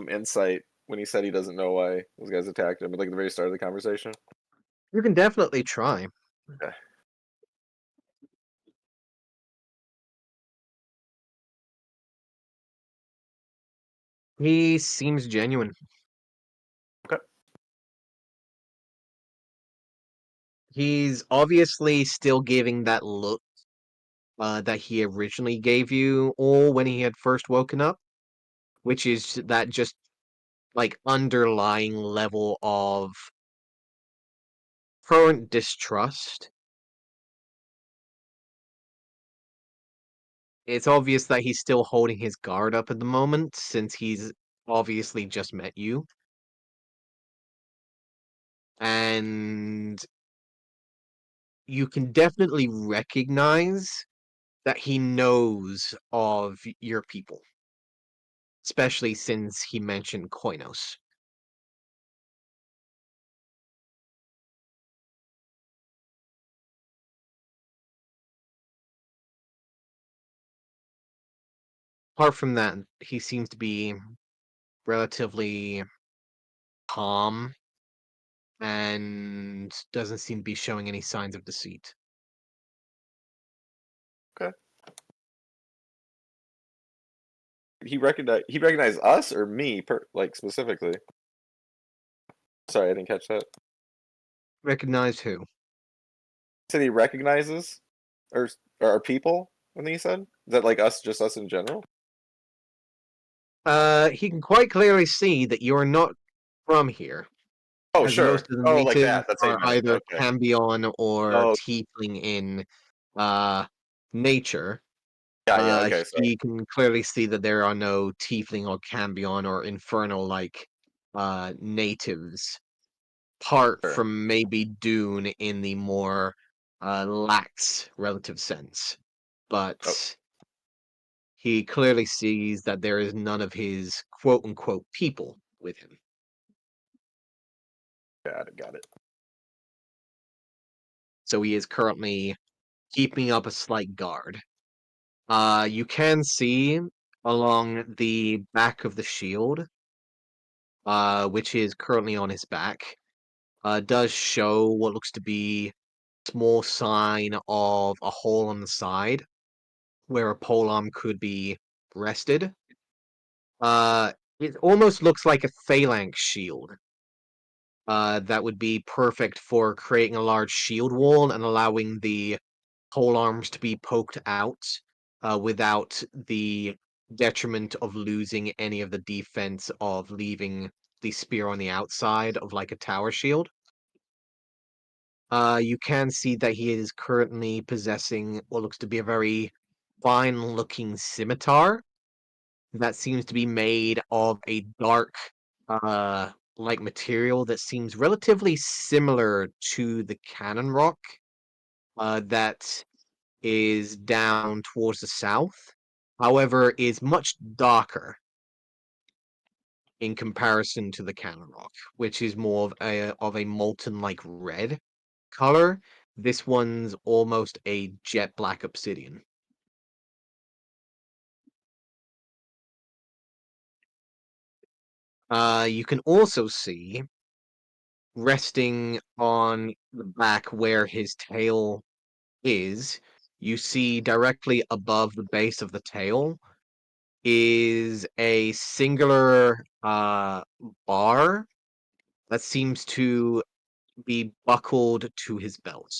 Speaker 3: insight when he said he doesn't know why those guys attacked him at like the very start of the conversation?
Speaker 1: You can definitely try.
Speaker 3: Okay.
Speaker 1: He seems genuine.
Speaker 3: Okay.
Speaker 1: He's obviously still giving that look that he originally gave you all when he had first woken up, which is that just like underlying level of current distrust. It's obvious that he's still holding his guard up at the moment since he's obviously just met you. And you can definitely recognize that he knows of your people, especially since he mentioned Koinos. Apart from that, he seems to be relatively calm and doesn't seem to be showing any signs of deceit.
Speaker 3: He recognized us or me, like specifically. Sorry, I didn't catch that.
Speaker 1: Recognize who?
Speaker 3: Said he recognizes or our people. I think he said. Is that like us, just us in general?
Speaker 1: He can quite clearly see that you're not from here,
Speaker 3: Oh,
Speaker 1: as most
Speaker 3: sure.
Speaker 1: of the
Speaker 3: Oh, like
Speaker 1: natives
Speaker 3: that. That's how you
Speaker 1: are
Speaker 3: meant it.
Speaker 1: either
Speaker 3: Okay.
Speaker 1: Cambion or
Speaker 3: Oh,
Speaker 1: Tiefling in nature.
Speaker 3: yeah. Okay, sorry.
Speaker 1: He can clearly see that there are no Tiefling or Cambion or Infernal-like natives, apart
Speaker 3: Sure.
Speaker 1: from maybe Dune in the more lax relative sense.
Speaker 3: Oh,
Speaker 1: But he clearly sees that there is none of his quote-unquote people with him.
Speaker 3: got it.
Speaker 1: So he is currently keeping up a slight guard. You can see along the back of the shield, which is currently on his back, does show what looks to be a small sign of a hole on the side where a polearm could be rested. It almost looks like a phalanx shield. That would be perfect for creating a large shield wall and allowing the pole arms to be poked out without the detriment of losing any of the defense of leaving the spear on the outside of like a tower shield. You can see that he is currently possessing what looks to be a very fine-looking scimitar that seems to be made of a dark, like material that seems relatively similar to the cannon rock that is down towards the south. However, is much darker in comparison to the cannon rock, which is more of a molten like red color. This one's almost a jet black obsidian. You can also see resting on the back where his tail is, you see directly above the base of the tail is a singular bar that seems to be buckled to his belt.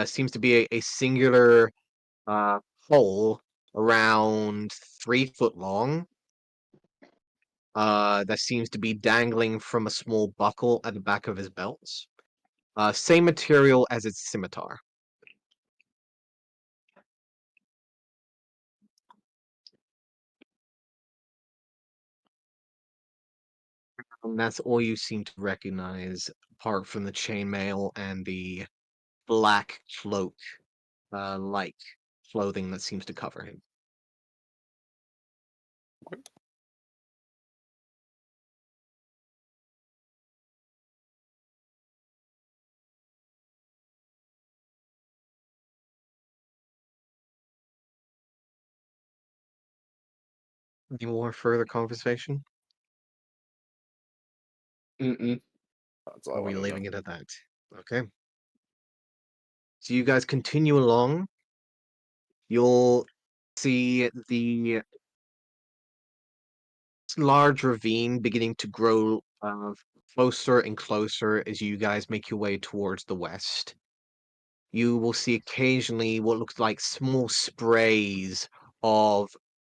Speaker 1: Seems to be a singular uh, hole around 3 foot long that seems to be dangling from a small buckle at the back of his belt. Same material as its scimitar. And that's all you seem to recognize, apart from the chainmail and the black cloak like clothing that seems to cover him. Any more further conversation?
Speaker 4: Mm-mm.
Speaker 3: That's all I
Speaker 1: Or are we
Speaker 3: wanted to know.
Speaker 1: leaving it at that? Okay. So you guys continue along. You'll see the large ravine beginning to grow closer and closer as you guys make your way towards the west. you will see occasionally what looks like small sprays of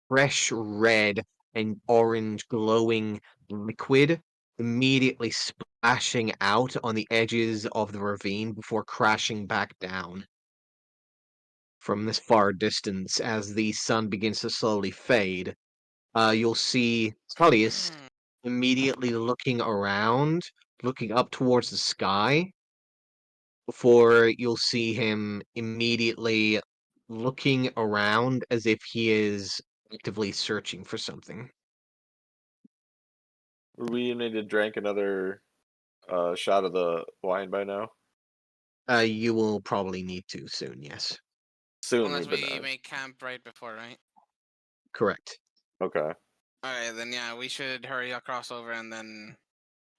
Speaker 1: fresh red and orange glowing liquid immediately splashing out on the edges of the ravine before crashing back down from this far distance as the sun begins to slowly fade. You'll see Tullius immediately looking around, looking up towards the sky, before you'll see him immediately looking around as if he is actively searching for something.
Speaker 3: We need to drink another shot of the wine by now.
Speaker 1: You will probably need to soon, yes.
Speaker 3: Soon,
Speaker 2: Unless
Speaker 3: but
Speaker 2: we
Speaker 3: not.
Speaker 2: make camp right before, right?
Speaker 1: Correct.
Speaker 3: Okay.
Speaker 2: Alright, then yeah, we should hurry across over and then.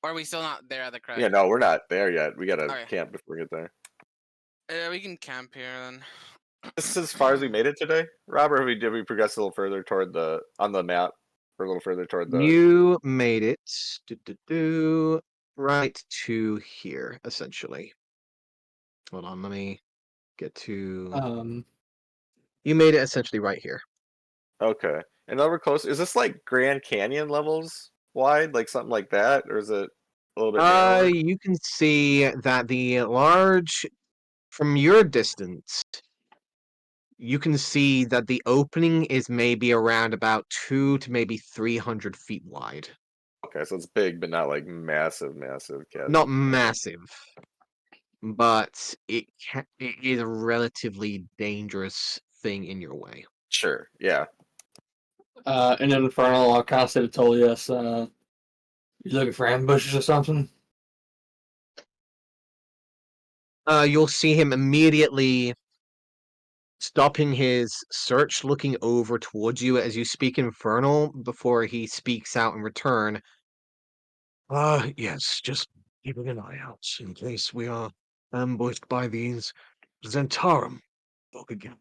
Speaker 2: Or are we still not there at the crag?
Speaker 3: Yeah, no, we're not there yet. We gotta
Speaker 2: Okay.
Speaker 3: camp before we get there.
Speaker 2: Yeah, we can camp here then.
Speaker 3: This is as far as we made it today, Robert. Did we progress a little further toward on the map, or a little further toward the?
Speaker 1: You made it right to here, essentially. Hold on, let me get to. You made it essentially right here.
Speaker 3: Okay, and now we're close. Is this like Grand Canyon levels wide, like something like that, or is it a little bit narrower?
Speaker 1: You can see that from your distance, you can see that the opening is maybe around about 200 to maybe 300 feet wide.
Speaker 3: Okay, so it's big, but not like massive, massive
Speaker 1: Not
Speaker 3: chasm.
Speaker 1: massive, but it is a relatively dangerous thing in your way.
Speaker 3: Sure, yeah.
Speaker 7: In Infernal, I'll kind of say to Tolius, you looking for ambushes or something?
Speaker 1: You'll see him immediately stopping his search, looking over towards you as you speak Infernal before he speaks out in return.
Speaker 6: Yes, just keeping an eye out in case we are ambushed by these Zentarum folk again.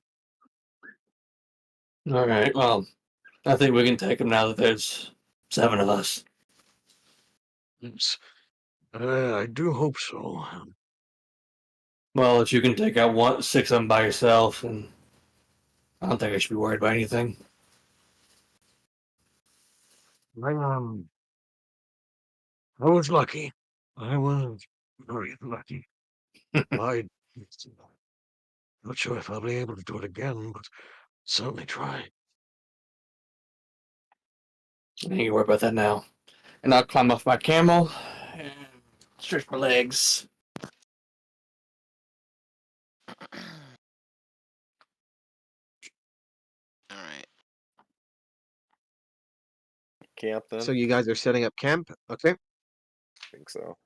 Speaker 7: All right, well, I think we can take them now that there's 7 of us.
Speaker 6: Yes. I do hope so.
Speaker 7: Well, if you can take out 6 of them by yourself, and I don't think I should be worried about anything.
Speaker 6: I was lucky. I was very lucky. I'm not sure if I'll be able to do it again, but certainly try.
Speaker 7: I ain't gonna worry about that now. And I'll climb off my camel and stretch my legs.
Speaker 2: Alright.
Speaker 3: Camp then.
Speaker 1: So you guys are setting up camp, okay?
Speaker 3: I think so.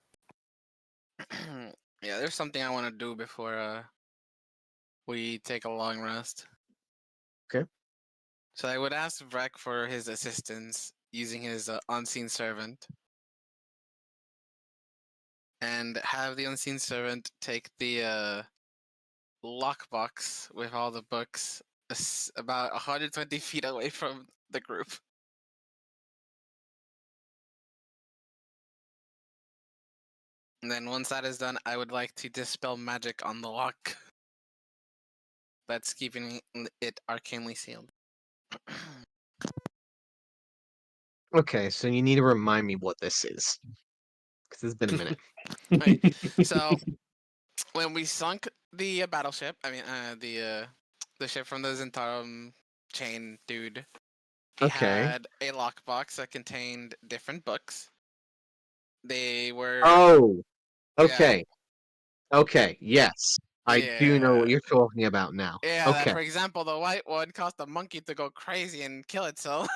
Speaker 2: Yeah, there's something I want to do before we take a long rest.
Speaker 1: Okay.
Speaker 2: So I would ask Vrek for his assistance using his unseen servant. And have the unseen servant take the lockbox with all the books about 120 feet away from the group. And then once that is done, I would like to dispel magic on the lock that's keeping it arcanely sealed.
Speaker 1: Okay, so you need to remind me what this is. Because it's been a minute.
Speaker 2: Right. So when we sunk the battleship, I mean the ship from the Zentarum chain dude, he
Speaker 1: Okay.
Speaker 2: had a lockbox that contained different books. They were
Speaker 1: Oh,
Speaker 2: yeah,
Speaker 1: okay. Okay, yes. I do know what
Speaker 2: yeah.
Speaker 1: you're talking about now.
Speaker 2: Yeah, that
Speaker 1: Okay,
Speaker 2: for example, the white one caused the monkey to go crazy and kill itself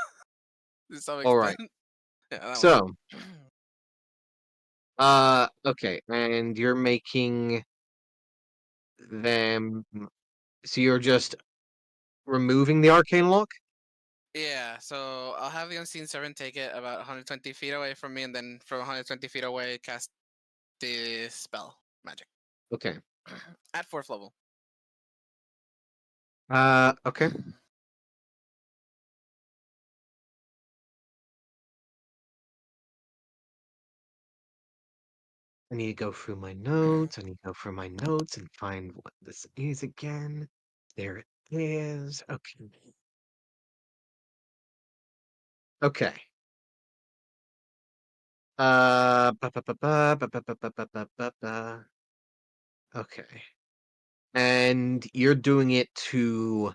Speaker 2: to some
Speaker 1: alright.
Speaker 2: extent. Yeah, that
Speaker 1: So,
Speaker 2: one.
Speaker 1: okay, and you're making them. So you're just removing the arcane lock?
Speaker 2: Yeah, so I'll have the unseen servant take it about 120 feet away from me, and then from 120 feet away, cast the spell magic
Speaker 1: Okay.
Speaker 2: at 4th level.
Speaker 1: Okay. I need to go through my notes. I need to go through my notes and find what this is again. There it is. Okay. Okay. Ba, ba, ba, ba, ba, ba, ba, ba, ba, ba, ba, ba. Okay. And you're doing it to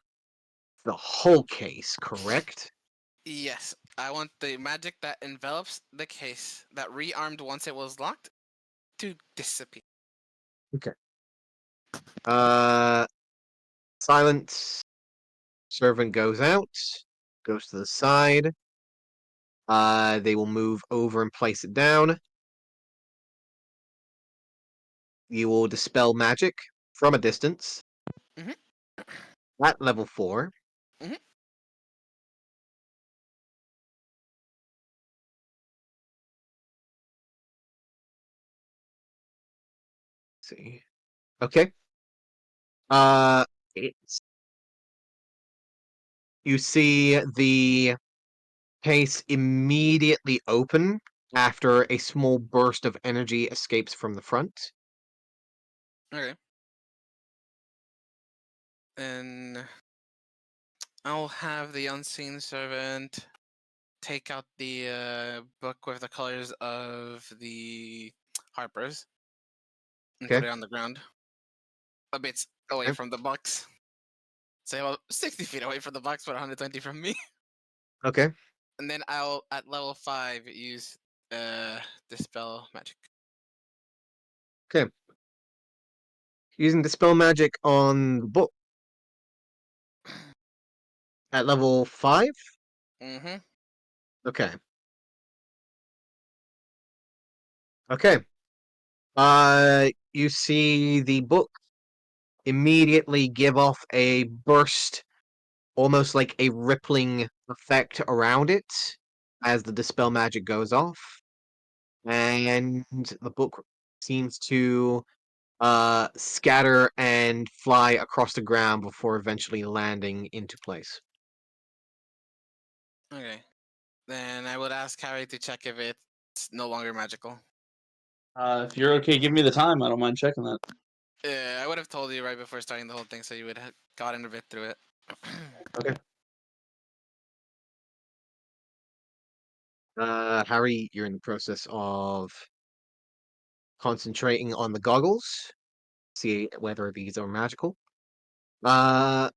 Speaker 1: the whole case, correct?
Speaker 2: Yes, I want the magic that envelops the case that rearmed once it was locked to disappear.
Speaker 1: Okay. Uh, silence. Servant goes out, goes to the side. They will move over and place it down. You will dispel magic from a distance.
Speaker 2: Mhm.
Speaker 1: At level 4.
Speaker 2: Mhm.
Speaker 1: See. Okay. It's, you see the case immediately open after a small burst of energy escapes from the front.
Speaker 2: Okay. And I'll have the unseen servant take out the book with the colors of the Harpers and put
Speaker 1: Okay.
Speaker 2: it on the ground, a bit away
Speaker 1: Okay.
Speaker 2: from the box. Say about 60 feet away from the box, but 120 from me.
Speaker 1: Okay.
Speaker 2: And then I'll, at level 5, use Dispel Magic.
Speaker 1: Okay. Using dispel magic on the book at level 5.
Speaker 2: Mm-hmm.
Speaker 1: Okay. Okay. You see the book immediately give off a burst, almost like a rippling effect around it as the dispel magic goes off. And the book seems to scatter and fly across the ground before eventually landing into place.
Speaker 2: Okay. Then I would ask Harry to check if it's no longer magical.
Speaker 4: If you're okay, give me the time. I don't mind checking that.
Speaker 2: Yeah, I would have told you right before starting the whole thing, so you would have gotten a bit through it.
Speaker 1: Okay. Harry, you're in the process of concentrating on the goggles, see whether these are magical. Uh,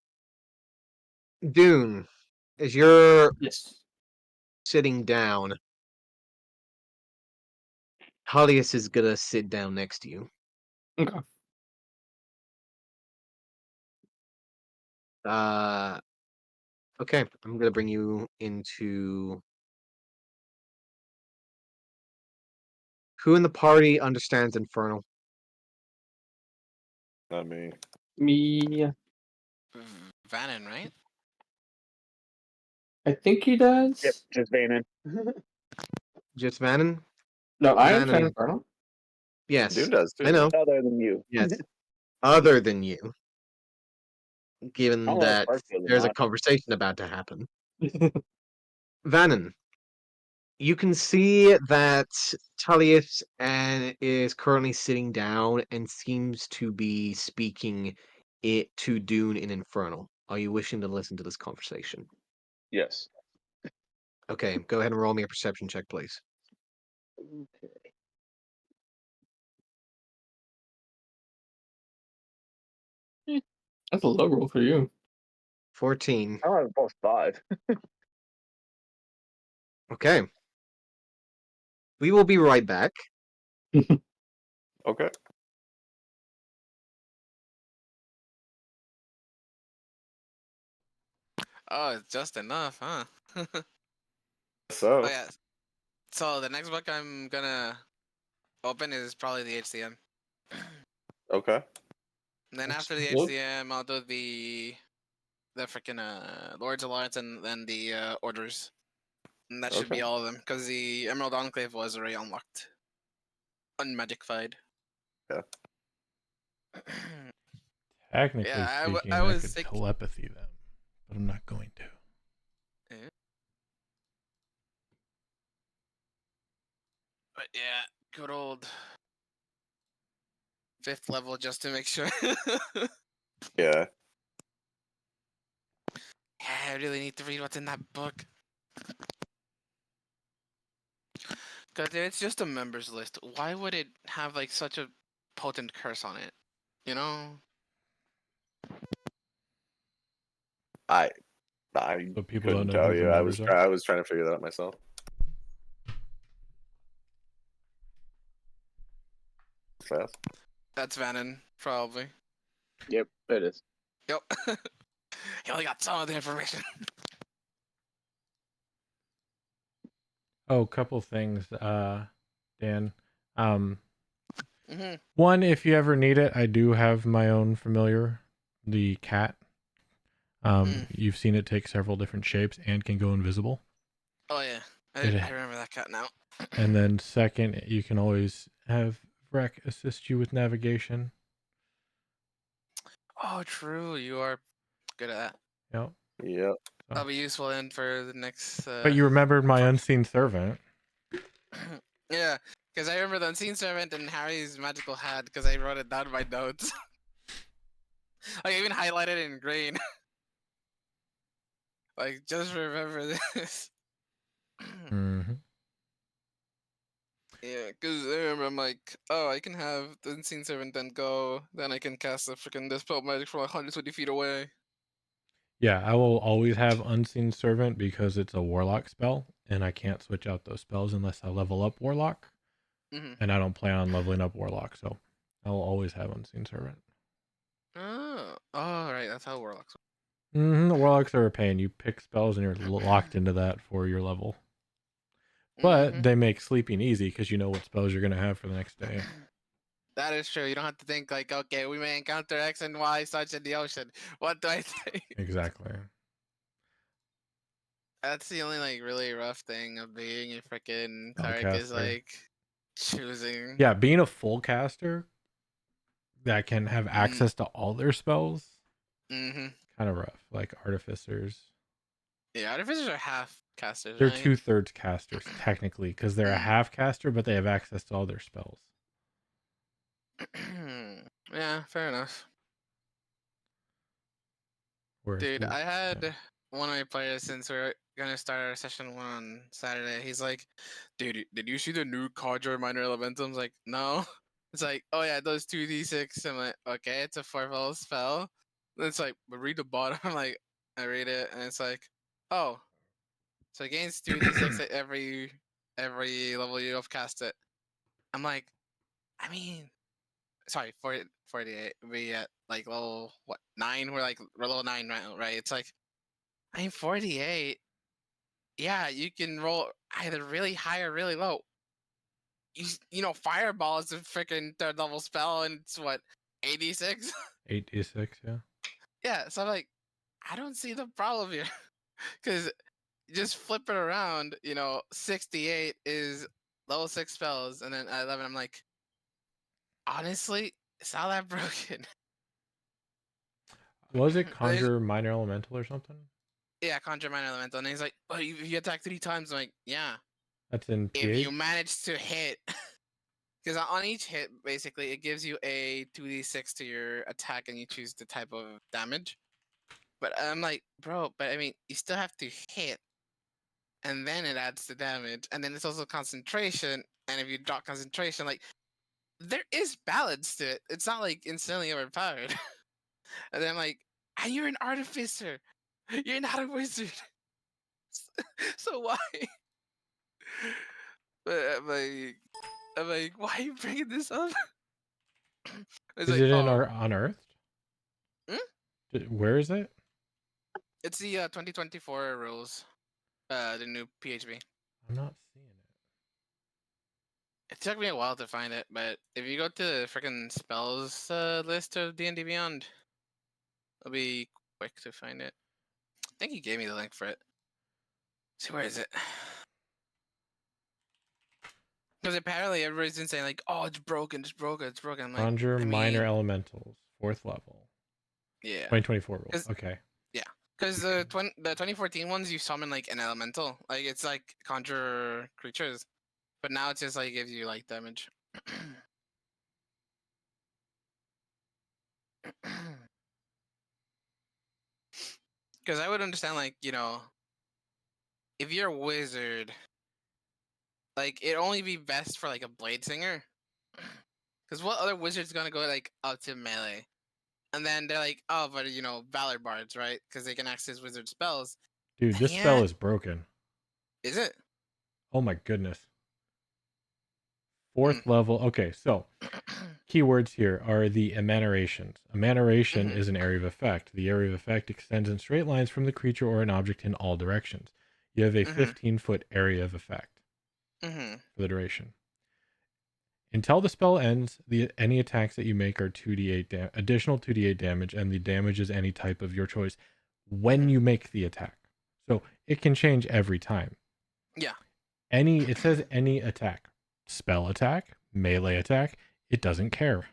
Speaker 1: Dune, as you're
Speaker 4: Yes.
Speaker 1: sitting down, Hollius is gonna sit down next to you.
Speaker 4: Okay.
Speaker 1: Uh, okay, I'm gonna bring you into who in the party understands Infernal.
Speaker 3: Not me.
Speaker 4: Me.
Speaker 2: Vannon, right?
Speaker 4: I think he does.
Speaker 5: Yep, just Vannon.
Speaker 1: Just Vannon?
Speaker 4: No, I understand
Speaker 1: Vannon,
Speaker 4: Infernal.
Speaker 1: yes,
Speaker 3: Dune does
Speaker 1: I
Speaker 3: too.
Speaker 1: know.
Speaker 5: Other than you.
Speaker 1: Yes, other than you,
Speaker 5: I
Speaker 1: given
Speaker 5: don't know if
Speaker 1: that
Speaker 5: Park does or
Speaker 1: there's a
Speaker 5: not.
Speaker 1: conversation about to happen. Vannon, you can see that Tullius and is currently sitting down and seems to be speaking it to Dune in Infernal. Are you wishing to listen to this conversation?
Speaker 5: Yes.
Speaker 1: Okay, go ahead and roll me a perception check, please.
Speaker 5: Okay.
Speaker 4: That's a low roll for you.
Speaker 1: 14.
Speaker 5: I have both 5.
Speaker 1: Okay. We will be right back.
Speaker 3: Okay.
Speaker 2: Oh, it's just enough, huh? Oh
Speaker 3: So,
Speaker 2: yeah. So the next book I'm gonna open is probably the HCM.
Speaker 3: okay.
Speaker 2: And then after the
Speaker 4: Look.
Speaker 2: HCM, I'll do the freaking Lords Alliance and then the orders. And that should be
Speaker 3: Okay.
Speaker 2: all of them, because the Emerald Enclave was already unlocked. Unmagified.
Speaker 3: Yeah.
Speaker 8: Technically
Speaker 2: Yeah,
Speaker 8: speaking,
Speaker 2: I
Speaker 8: I
Speaker 2: was
Speaker 8: could
Speaker 2: sick.
Speaker 8: telepathy them, but I'm not going to.
Speaker 2: But yeah, good old 5th level just to make sure.
Speaker 3: Yeah.
Speaker 2: Yeah, I really need to read what's in that book. Because it's just a members list. Why would it have like such a potent curse on it? You know?
Speaker 3: I
Speaker 8: So people
Speaker 3: couldn't
Speaker 8: don't know
Speaker 3: tell
Speaker 8: who the
Speaker 3: you.
Speaker 8: members are.
Speaker 3: I was trying to figure that out myself. Fast.
Speaker 2: That's Vannon, probably.
Speaker 5: Yep, it is.
Speaker 2: Yep. He only got some of the information.
Speaker 8: Oh, couple things, Dan. Um,
Speaker 2: hmm
Speaker 8: One, if you ever need it, I do have my own familiar, the cat. You've seen it take several different shapes and can go invisible.
Speaker 2: Oh yeah,
Speaker 8: It-
Speaker 2: I remember that cat now.
Speaker 8: And then second, you can always have Vrek assist you with navigation.
Speaker 2: Oh, true. You are good at that.
Speaker 8: Yep.
Speaker 3: Yep.
Speaker 2: That'll be useful then for the next.
Speaker 8: But you remembered my unseen servant.
Speaker 2: Yeah, because I remember the Unseen Servant and Harry's magical hat because I wrote it down in my notes. I even highlighted it in green. Like, just remember this.
Speaker 8: Mm-hmm.
Speaker 2: Yeah, because I remember I'm like, oh, I can have the Unseen Servant then go, then I can cast the freaking Dispel Magic from 120 feet away.
Speaker 8: Yeah, I will always have unseen servant because it's a warlock spell, and I can't switch out those spells unless I level up warlock,
Speaker 2: Mm-hmm.
Speaker 8: and I don't plan on leveling up warlock, so I will always have unseen servant.
Speaker 2: Oh, right, that's how Warlocks work.
Speaker 8: Mm-hmm. Warlocks are a pain. You pick spells and you're locked into that for your level. But they make sleeping easy because you know what spells you're gonna have for the next day.
Speaker 2: That is true. You don't have to think like, okay, we may encounter X and Y such in the ocean. What do I think?
Speaker 8: Exactly.
Speaker 2: That's the only like really rough thing of being a freaking cleric is
Speaker 8: Spellcaster.
Speaker 2: like choosing.
Speaker 8: Yeah, being a full caster that can have access to all their spells,
Speaker 2: Mm-hmm.
Speaker 8: kind of rough. Like artificers.
Speaker 2: Yeah, artificers are half casters,
Speaker 8: They're
Speaker 2: right?
Speaker 8: 2/3 casters technically because they're a half caster, but they have access to all their spells.
Speaker 2: Yeah, fair enough.
Speaker 8: Whereas
Speaker 2: Dude, I had
Speaker 8: yeah.
Speaker 2: one of my players since we are gonna start our session 1 on Saturday. He's like, dude, did you see the new Conjure Minor Elementum? Like, no. It's like, oh yeah, those 2d6. I'm like, okay, it's a 4th spell. Then it's like, but read the bottom. I'm like, I read it, and it's like, oh, so it gains 2d6 at every level you have cast it. I'm like, I mean, sorry, 48. We at like level what 9? We're level 9 right? It's like, I mean 48. Yeah, you can roll either really high or really low. You know, Fireball is a freaking 3rd level spell, and it's what 86.
Speaker 8: 8d6, yeah.
Speaker 2: Yeah, so I'm like, I don't see the problem here, because just flip it around. You know, 68 is level 6 spells, and then at 11, I'm like, honestly, it's not that broken.
Speaker 8: Was it
Speaker 2: And he's-
Speaker 8: Conjure Minor Elemental or something?
Speaker 2: yeah, Conjure Minor Elemental, and he's like, oh, you attack 3 times. I'm like, yeah.
Speaker 8: That's in
Speaker 2: If you
Speaker 8: PH?
Speaker 2: manage to hit, because on each hit, basically, it gives you a 2d6 to your attack, and you choose the type of damage. But I'm like, bro, but I mean, you still have to hit, and then it adds the damage, and then it's also concentration. And if you drop concentration, like, there is balance to it. It's not like instantly overpowered. And then I'm like, and you're an artificer. You're not a wizard. So why? But I'm like, why are you bringing this up? It's
Speaker 8: Is
Speaker 2: like,
Speaker 8: it in
Speaker 2: oh,
Speaker 8: our Unearthed?
Speaker 2: Hmm?
Speaker 8: Where is it?
Speaker 2: it's the 2024 rules, the new PHB.
Speaker 8: I'm not seeing it.
Speaker 2: It took me a while to find it, but if you go to the freaking spells list of D&D Beyond, it'll be quick to find it. I think he gave me the link for it. So where is it? Because apparently everybody's been saying like, "Oh, it's broken, it's broken, it's broken." I'm like,
Speaker 8: Conjure
Speaker 2: I
Speaker 8: Minor
Speaker 2: mean,
Speaker 8: Elementals, 4th level.
Speaker 2: yeah,
Speaker 8: 2024 rules.
Speaker 2: 'Cause-
Speaker 8: Okay.
Speaker 2: because the 2014 ones you summon like an elemental, like it's like conjure creatures, but now it just like gives you like damage. Because I would understand, like, if you're a wizard, like, it'd only be best for, like, a blade singer. Because what other wizard's gonna go, like, up to melee? And then they're like, oh, but, Valor Bards, right? Because they can access wizard spells.
Speaker 8: Dude,
Speaker 2: And
Speaker 8: this spell
Speaker 2: yeah,
Speaker 8: is broken.
Speaker 2: is it?
Speaker 8: Oh my goodness.
Speaker 2: Hmm.
Speaker 8: 4th level. Okay, so keywords here are the emanations. Emanation
Speaker 2: Mhm.
Speaker 8: is an area of effect. The area of effect extends in straight lines from the creature or an object in all directions. You have a
Speaker 2: Mhm.
Speaker 8: 15-foot area of effect
Speaker 2: Mhm.
Speaker 8: for the duration. Until the spell ends, any attacks that you make are 2d8 additional 2d8 damage, and the damage is any type of your choice when
Speaker 2: Mhm.
Speaker 8: you make the attack. So it can change every time.
Speaker 2: Yeah.
Speaker 8: It says any attack, spell attack, melee attack, it doesn't care.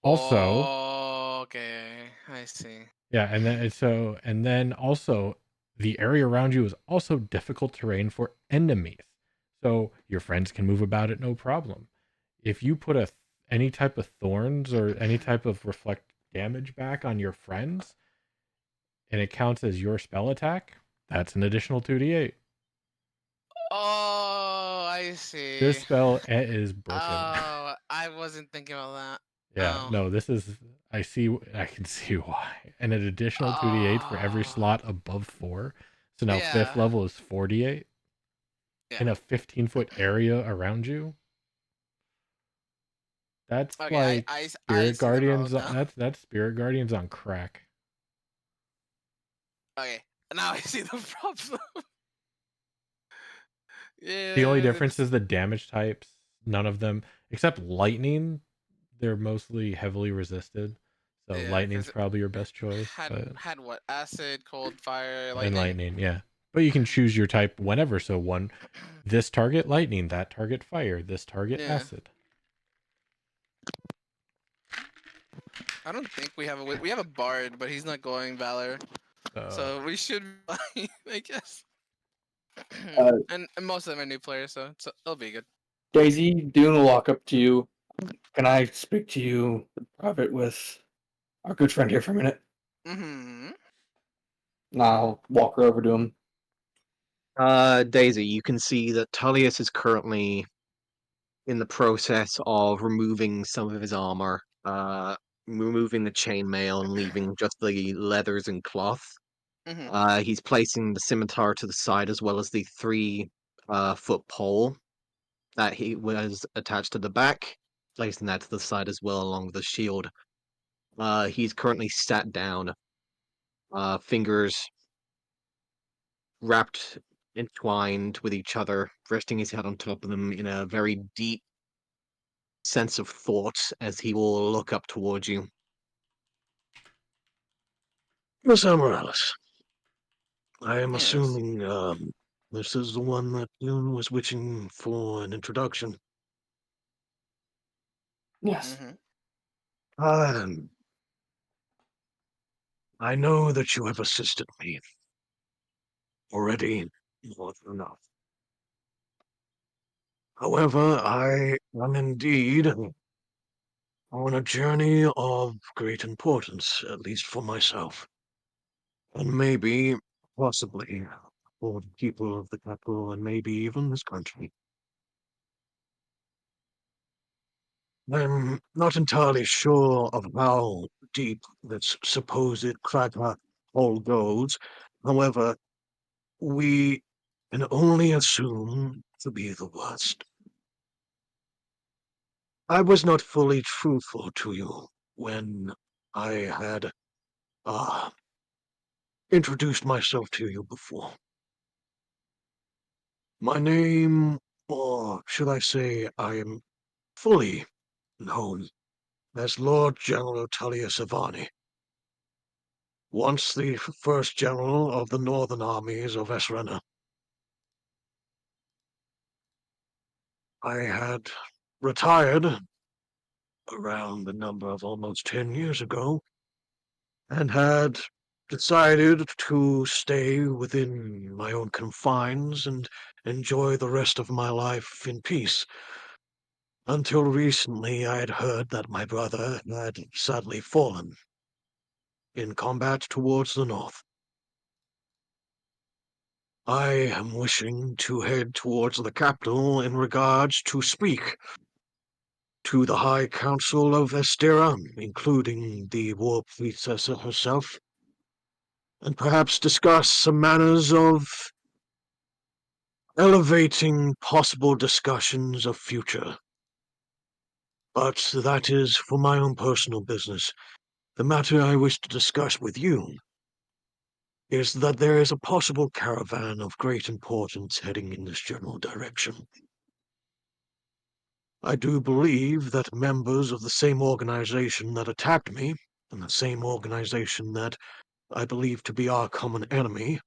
Speaker 8: Also,
Speaker 2: Oh, okay, I see.
Speaker 8: yeah, and then also the area around you is also difficult terrain for enemies. So your friends can move about it no problem. If you put any type of thorns or any type of reflect damage back on your friends and it counts as your spell attack, that's an additional 2d8.
Speaker 2: Oh, I see.
Speaker 8: This spell is broken.
Speaker 2: Oh, I wasn't thinking about that.
Speaker 8: Yeah,
Speaker 2: Oh.
Speaker 8: no, I can see why. And an additional 2d8 for every
Speaker 2: Oh.
Speaker 8: slot above 4. So now 5th
Speaker 2: Yeah.
Speaker 8: level is 48 in
Speaker 2: Yeah.
Speaker 8: a 15-foot area around you. That's
Speaker 2: Okay,
Speaker 8: like
Speaker 2: I
Speaker 8: Spirit
Speaker 2: see the
Speaker 8: Guardians.
Speaker 2: problem now.
Speaker 8: That's Spirit Guardians on crack.
Speaker 2: Okay, now I see the problem.
Speaker 8: The only
Speaker 2: Yeah,
Speaker 8: difference is the damage types. None of them, except lightning, they're mostly heavily resisted. So
Speaker 2: yeah,
Speaker 8: lightning's
Speaker 2: because
Speaker 8: probably your best choice,
Speaker 2: had
Speaker 8: but
Speaker 2: had what? Acid, cold, fire,
Speaker 8: and
Speaker 2: lightning.
Speaker 8: lightning, yeah. But you can choose your type whenever. So this target lightning, that target fire, this target
Speaker 2: Yeah,
Speaker 8: acid.
Speaker 2: I don't think we have a bard, but he's not going valor, so we should be fine, I guess. And most of them are new players, so it'll be good.
Speaker 7: Daisy, Dune will walk up to you. Can I speak to you in private with our good friend here for a minute?
Speaker 2: Mm-hmm.
Speaker 7: And I'll walk her over to him.
Speaker 1: Daisy, you can see that Tullius is currently in the process of removing some of his armor, removing the chainmail and leaving just the leathers and cloth.
Speaker 2: Mm-hmm.
Speaker 1: He's placing the scimitar to the side as well as the 3 foot pole that he was attached to the back, placing that to the side as well along with the shield. He's currently sat down, fingers wrapped, entwined with each other, resting his head on top of them in a very deep sense of thought as he will look up towards you.
Speaker 6: Miss Amaryllis, I am
Speaker 2: Yes.
Speaker 6: assuming this is the one that Dune was wishing for an introduction.
Speaker 7: Yes.
Speaker 2: Mm-hmm.
Speaker 6: Um, I know that you have assisted me already more than enough. However, I am indeed on a journey of great importance, at least for myself, and maybe, possibly, for the people of the capital and maybe even this country. I'm not entirely sure of how deep this supposed Kragma hole goes. However, we can only assume to be the worst. I was not fully truthful to you when I had uh, introduced myself to you before. My name, or should I say, I am fully known as Lord General Tullius Avani, once the first general of the northern armies of Essrena. I had retired around the number of almost 10 years ago and had decided to stay within my own confines and enjoy the rest of my life in peace. Until recently, I had heard that my brother had sadly fallen. in combat towards the north. I am wishing to head towards the capital in regards to speak to the High Council of Estera, including the War Princess herself, and perhaps discuss some manners of elevating possible discussions of future. But that is for my own personal business. The matter I wish to discuss with you is that there is a possible caravan of great importance heading in this general direction. I do believe that members of the same organization that attacked me, and the same organization that I believe to be our common enemy,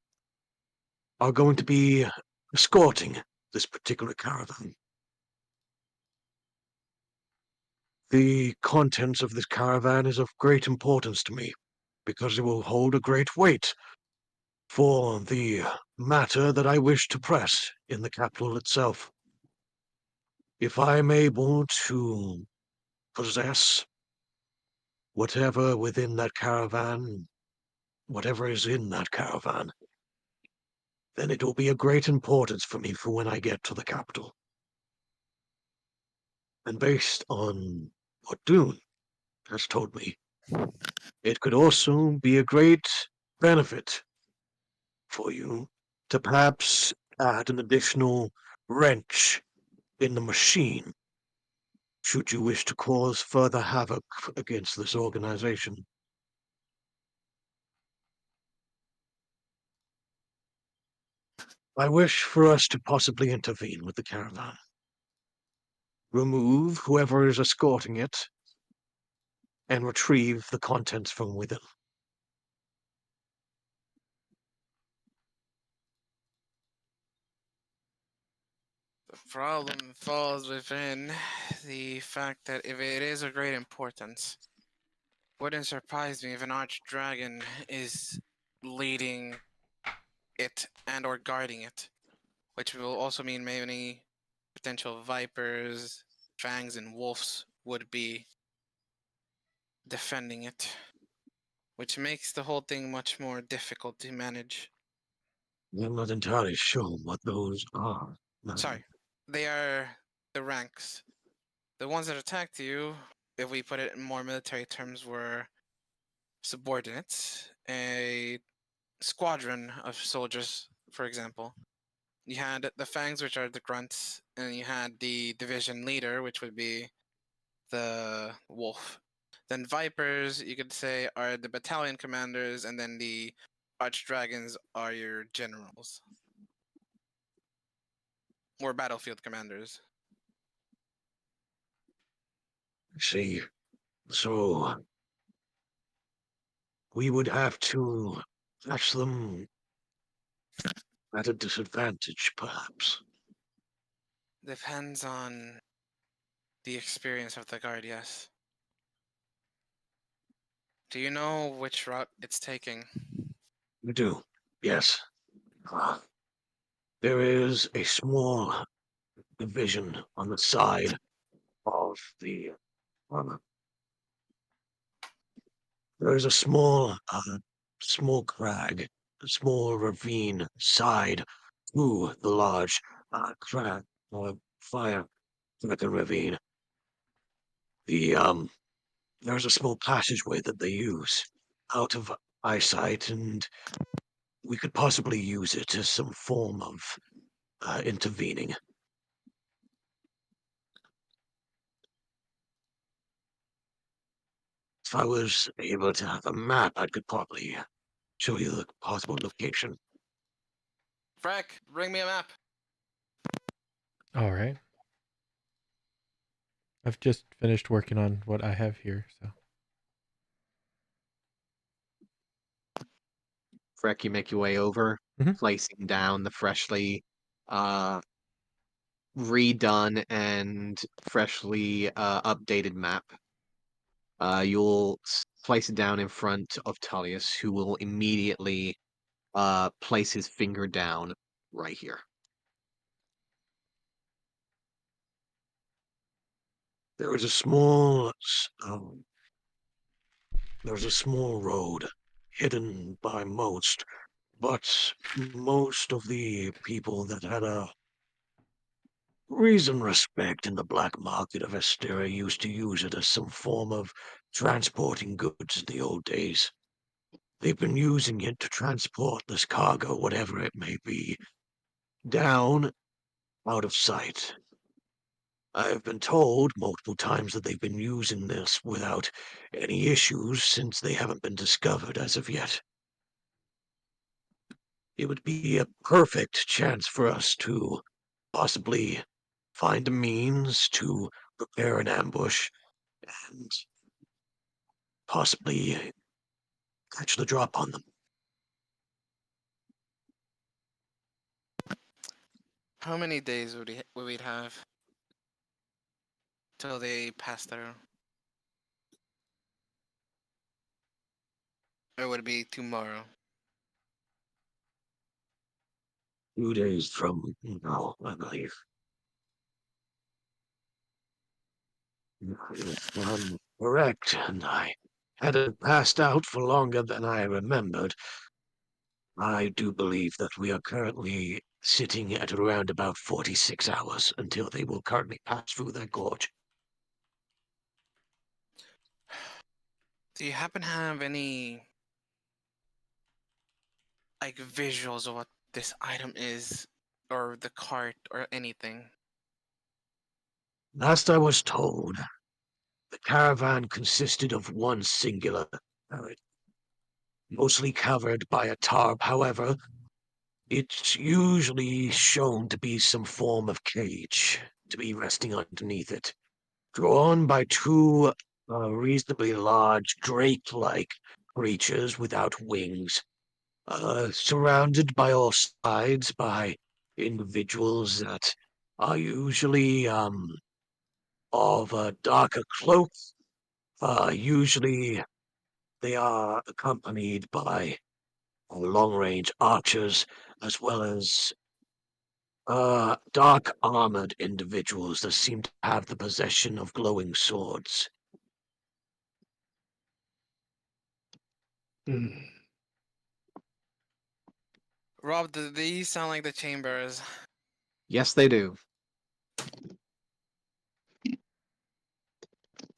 Speaker 6: are going to be escorting this particular caravan. The contents of this caravan is of great importance to me, because it will hold a great weight for the matter that I wish to press in the capital itself. If I am able to possess whatever within that caravan, whatever is in that caravan, then it will be of great importance for me for when I get to the capital. And based on what Dune has told me, it could also be a great benefit for you to perhaps add an additional wrench in the machine should you wish to cause further havoc against this organization. I wish for us to possibly intervene with the caravan. Remove whoever is escorting it, and retrieve the contents from within.
Speaker 2: The problem falls within the fact that if it is of great importance, wouldn't surprise me if an archdragon is leading it and or guarding it, which will also mean many potential vipers, fangs, and wolves would be defending it, which makes the whole thing much more difficult to manage.
Speaker 6: I'm not entirely sure what those are.
Speaker 2: Sorry, they are the ranks. The ones that attacked you, if we put it in more military terms, were subordinates. A squadron of soldiers, for example. You had the fangs, which are the grunts, and you had the division leader, which would be the wolf. Then vipers, you could say, are the battalion commanders, and then the archdragons are your generals or battlefield commanders.
Speaker 6: See, so we would have to catch them at a disadvantage, perhaps.
Speaker 2: Depends on the experience of the guard, yes. Do you know which route it's taking?
Speaker 6: We do, yes. Ah, there is a small division on the side of the. Um, there is a small crag, a small ravine side to the large crag or fire stricken ravine. The there's a small passageway that they use out of eyesight, and we could possibly use it as some form of intervening. If I was able to have a map, I could probably show you the possible location.
Speaker 2: Freck, bring me a map.
Speaker 8: All right. I've just finished working on what I have here, so.
Speaker 1: Freck, you make your way over,
Speaker 8: Mhm.
Speaker 1: placing down the freshly uh, redone and freshly updated map. You'll place it down in front of Tullius, who will immediately place his finger down right here.
Speaker 6: There was a small, there was a small road hidden by most, but most of the people that had a reason respect in the black market of Estera used to use it as some form of transporting goods in the old days. They've been using it to transport this cargo, whatever it may be, down out of sight. I have been told multiple times that they've been using this without any issues since they haven't been discovered as of yet. It would be a perfect chance for us to possibly find a means to prepare an ambush and possibly catch the drop on them.
Speaker 2: How many days would we have till they pass through? Or would it be tomorrow?
Speaker 6: 2 days from now, I believe. If I'm correct, and I hadn't passed out for longer than I remembered, I do believe that we are currently sitting at around about 46 hours until they will currently pass through that gorge.
Speaker 2: Do you happen to have any like visuals of what this item is, or the cart, or anything?
Speaker 6: Last I was told, the caravan consisted of one singular carriage, mostly covered by a tarp. However, it's usually shown to be some form of cage to be resting underneath it, drawn by two reasonably large drake-like creatures without wings, surrounded by all sides by individuals that are usually of a darker cloak. Usually they are accompanied by long-range archers as well as dark armored individuals that seem to have the possession of glowing swords.
Speaker 4: Hmm.
Speaker 2: Rob, do these sound like the chambers?
Speaker 1: Yes, they do.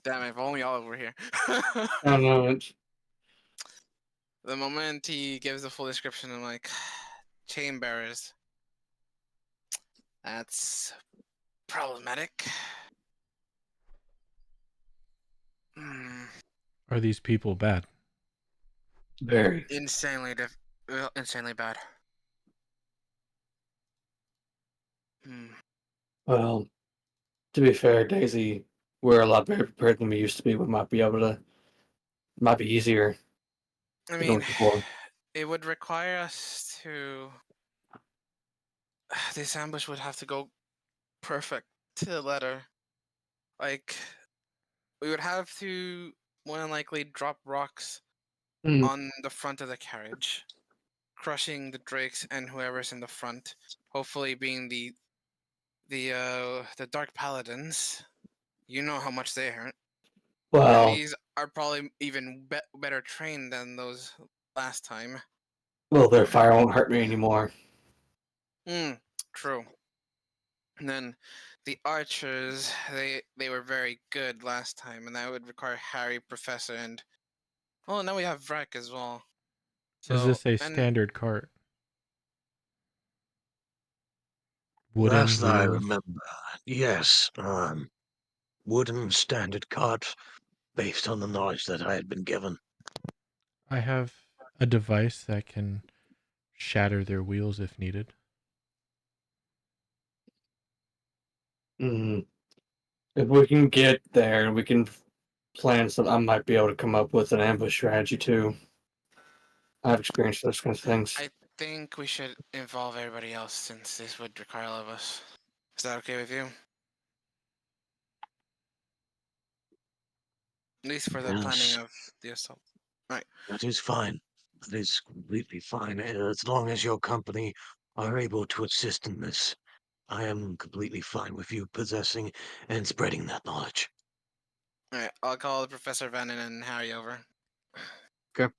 Speaker 2: Damn, if only y'all were here.
Speaker 4: I don't know.
Speaker 2: The moment he gives the full description, I'm like, chain bearers. That's problematic. Hmm.
Speaker 8: Are these people bad?
Speaker 4: Very.
Speaker 2: Insanely bad. Hmm.
Speaker 4: Well, to be fair, Daisy, we're a lot better prepared than we used to be. We might be able to, might be easier
Speaker 2: I
Speaker 4: than
Speaker 2: mean,
Speaker 4: before.
Speaker 2: it would require us to. This ambush would have to go perfect to the letter. Like, we would have to more than likely drop rocks
Speaker 4: Hmm.
Speaker 2: on the front of the carriage, crushing the drakes and whoever's in the front. Hopefully, being the dark paladins. You know how much they hurt. And
Speaker 4: Well,
Speaker 2: these are probably even better trained than those last time.
Speaker 4: their fire won't hurt me anymore.
Speaker 2: True. And then the archers, they were very good last time, and that would require Harry, Professor, and now we have Vrek as well.
Speaker 8: Is
Speaker 2: So
Speaker 8: this a
Speaker 2: and
Speaker 8: standard cart? Wooden
Speaker 6: Last I
Speaker 8: wheels?
Speaker 6: remember, yes, wooden standard cart based on the knowledge that I had been given.
Speaker 8: I have a device that can shatter their wheels if needed.
Speaker 4: Hmm. If we can get there, we can plan something. I might be able to come up with an ambush strategy too. I have experience with those kinds of things.
Speaker 2: I think we should involve everybody else since this would require all of us. Is that okay with you? At least for the planning
Speaker 6: Yes,
Speaker 2: of the assault. Right.
Speaker 6: that is fine. That is completely fine. As long as your company are able to assist in this, I am completely fine with you possessing and spreading that knowledge.
Speaker 2: Alright, I'll call Professor Vannon and Harry over.
Speaker 1: Okay.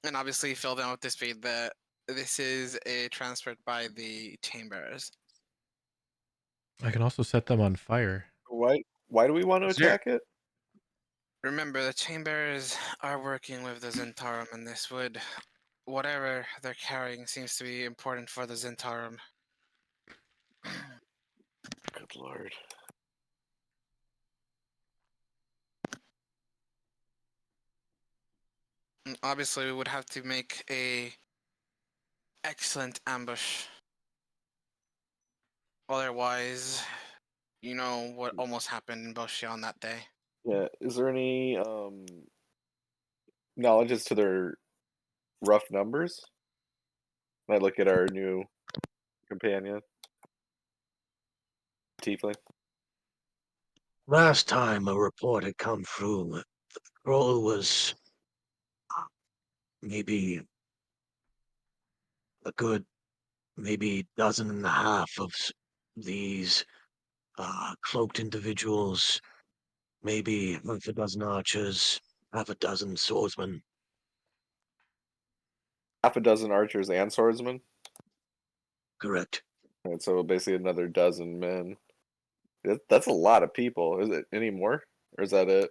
Speaker 2: And obviously fill them up to speed that this is a transport by the chambers.
Speaker 8: I can also set them on fire.
Speaker 3: Why do we want to
Speaker 1: Sure.
Speaker 3: attack it?
Speaker 2: Remember, the chambers are working with the Zentarum, and this would, whatever they're carrying, seems to be important for the Zentarum.
Speaker 3: Good lord.
Speaker 2: And obviously, we would have to make a excellent ambush. Otherwise, you know what almost happened in Boshian that day.
Speaker 3: Yeah. Is there any knowledge as to their rough numbers? I look at our new companion, Tiefling.
Speaker 6: Last time a report had come through, the patrol was maybe a good, maybe dozen and a half of these cloaked individuals, maybe half a dozen archers, half a dozen swordsmen.
Speaker 3: Half a dozen archers and swordsmen.
Speaker 6: Correct.
Speaker 3: And so basically another dozen men. That's a lot of people. Is it any more? Or is that it?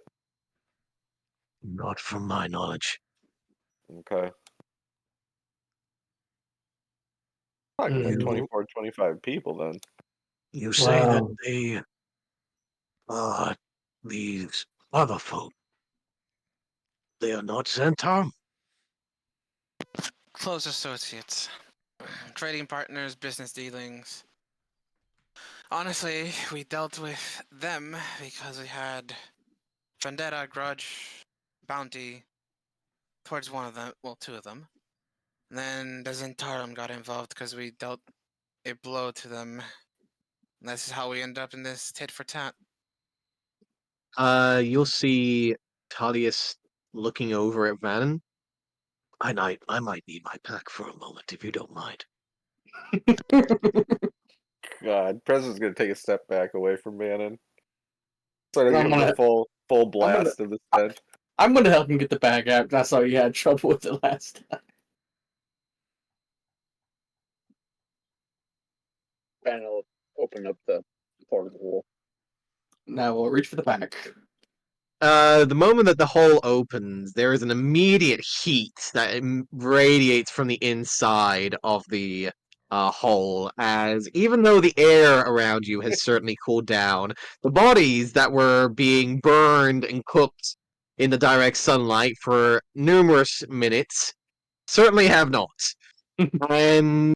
Speaker 6: Not from my knowledge.
Speaker 3: Okay. Talking like
Speaker 7: Mm.
Speaker 3: 24, 25 people then.
Speaker 6: You say that
Speaker 7: Wow.
Speaker 6: they are these other folk. They are not Centaur?
Speaker 2: Close associates, trading partners, business dealings. Honestly, we dealt with them because we had vendetta, grudge, bounty towards one of them, well, two of them. And then the Zentarum got involved because we dealt a blow to them. And this is how we end up in this tit for tat.
Speaker 1: You'll see Talius looking over at Vannon.
Speaker 6: I might need my pack for a moment, if you don't mind.
Speaker 3: God, President's gonna take a step back away from Bannon. So I
Speaker 7: I'm
Speaker 3: give him the
Speaker 7: gonna-
Speaker 3: full
Speaker 7: I'm gonna-
Speaker 3: blast of the stench.
Speaker 7: I'm gonna help him get the bag out. That's how you had trouble with it last time.
Speaker 5: And I'll open up the portal.
Speaker 7: Now we'll reach for the bag.
Speaker 1: The moment that the hole opens, there is an immediate heat that radiates from the inside of the hole, as even though the air around you has certainly cooled down, the bodies that were being burned and cooked in the direct sunlight for numerous minutes certainly have not. And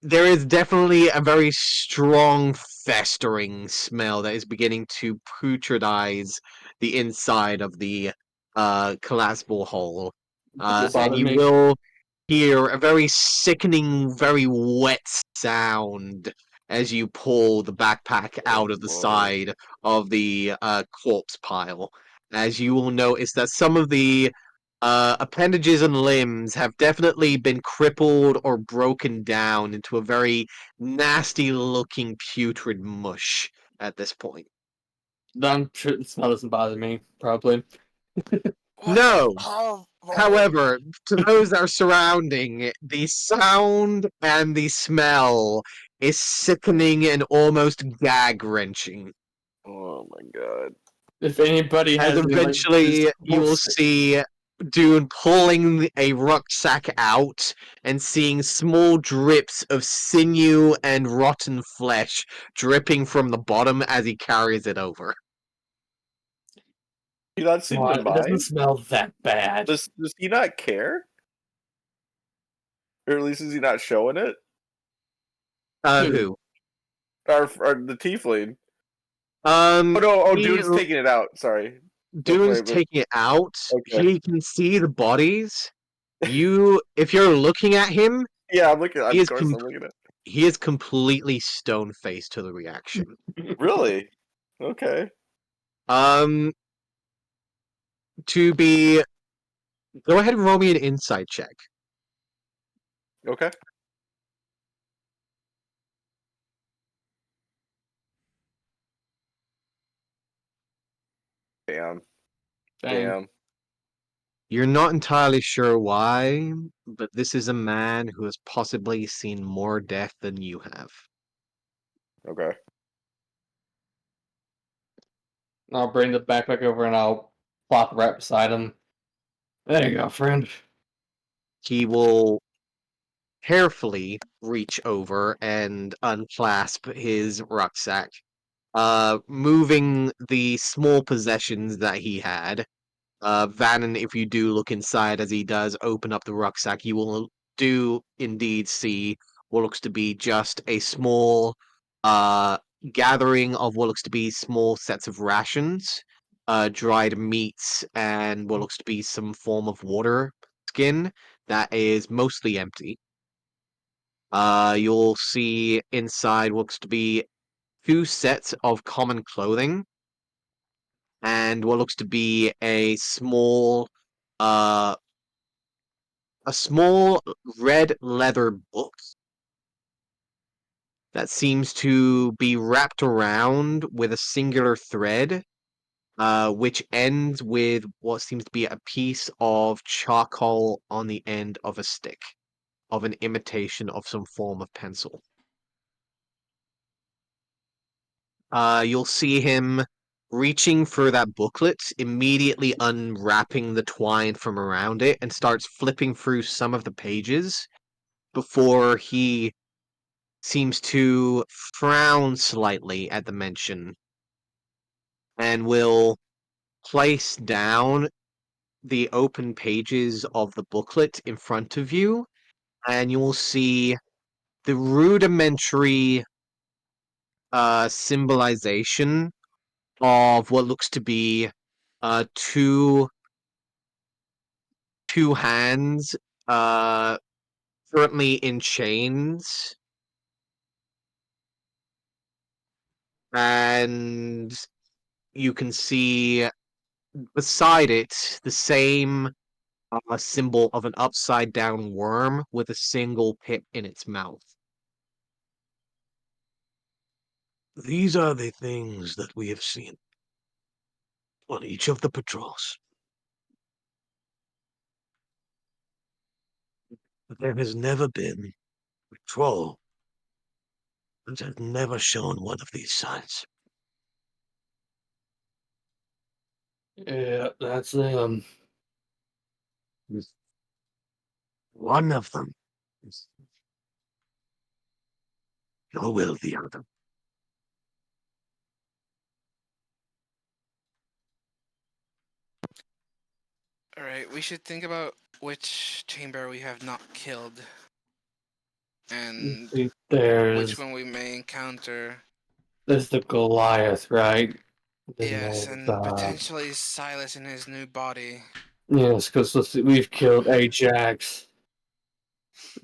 Speaker 1: there is definitely a very strong festering smell that is beginning to putredize the inside of the collapsible hole.
Speaker 7: Does it
Speaker 1: And
Speaker 7: bother
Speaker 1: you
Speaker 7: me?
Speaker 1: will hear a very sickening, very wet sound as you pull the backpack out of the
Speaker 3: Lord.
Speaker 1: side of the corpse pile. As you will notice that some of the appendages and limbs have definitely been crippled or broken down into a very nasty looking putrid mush at this point.
Speaker 7: I'm sure the smell doesn't bother me, probably.
Speaker 2: What
Speaker 1: No,
Speaker 2: the hell?
Speaker 1: however, to those that are surrounding it, the sound and the smell is sickening and almost gag wrenching.
Speaker 3: Oh my god.
Speaker 7: If anybody
Speaker 1: As
Speaker 7: has any like
Speaker 1: eventually you will
Speaker 7: bullshit.
Speaker 1: see Dune pulling a rucksack out and seeing small drips of sinew and rotten flesh dripping from the bottom as he carries it over.
Speaker 3: He not seem to
Speaker 7: It doesn't
Speaker 3: mind?
Speaker 7: smell that bad.
Speaker 3: Does he not care? Or at least is he not showing it?
Speaker 7: Dude.
Speaker 1: Who?
Speaker 3: Or the tiefling.
Speaker 1: Um,
Speaker 3: Oh no,
Speaker 1: he-
Speaker 3: Dude's taking it out. Sorry. That's
Speaker 1: Dune's
Speaker 3: right, but
Speaker 1: taking it out.
Speaker 3: okay.
Speaker 1: He can see the bodies. If you're looking at him,
Speaker 3: Yeah, I'm looking.
Speaker 1: he
Speaker 3: Of
Speaker 1: is
Speaker 3: course, I'm looking at.
Speaker 1: he is completely stone faced to the reaction.
Speaker 3: Really? Okay.
Speaker 1: Um, to be, go ahead and roll me an insight check.
Speaker 3: Okay. Damn.
Speaker 7: Dang.
Speaker 3: Damn.
Speaker 1: You're not entirely sure why, but this is a man who has possibly seen more death than you have.
Speaker 3: Okay.
Speaker 7: And I'll bring the backpack over and I'll plop it right beside him. There you go, friend.
Speaker 1: He will carefully reach over and unclasp his rucksack, moving the small possessions that he had. Vannon, if you do look inside as he does open up the rucksack, you will do indeed see what looks to be just a small uh, gathering of what looks to be small sets of rations, dried meats, and what looks to be some form of water skin that is mostly empty. You'll see inside what looks to be two sets of common clothing and what looks to be uh a small red leather book that seems to be wrapped around with a singular thread, which ends with what seems to be a piece of charcoal on the end of a stick, of an imitation of some form of pencil. You'll see him reaching for that booklet, immediately unwrapping the twine from around it, and starts flipping through some of the pages before he seems to frown slightly at the mention and will place down the open pages of the booklet in front of you, and you will see the rudimentary symbolization of what looks to be two hands currently in chains, and you can see beside it the same symbol of an upside down worm with a single pip in its mouth.
Speaker 6: These are the things that we have seen on each of the patrols. But there has never been a patrol that has never shown one of these signs.
Speaker 7: Yeah, that's
Speaker 6: One of them is your will the other.
Speaker 2: Alright, we should think about which chamber we have not killed. And which
Speaker 7: there's
Speaker 2: one we may encounter.
Speaker 7: the Goliath, right? Then
Speaker 2: Yes,
Speaker 7: there's,
Speaker 2: and potentially Silas in his new body.
Speaker 7: yes, because we've killed Ajax.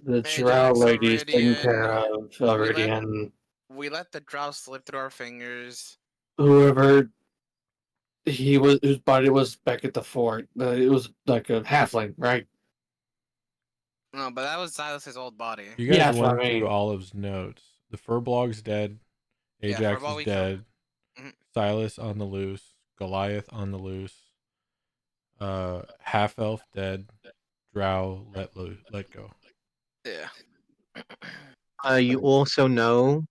Speaker 7: The Drow
Speaker 2: Ajax,
Speaker 7: lady's taken care
Speaker 2: Iridian.
Speaker 7: of already, and
Speaker 2: We let the drow slip through our fingers.
Speaker 7: whoever whose body was back at the fort. It was like a halfling, right?
Speaker 2: No, but that was Silas's old body.
Speaker 8: You
Speaker 7: Yeah,
Speaker 8: guys
Speaker 7: that's what I
Speaker 8: went through
Speaker 7: mean.
Speaker 8: Olive's notes. The Furbolg's dead.
Speaker 2: Yeah,
Speaker 8: Ajax
Speaker 2: Furball
Speaker 8: is
Speaker 2: we killed.
Speaker 8: dead.
Speaker 2: Mhm.
Speaker 8: Silas on the loose. Goliath on the loose. Half elf dead. Drow let go.
Speaker 2: Yeah.
Speaker 1: You also know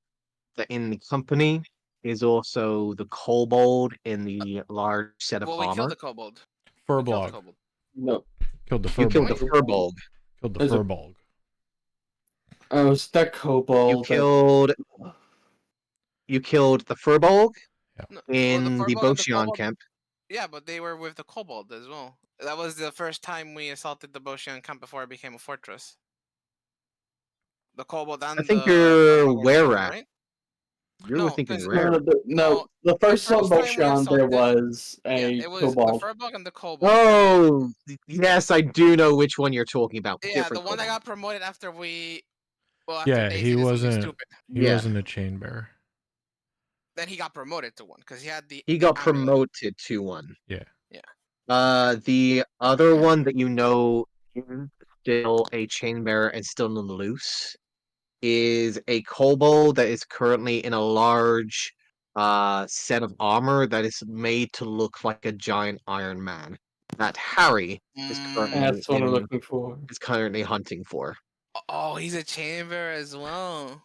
Speaker 1: that in the company is also the kobold in the large set of
Speaker 2: Well, we killed
Speaker 1: armor.
Speaker 2: the kobold. We killed the
Speaker 8: Furbolg.
Speaker 2: kobold.
Speaker 7: No,
Speaker 8: Killed the
Speaker 1: You killed the
Speaker 8: Furbolg.
Speaker 1: furbolg.
Speaker 8: Killed the
Speaker 7: Is it-
Speaker 8: Furbolg.
Speaker 7: oh, it's that
Speaker 1: You
Speaker 7: kobold.
Speaker 1: killed the furbolg
Speaker 2: No, well, the
Speaker 1: in the
Speaker 2: furbolg and the
Speaker 1: Boshian
Speaker 2: kobold.
Speaker 1: camp.
Speaker 2: Yeah, but they were with the kobold as well. That was the first time we assaulted the Boshian camp before it became a fortress. The kobold
Speaker 1: I
Speaker 2: and
Speaker 1: think
Speaker 2: the
Speaker 1: you're
Speaker 2: furbolg were together,
Speaker 1: where at?
Speaker 2: right?
Speaker 1: You're
Speaker 2: No,
Speaker 1: thinking
Speaker 2: because
Speaker 1: rare.
Speaker 7: No, the
Speaker 2: the
Speaker 7: first one,
Speaker 2: first time we
Speaker 7: Boshan, there
Speaker 2: assaulted,
Speaker 7: was
Speaker 2: yeah,
Speaker 7: a
Speaker 2: it was the
Speaker 7: kobold.
Speaker 2: furbolg and the kobold.
Speaker 1: Oh, yes, I do know which one you're talking about.
Speaker 2: Yeah,
Speaker 1: Different
Speaker 2: the one that
Speaker 1: kobold.
Speaker 2: got promoted after after
Speaker 8: Yeah,
Speaker 2: Daisy
Speaker 8: he
Speaker 2: did something
Speaker 8: wasn't.
Speaker 2: stupid.
Speaker 8: He
Speaker 1: Yeah.
Speaker 8: wasn't a chain bearer.
Speaker 2: Then he got promoted to one because he had the
Speaker 1: He got
Speaker 2: amulet.
Speaker 1: promoted to one.
Speaker 8: Yeah.
Speaker 1: The other one that you know is still a chain bearer and still on the loose is a kobold that is currently in a large set of armor that is made to look like a giant Iron Man. that Harry is currently
Speaker 4: That's what I'm
Speaker 1: in,
Speaker 4: looking for.
Speaker 1: is currently hunting for.
Speaker 2: Oh, he's a chamber as well.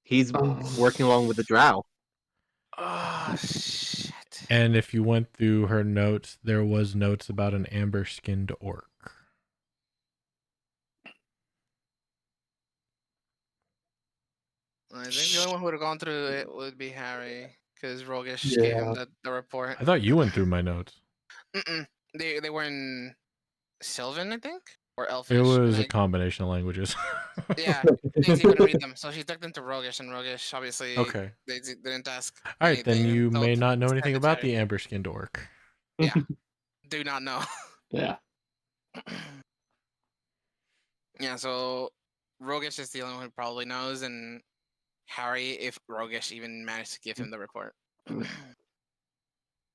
Speaker 1: He's
Speaker 4: Oh.
Speaker 1: working along with the Drow.
Speaker 2: Oh shit.
Speaker 8: And if you went through her notes, there was notes about an amber-skinned orc.
Speaker 2: I think the only one who would have gone through it would be Harry, because Rogish gave him
Speaker 4: Yeah.
Speaker 2: the report.
Speaker 8: I thought you went through my notes.
Speaker 2: Mm-mm. They were in Sylvan, I think, or Elfish.
Speaker 8: It
Speaker 2: and
Speaker 8: was a
Speaker 2: I,
Speaker 8: combination of languages.
Speaker 2: yeah, Daisy couldn't read them, so she took them to Rogish, and Rogish obviously
Speaker 8: Okay.
Speaker 2: Daisy didn't ask
Speaker 8: All right, then
Speaker 2: anything and
Speaker 8: you may
Speaker 2: told
Speaker 8: not know
Speaker 2: sent
Speaker 8: anything
Speaker 2: it to
Speaker 8: about
Speaker 2: Harry.
Speaker 8: the amber-skinned orc.
Speaker 2: Yeah, do not know.
Speaker 4: Yeah.
Speaker 2: Yeah, so Rogish is the only one who probably knows, and Harry, if Rogish even managed to give him the report.
Speaker 9: I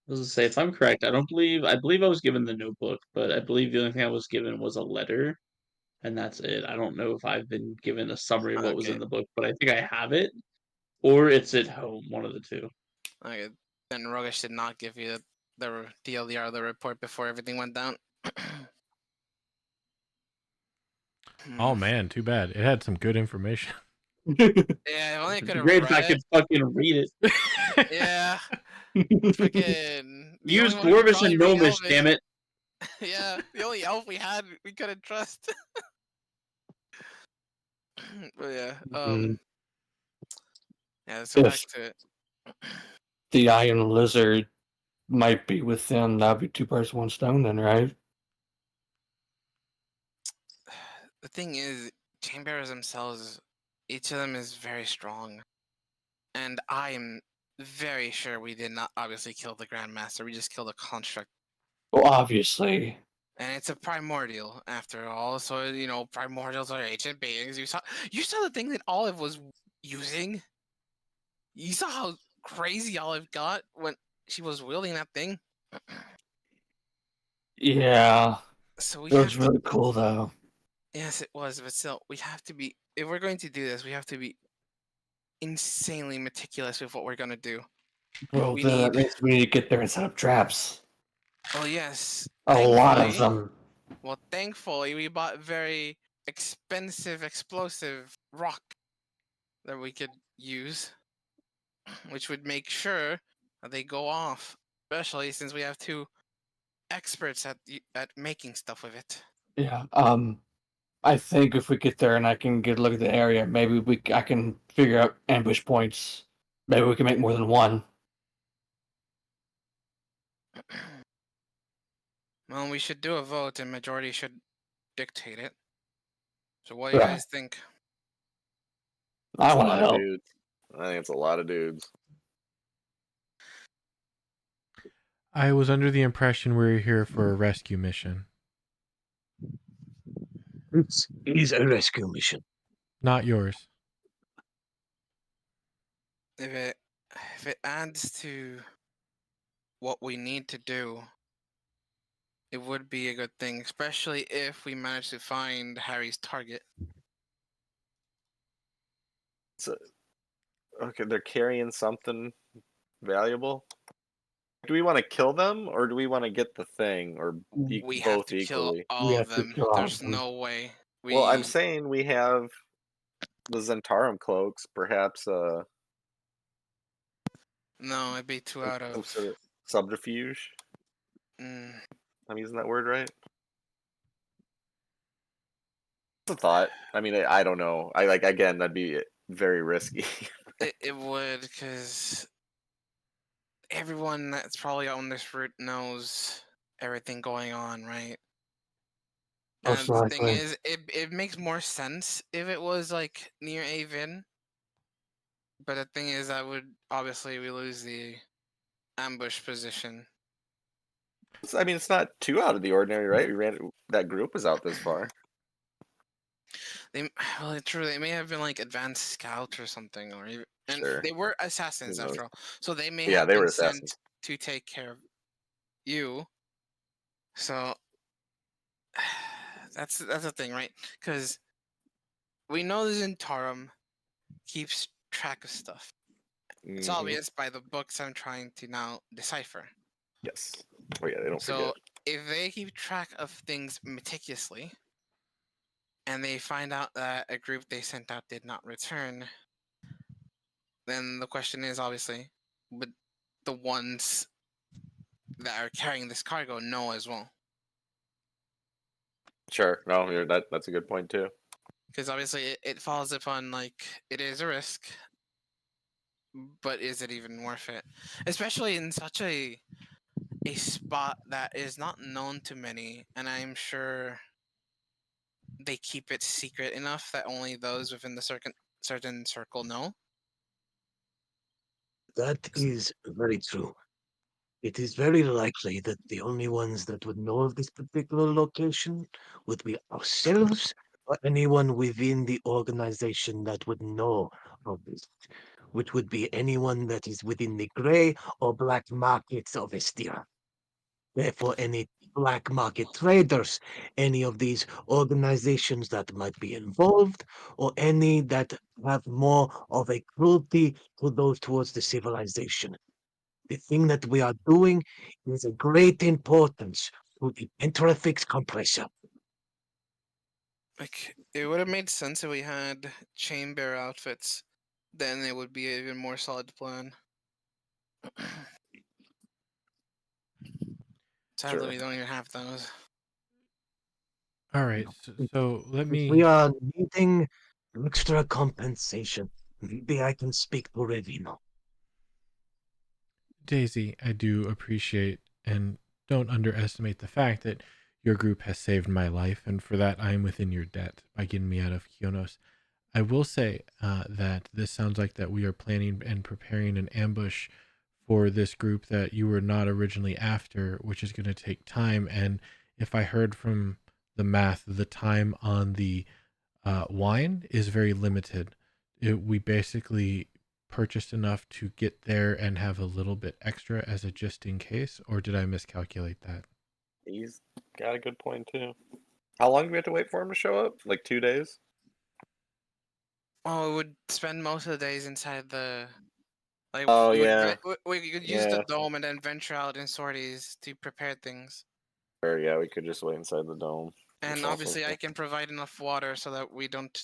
Speaker 9: was gonna say, if I'm correct, I believe I was given the notebook, but I believe the only thing I was given was a letter, and that's it. I don't know if I've been given a summary of what was
Speaker 2: Okay.
Speaker 9: in the book, but I think I have it, or it's at home, one of the two.
Speaker 2: Okay, then Rogish did not give you the TLDR, the report before everything went down.
Speaker 8: Oh man, too bad. It had some good information.
Speaker 2: Yeah, if only I
Speaker 9: It'd
Speaker 2: could
Speaker 9: be
Speaker 2: have
Speaker 9: great if I
Speaker 2: read
Speaker 9: could
Speaker 2: it.
Speaker 9: fucking read it.
Speaker 2: Yeah, freaking. The
Speaker 9: Use
Speaker 2: only one who could
Speaker 9: Dwarvish
Speaker 2: probably
Speaker 9: and
Speaker 2: read
Speaker 9: Gnomish,
Speaker 2: Elvish.
Speaker 9: damn it.
Speaker 2: Yeah, the only elf we had, we couldn't trust. But yeah, yeah. Let's go back
Speaker 4: If
Speaker 2: to it.
Speaker 4: the Iron Lizard might be within, that'd be 2 birds, 1 stone, then, right?
Speaker 2: The thing is, Chamberers themselves, each of them is very strong, and I am very sure we did not obviously kill the Grandmaster. We just killed a construct.
Speaker 4: Well, obviously.
Speaker 2: And it's a primordial after all, so you know primordials are ancient beings. You saw the thing that Olive was using. You saw how crazy Olive got when she was wielding that thing.
Speaker 4: Yeah.
Speaker 2: So we
Speaker 4: It
Speaker 2: have
Speaker 4: was
Speaker 2: to.
Speaker 4: really cool, though.
Speaker 2: Yes, it was, but still, we have to be. If we're going to do this, we have to be insanely meticulous with what we're gonna do.
Speaker 4: Well,
Speaker 2: We
Speaker 4: then that
Speaker 2: need.
Speaker 4: means we need to get there and set up traps.
Speaker 2: Well, yes.
Speaker 4: A lot of
Speaker 2: Thankfully,
Speaker 4: them.
Speaker 2: well, thankfully, we bought very expensive explosive rock that we could use, which would make sure that they go off. Especially since we have 2 experts at making stuff with it.
Speaker 4: Yeah. I think if we get there and I can get a look at the area, maybe I can figure out ambush points. Maybe we can make more than one.
Speaker 2: Well, we should do a vote, and majority should dictate it. So, what do you
Speaker 4: Right.
Speaker 2: guys think?
Speaker 4: I
Speaker 3: It's a
Speaker 4: want to
Speaker 3: lot of
Speaker 4: help.
Speaker 3: dudes. I think it's a lot of dudes.
Speaker 8: I was under the impression we were here for a rescue mission,
Speaker 6: It is a rescue mission.
Speaker 8: not yours.
Speaker 2: If it adds to what we need to do, it would be a good thing, especially if we manage to find Harry's target.
Speaker 3: So, okay, they're carrying something valuable. Do we want to kill them or do we want to get the thing or
Speaker 2: We have
Speaker 3: both
Speaker 2: to kill
Speaker 3: equally?
Speaker 2: all of
Speaker 4: have to
Speaker 2: them.
Speaker 4: kill all
Speaker 2: There's
Speaker 4: of them.
Speaker 2: no way.
Speaker 3: Well, I'm saying we have the Zentarum cloaks, perhaps
Speaker 2: no, it'd be too out
Speaker 3: some
Speaker 2: of.
Speaker 3: sort of subterfuge.
Speaker 2: Mm,
Speaker 3: I'm using that word right. It's a thought. I mean, I don't know. I like again, that'd be very risky.
Speaker 2: it would, because everyone that's probably on this route knows everything going on, right?
Speaker 4: Most
Speaker 2: And the thing
Speaker 4: likely.
Speaker 2: is, it makes more sense if it was like near Avon. But the thing is, that would obviously we lose the ambush position.
Speaker 3: I mean, it's not too out of the ordinary, right? That group was out this far.
Speaker 2: They well, true. They may have been like advanced scouts or something, or even, and
Speaker 3: Sure.
Speaker 2: they were assassins
Speaker 3: Who knows?
Speaker 2: after all. So they may
Speaker 3: Yeah,
Speaker 2: have
Speaker 3: they were
Speaker 2: been
Speaker 3: assassins.
Speaker 2: sent to take care of you. So that's the thing, right? Because we know the Zentarum keeps track of stuff. It's
Speaker 3: Mhm.
Speaker 2: obvious by the books I'm trying to now decipher.
Speaker 3: Yes. Oh yeah, they don't
Speaker 2: So
Speaker 3: forget.
Speaker 2: if they keep track of things meticulously, and they find out that a group they sent out did not return, then the question is obviously, would the ones that are carrying this cargo know as well?
Speaker 3: Sure. No, that's a good point too.
Speaker 2: Because obviously it falls upon, like, it is a risk, but is it even worth it? Especially in such a spot that is not known to many, and I'm sure they keep it secret enough that only those within the certain circle know.
Speaker 6: That is very true. It is very likely that the only ones that would know of this particular location would be ourselves or anyone within the organization that would know of this, which would be anyone that is within the gray or black markets of Estia. Therefore, any black market traders, any of these organizations that might be involved, or any that have more of a cruelty to those towards the civilization. The thing that we are doing is of great importance to the Enterifix compressor.
Speaker 2: Like, it would have made sense if we had chain bearer outfits. Then it would be an even more solid plan. Sadly,
Speaker 3: Sure.
Speaker 2: we don't even have those.
Speaker 8: All right. So let
Speaker 6: If we
Speaker 8: me,
Speaker 6: are needing extra compensation, maybe I can speak to Revino.
Speaker 8: Daisy, I do appreciate and don't underestimate the fact that your group has saved my life, and for that I am within your debt by getting me out of Kionos. I will say that this sounds like that we are planning and preparing an ambush for this group that you were not originally after, which is going to take time. And if I heard from the math, the time on the wine is very limited. We basically purchased enough to get there and have a little bit extra as a just in case, or did I miscalculate that?
Speaker 3: He's got a good point too. How long do we have to wait for him to show up? Like 2 days?
Speaker 2: Oh, we would spend most of the days inside the. Like,
Speaker 3: Oh
Speaker 2: we, would
Speaker 3: yeah,
Speaker 2: we could use the
Speaker 3: yeah.
Speaker 2: dome and then venture out in sorties to prepare things.
Speaker 3: Or yeah, we could just wait inside the dome. That's
Speaker 2: And
Speaker 3: also
Speaker 2: obviously, I
Speaker 3: cool.
Speaker 2: can provide enough water so that we don't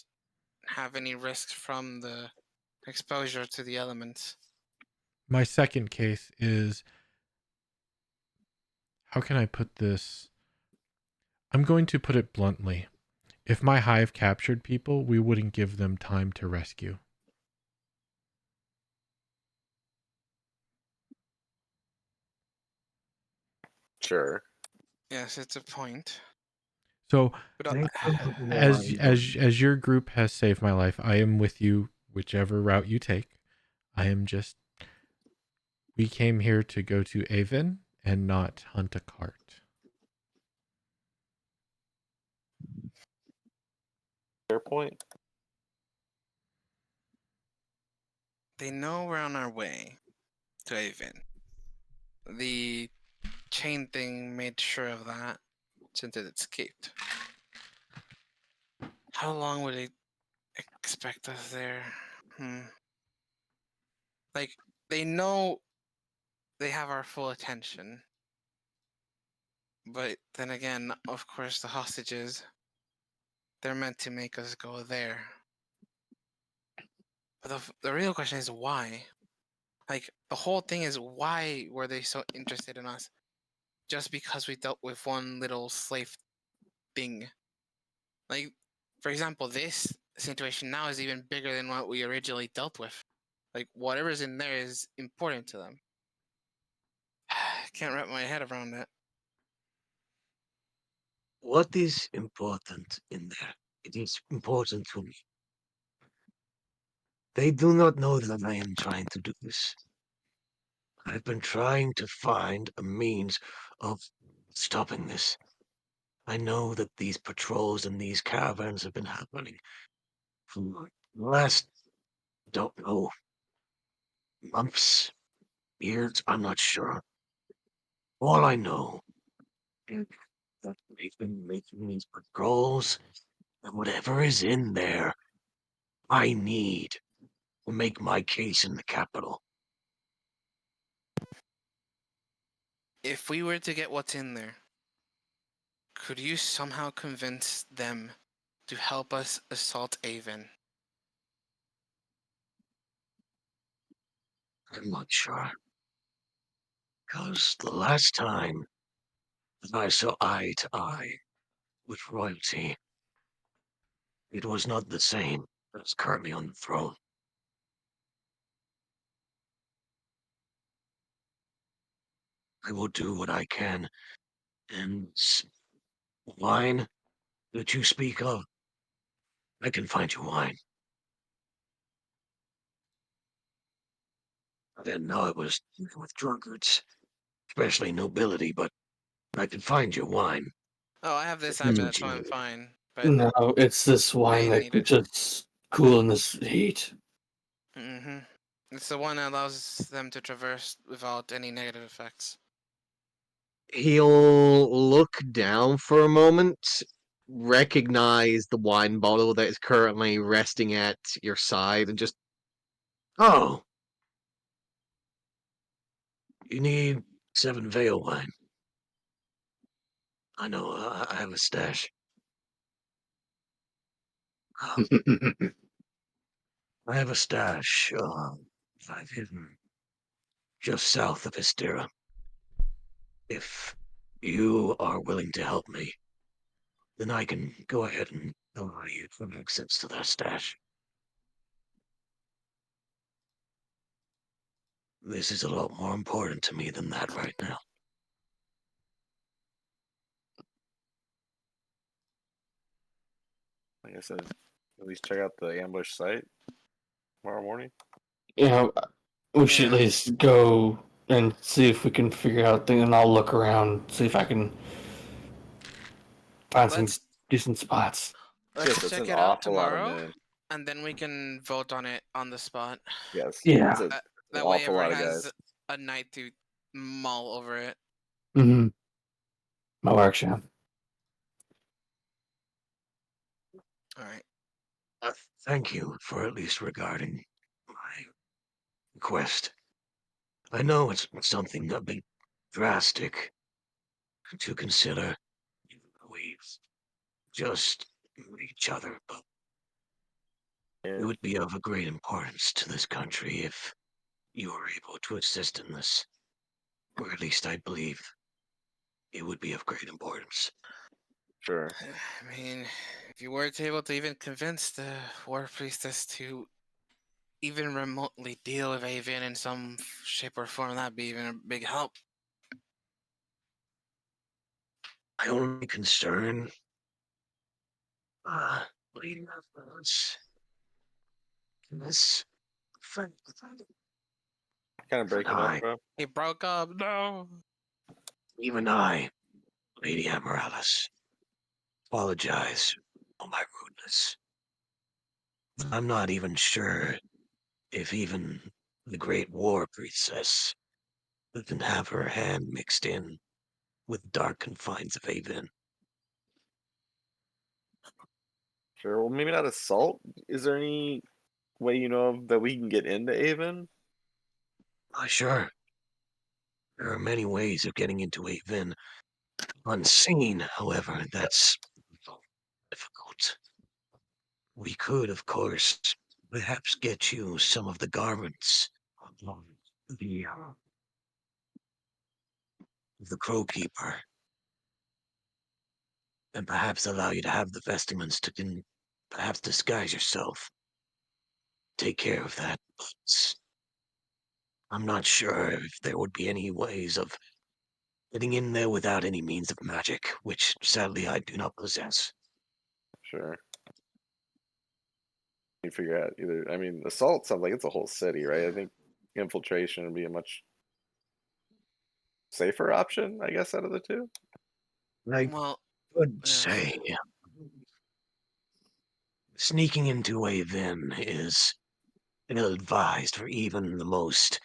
Speaker 2: have any risks from the exposure to the elements.
Speaker 8: My second case is, how can I put this? I'm going to put it bluntly. If my hive captured people, we wouldn't give them time to rescue.
Speaker 3: Sure.
Speaker 2: Yes, it's a point.
Speaker 8: So
Speaker 2: But
Speaker 6: Thank you for the
Speaker 8: as
Speaker 6: reminder.
Speaker 8: as your group has saved my life, I am with you whichever route you take. I am just, we came here to go to Avon and not hunt a cart.
Speaker 3: Fair point.
Speaker 2: they know we're on our way to Avon. The chain thing made sure of that since it escaped. How long would they expect us there? Like, they know they have our full attention. But then again, of course, the hostages, they're meant to make us go there. But the real question is why? Like, the whole thing is, why were they so interested in us? Just because we dealt with one little slave thing. Like, for example, this situation now is even bigger than what we originally dealt with. Like, whatever's in there is important to them. I can't wrap my head around it.
Speaker 6: What is important in there? It is important to me. They do not know that I am trying to do this. I've been trying to find a means of stopping this. I know that these patrols and these caravans have been happening for the last, don't know, months, years, I'm not sure. All I know is that they've been making these patrols, and whatever is in there, I need to make my case in the capital.
Speaker 2: If we were to get what's in there, Could you somehow convince them to help us assault Avon?
Speaker 6: I'm not sure. Because the last time that I saw eye to eye with royalty, it was not the same as currently on the throne. I will do what I can, and wine that you speak of, I can find you wine. I didn't know it was with drunkards, especially nobility, but I can find you wine.
Speaker 2: Oh, I have this
Speaker 6: That's
Speaker 2: habit,
Speaker 6: what
Speaker 2: so
Speaker 6: you
Speaker 2: I'm
Speaker 6: need.
Speaker 2: fine. But
Speaker 4: No, it's this wine
Speaker 2: I
Speaker 4: that
Speaker 2: need
Speaker 4: could
Speaker 2: it.
Speaker 4: just cool in this heat.
Speaker 2: Mm-hmm. It's the one that allows them to traverse without any negative effects.
Speaker 1: He'll look down for a moment, recognize the wine bottle that is currently resting at your side, and just,
Speaker 6: Oh, you need 7 Veil wine. I know, I have a stash. I have a stash, I've hidden just south of Estera. If you are willing to help me, then I can go ahead and allow you some access to that stash. This is a lot more important to me than that right now.
Speaker 3: Like I said, at least check out the ambush site tomorrow morning.
Speaker 4: You know, we should at
Speaker 2: Yeah.
Speaker 4: least go and see if we can figure out things, and I'll look around, see if I can find some
Speaker 2: Let's
Speaker 4: decent spots.
Speaker 2: let's
Speaker 3: Yes, it's
Speaker 2: check
Speaker 3: an
Speaker 2: it out
Speaker 3: awful lot of
Speaker 2: tomorrow,
Speaker 3: men.
Speaker 2: and then we can vote on it on the spot.
Speaker 3: Yes,
Speaker 4: Yeah.
Speaker 3: it's an
Speaker 2: That way,
Speaker 3: awful lot
Speaker 2: everyone
Speaker 3: of
Speaker 2: has
Speaker 3: guys.
Speaker 2: a night to mull over it.
Speaker 4: Mm-hmm. My workshop.
Speaker 2: All right.
Speaker 6: Thank you for at least regarding my request. I know it's something a bit drastic to consider. We've just met each other, but it
Speaker 3: Yeah,
Speaker 6: would be of a great importance to this country if you were able to assist in this. Or at least I believe it would be of great importance.
Speaker 3: sure.
Speaker 2: I mean, if you weren't able to even convince the war priestess to even remotely deal with Avian in some shape or form, that'd be even a big help.
Speaker 6: My only concern, leading up was this fact
Speaker 3: Kind of
Speaker 6: even
Speaker 3: breaking up,
Speaker 6: I,
Speaker 3: bro.
Speaker 2: He broke up. No.
Speaker 6: even I, Lady Amaryllis, apologize for my rudeness. I'm not even sure if even the Great War Priestess can have her hand mixed in with dark confines of Avon.
Speaker 3: Sure. Well, maybe not assault. Is there any way you know of that we can get into Avon?
Speaker 6: Sure, there are many ways of getting into Avon unseen, however, that's difficult. We could, of course, perhaps get you some of the garments of the Crow Keeper, and perhaps allow you to have the vestments to perhaps disguise yourself. Take care of that, but I'm not sure if there would be any ways of getting in there without any means of magic, which sadly I do not possess.
Speaker 3: Sure. You figure out either. I mean, assault sounds like it's a whole city, right? I think infiltration would be a much safer option, I guess, out of the two.
Speaker 6: I
Speaker 2: Well,
Speaker 6: would say sneaking into Avon is ill-advised for even the most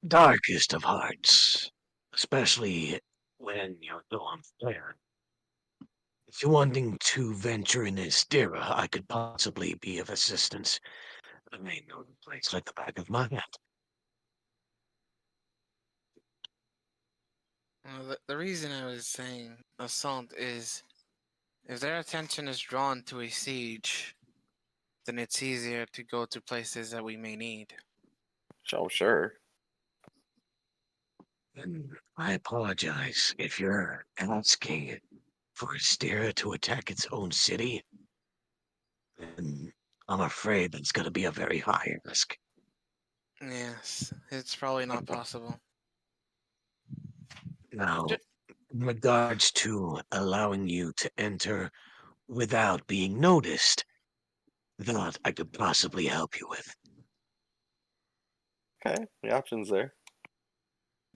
Speaker 6: darkest of hearts, especially when you're low on fire. If you're wanting to venture in Estera, I could possibly be of assistance. I may know the place like the back of my hand.
Speaker 2: Well, the reason I was saying assault is if their attention is drawn to a siege, then it's easier to go to places that we may need.
Speaker 3: Oh, sure.
Speaker 6: And I apologize if you're asking for Astera to attack its own city. And I'm afraid that's going to be a very high risk.
Speaker 2: Yes, it's probably not possible.
Speaker 6: Now,
Speaker 2: Ju-
Speaker 6: in regards to allowing you to enter without being noticed, that I could possibly help you with.
Speaker 3: Okay, the option's there.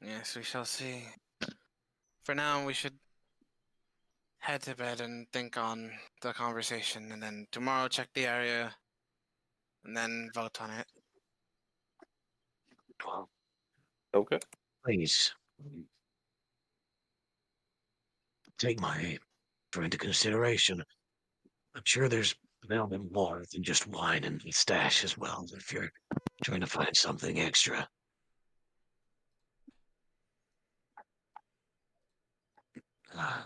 Speaker 2: Yes, we shall see. For now, we should head to bed and think on the conversation, and then tomorrow check the area, and then vote on it.
Speaker 6: Well,
Speaker 3: Okay.
Speaker 6: please take my offer into consideration. I'm sure there's now been more than just wine and stash as well, if you're trying to find something extra. Uh,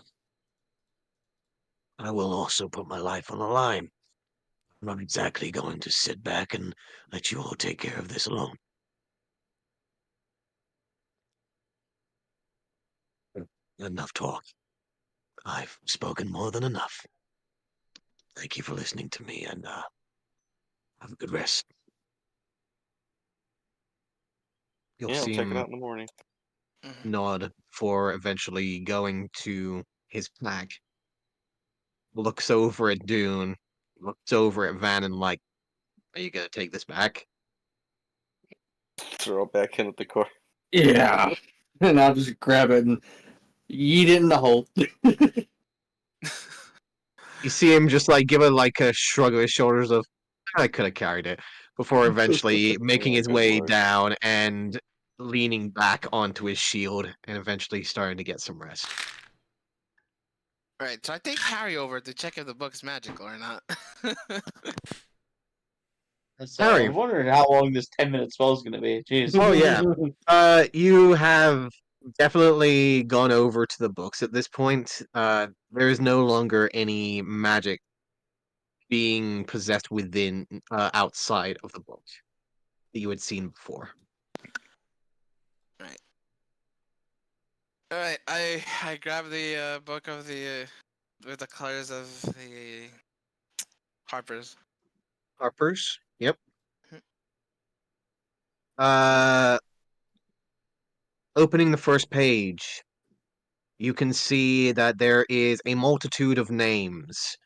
Speaker 6: I will also put my life on the line. I'm not exactly going to sit back and let you all take care of this alone. Enough talk. I've spoken more than enough. Thank you for listening to me, and have a good rest.
Speaker 1: You'll
Speaker 3: Yeah, I'll
Speaker 1: see
Speaker 3: check it
Speaker 1: him
Speaker 3: out in the morning.
Speaker 2: Mhm.
Speaker 1: nod for eventually going to his pack. Looks over at Dune. Looks over at Van and like, are you gonna take this back?
Speaker 3: Throw it back in at the core.
Speaker 4: Yeah. And I'll just grab it and yeet it in the hole.
Speaker 1: You see him just like give it like a shrug of his shoulders of, I could have carried it, before eventually making
Speaker 3: Yeah,
Speaker 1: his
Speaker 3: good
Speaker 1: way
Speaker 3: lord.
Speaker 1: down and leaning back onto his shield and eventually starting to get some rest.
Speaker 2: Right, so I take Harry over to check if the book's magical or not.
Speaker 9: I
Speaker 1: Harry.
Speaker 9: was wondering how long this 10-minute spell is going to be. Jeez.
Speaker 1: Oh yeah. You have definitely gone over to the books at this point. There is no longer any magic being possessed within outside of the book that you had seen before.
Speaker 2: Right. Alright, I grab the book of the with the colors of the Harpers.
Speaker 1: Harper's. Yep.
Speaker 2: Hmm.
Speaker 1: Uh Opening the first page, you can see that there is a multitude of names.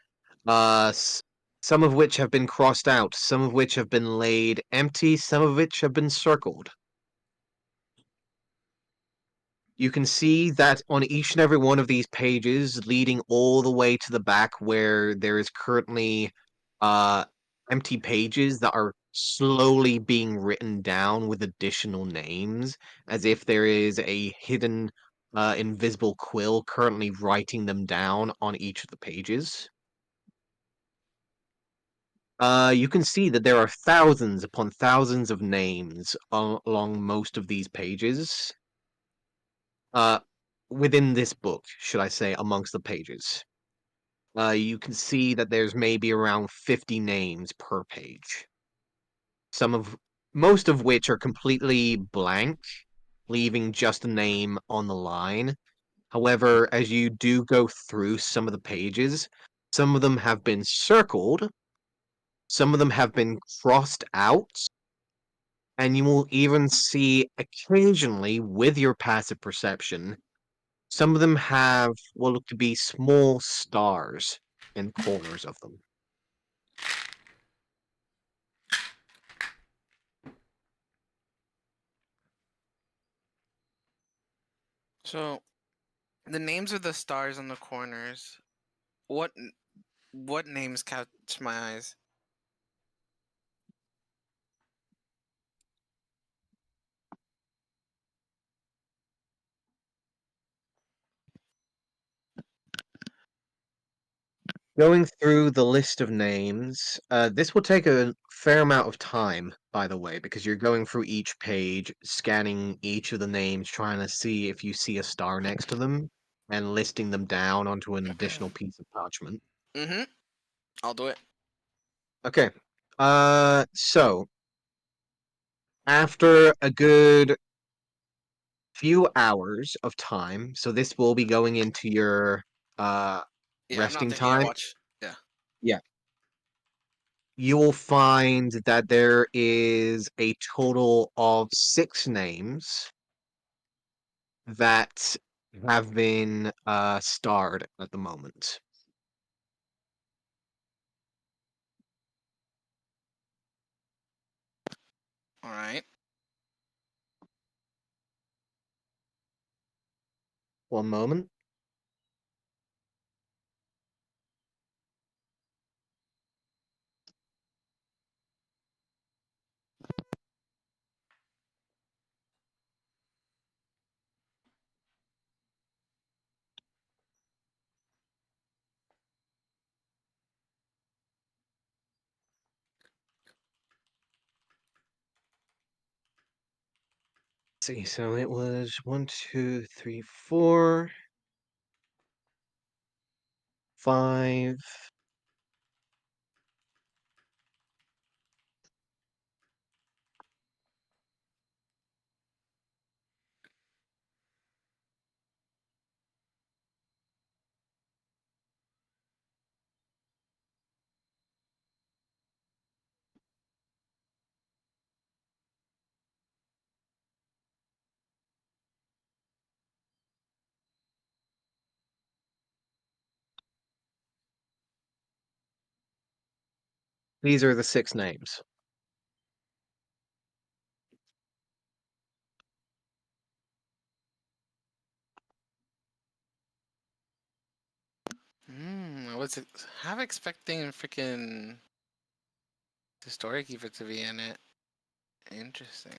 Speaker 1: Some of which have been crossed out, some of which have been laid empty, some of which have been circled. You can see that on each and every one of these pages, leading all the way to the back where there is currently uh, empty pages that are slowly being written down with additional names, as if there is a hidden, invisible quill currently writing them down on each of the pages. You can see that there are thousands upon thousands of names along most of these pages. Uh, Within this book, should I say, amongst the pages. You can see that there's maybe around 50 names per page. Most of which are completely blank, leaving just a name on the line. However, as you do go through some of the pages, some of them have been circled, some of them have been crossed out, and you will even see occasionally with your passive perception, some of them have what look to be small stars in corners of them.
Speaker 2: So the names of the stars on the corners. What what names catch my eyes?
Speaker 1: Going through the list of names, this will take a fair amount of time, by the way, because you're going through each page, scanning each of the names, trying to see if you see a star next to them, and listing them down onto an additional piece of parchment.
Speaker 2: Mm-hmm. I'll do it.
Speaker 1: Okay. So after a good few hours of time, so this will be going into your
Speaker 2: Yeah, I'm not
Speaker 1: resting
Speaker 2: taking your
Speaker 1: time.
Speaker 2: watch. Yeah.
Speaker 1: Yeah. You'll find that there is a total of 6 names that have been starred at the moment.
Speaker 2: All right.
Speaker 1: One moment. See, so it was 1, 2, 3, 4, 5. These are the 6 names.
Speaker 2: I was half expecting freaking the storekeeper to be in it. Interesting.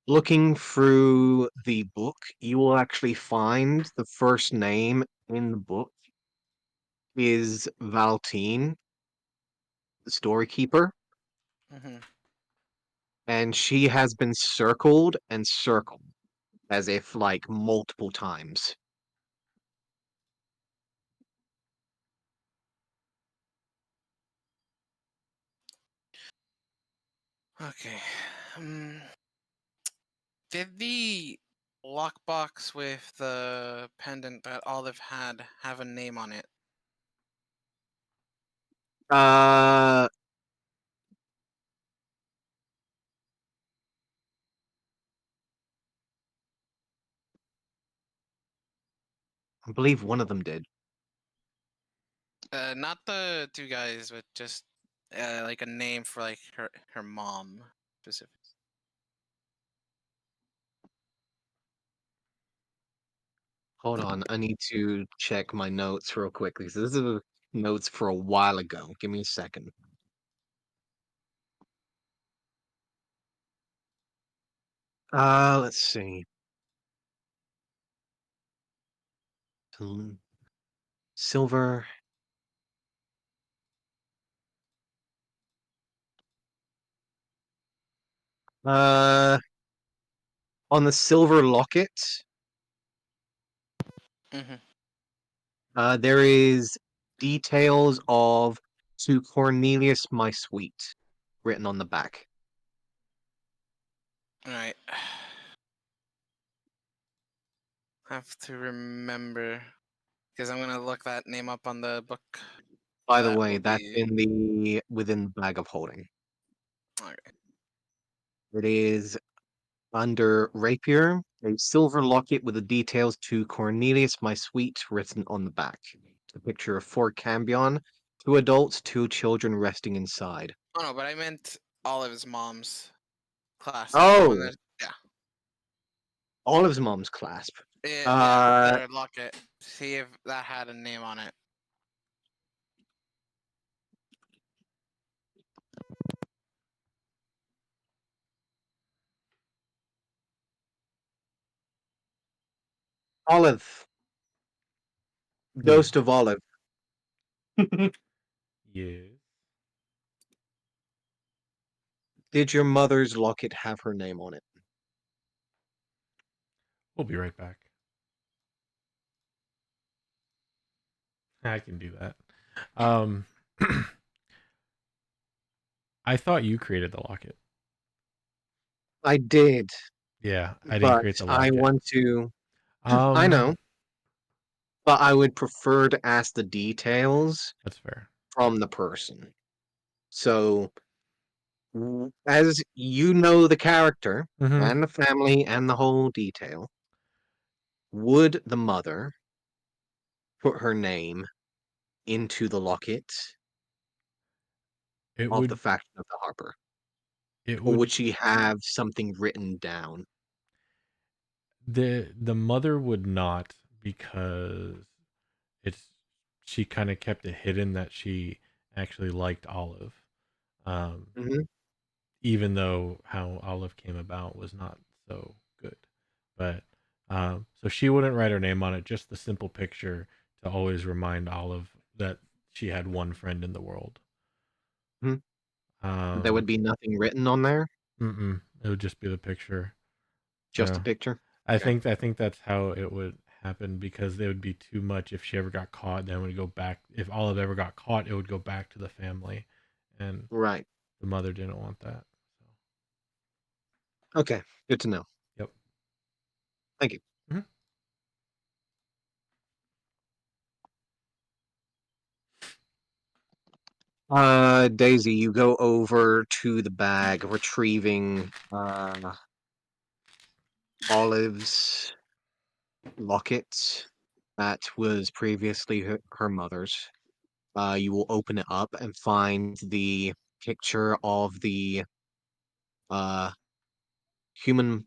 Speaker 1: Looking through the book, you will actually find the first name in the book is Valtine, the storekeeper,
Speaker 2: Mm-hmm.
Speaker 1: and she has been circled and circled as if like multiple times.
Speaker 2: Okay. Um, did the lockbox with the pendant that Olive had have a name on it?
Speaker 1: Uh, I believe one of them did.
Speaker 2: Not the two guys, but just like a name for like her mom specific.
Speaker 1: Hold on, I need to check my notes real quickly. So this is notes for a while ago. Give me a second. Let's see. Silver. Uh, on the silver locket,
Speaker 2: Mm-hmm.
Speaker 1: there is details of "To Cornelius, my sweet" written on the back.
Speaker 2: All right. Have to remember because I'm gonna look that name up on the book.
Speaker 1: By the
Speaker 2: That
Speaker 1: way,
Speaker 2: will
Speaker 1: that's
Speaker 2: be
Speaker 1: in the within the bag of holding.
Speaker 2: okay.
Speaker 1: It is under rapier, a silver locket with the details "To Cornelius, my sweet" written on the back. A picture of Fort Cambion, 2 adults, 2 children resting inside.
Speaker 2: Oh no, but I meant Olive's mom's clasp. The one
Speaker 1: Oh,
Speaker 2: that yeah.
Speaker 1: Olive's mom's clasp.
Speaker 2: Yeah,
Speaker 1: Uh,
Speaker 2: their locket. See if that had a name on it.
Speaker 1: Olive, Ghost of Olive.
Speaker 8: Yes.
Speaker 1: Did your mother's locket have her name on it?
Speaker 8: We'll be right back. I can do that. I thought you created the locket.
Speaker 1: I did,
Speaker 8: Yeah, I didn't
Speaker 1: but
Speaker 8: create the
Speaker 1: I
Speaker 8: locket.
Speaker 1: want to. I know, but I would prefer to ask the details
Speaker 8: That's fair.
Speaker 1: from the person. So, as you know the character
Speaker 8: Mhm.
Speaker 1: and the family and the whole detail, would the mother put her name into the locket
Speaker 8: It
Speaker 1: of the
Speaker 8: would
Speaker 1: faction of the Harper?
Speaker 8: it
Speaker 1: Or would
Speaker 8: would
Speaker 1: she have something written down?
Speaker 8: the mother would not, because it's she kind of kept it hidden that she actually liked Olive. Um
Speaker 1: Mhm.
Speaker 8: Even though how Olive came about was not so good. But so she wouldn't write her name on it, just the simple picture to always remind Olive that she had one friend in the world.
Speaker 1: Mhm. There would be nothing written on there,
Speaker 8: It would just be the picture.
Speaker 1: just a
Speaker 8: Yeah.
Speaker 1: picture.
Speaker 8: I
Speaker 1: Okay.
Speaker 8: think that's how it would happen, because it would be too much if she ever got caught. Then it would go back. If Olive ever got caught, it would go back to the family, and
Speaker 1: Right.
Speaker 8: the mother didn't want that.
Speaker 1: Okay. Good to know.
Speaker 8: Yep.
Speaker 1: Thank you.
Speaker 8: Mhm.
Speaker 1: Daisy, you go over to the bag, retrieving Olive's locket that was previously her mother's. You will open it up and find the picture of the uh human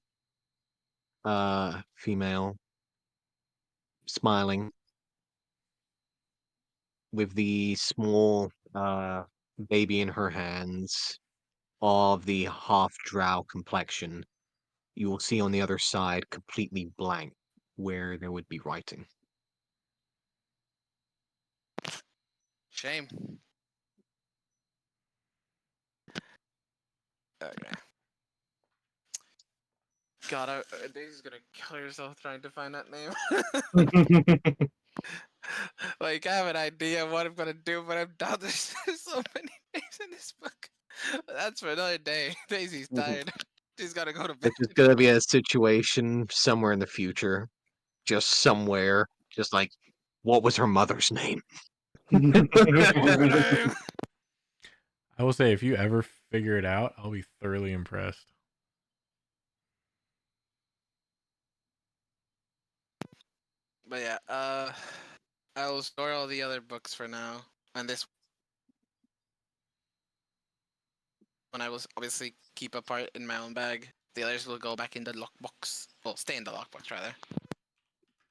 Speaker 1: female smiling with the small baby in her hands, of the half drow complexion. You will see on the other side completely blank where there would be writing.
Speaker 2: Shame. Okay. God, Daisy's gonna kill herself trying to find that name. Like, I have an idea of what I'm gonna do, but I'm down. There's so many names in this book. That's for another day. Daisy's tired. She's gotta go to bed.
Speaker 1: It's just gonna be a situation somewhere in the future, just somewhere, just like, what was her mother's name?
Speaker 8: I will say, if you ever figure it out, I'll be thoroughly impressed.
Speaker 2: But yeah, I will store all the other books for now, and this one I will obviously keep apart in my own bag. The others will go back in the lockbox. Well, stay in the lockbox rather.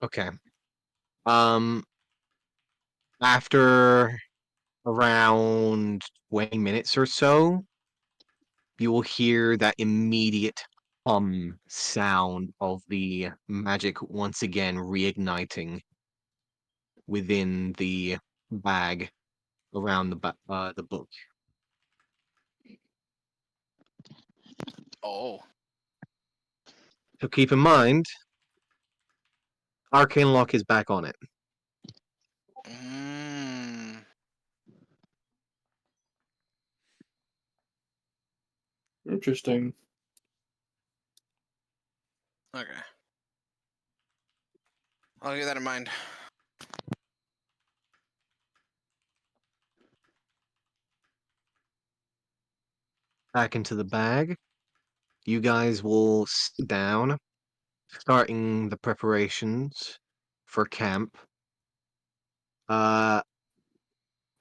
Speaker 1: Okay. Um, After around 20 minutes or so, you will hear that immediate sound of the magic once again reigniting within the bag around the book.
Speaker 2: Oh.
Speaker 1: So keep in mind, Arcane Lock is back on it.
Speaker 2: Mm.
Speaker 4: Interesting.
Speaker 2: Okay. I'll keep that in mind.
Speaker 1: Back into the bag. You guys will sit down, starting the preparations for camp. Uh,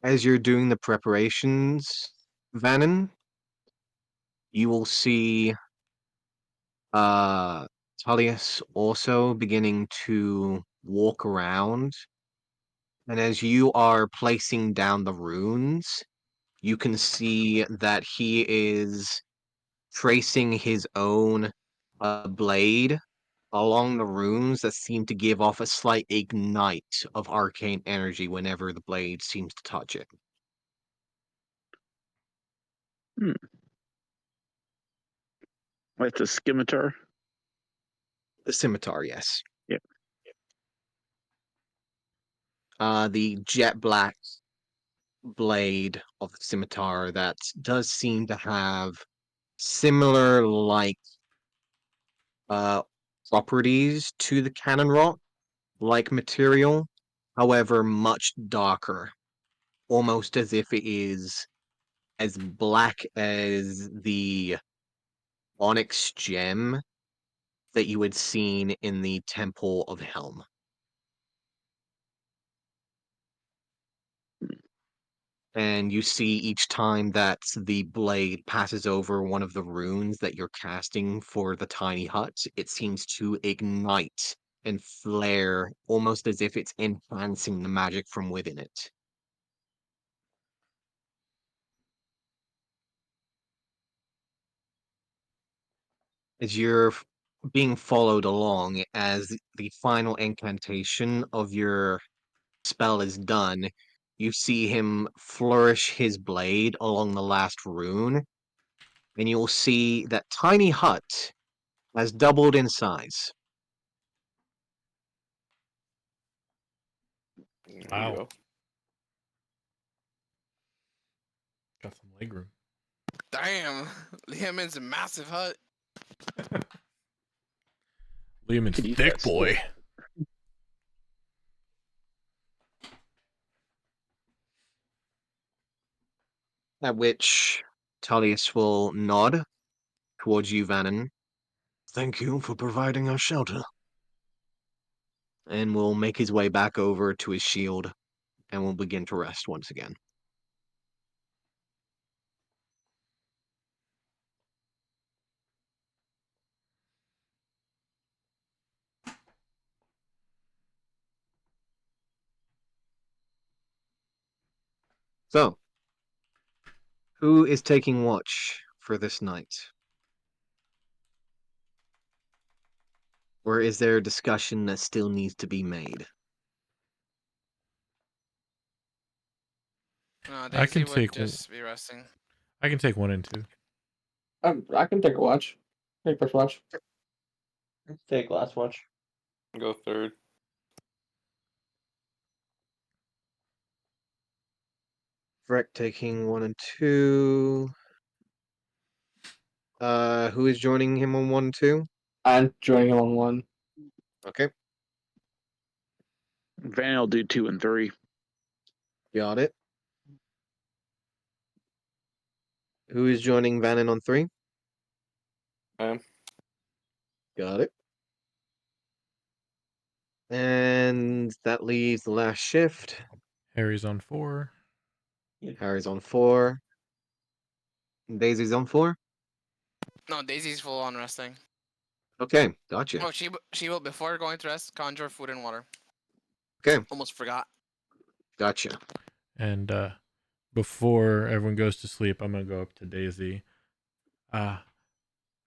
Speaker 1: as you're doing the preparations, Vannon, you will see uh Tullius also beginning to walk around. And as you are placing down the runes, you can see that he is tracing his own blade along the runes that seem to give off a slight ignite of arcane energy whenever the blade seems to touch it.
Speaker 5: Like the scimitar.
Speaker 1: The scimitar, yes.
Speaker 5: Yep.
Speaker 1: The jet black blade of the scimitar that does seem to have similar uh properties to the cannon rock like material, however much darker, almost as if it is as black as the onyx gem that you had seen in the Temple of Helm. And you see each time that the blade passes over one of the runes that you're casting for the tiny hut, it seems to ignite and flare almost as if it's enhancing the magic from within it. As you're being followed along, as the final incantation of your spell is done, you see him flourish his blade along the last rune, and you'll see that tiny hut has doubled in size.
Speaker 3: There you
Speaker 8: Wow.
Speaker 3: go.
Speaker 8: Got some leg room.
Speaker 2: Damn, Liam's a massive hut.
Speaker 8: Lehman's
Speaker 5: Could use
Speaker 8: thick
Speaker 5: that
Speaker 8: boy.
Speaker 1: At which Tullius will nod towards you, Vannon,
Speaker 6: Thank you for providing us shelter.
Speaker 1: and will make his way back over to his shield and will begin to rest once again. So, who is taking watch for this night? Or is there a discussion that still needs to be made?
Speaker 2: No,
Speaker 8: I can
Speaker 2: Daisy would
Speaker 8: take
Speaker 2: just be resting.
Speaker 8: I can take 1 and 2.
Speaker 4: I can take a watch. Take first watch.
Speaker 9: Take last watch.
Speaker 3: Go third.
Speaker 1: Freck taking 1 and 2. Who is joining him on 1 and 2?
Speaker 4: I'm joining him on 1.
Speaker 1: Okay,
Speaker 5: Van will do 2 and 3.
Speaker 1: got it. Who is joining Vannon on 3?
Speaker 3: I am.
Speaker 1: Got it. And that leaves the last shift.
Speaker 8: Harry's on 4.
Speaker 1: Harry's on 4. Daisy's on 4.
Speaker 2: No, Daisy's full on resting.
Speaker 1: Okay, gotcha.
Speaker 2: Oh, she will before going to rest conjure food and water.
Speaker 1: Okay,
Speaker 2: Almost forgot.
Speaker 1: gotcha.
Speaker 8: And before everyone goes to sleep, I'm gonna go up to Daisy. I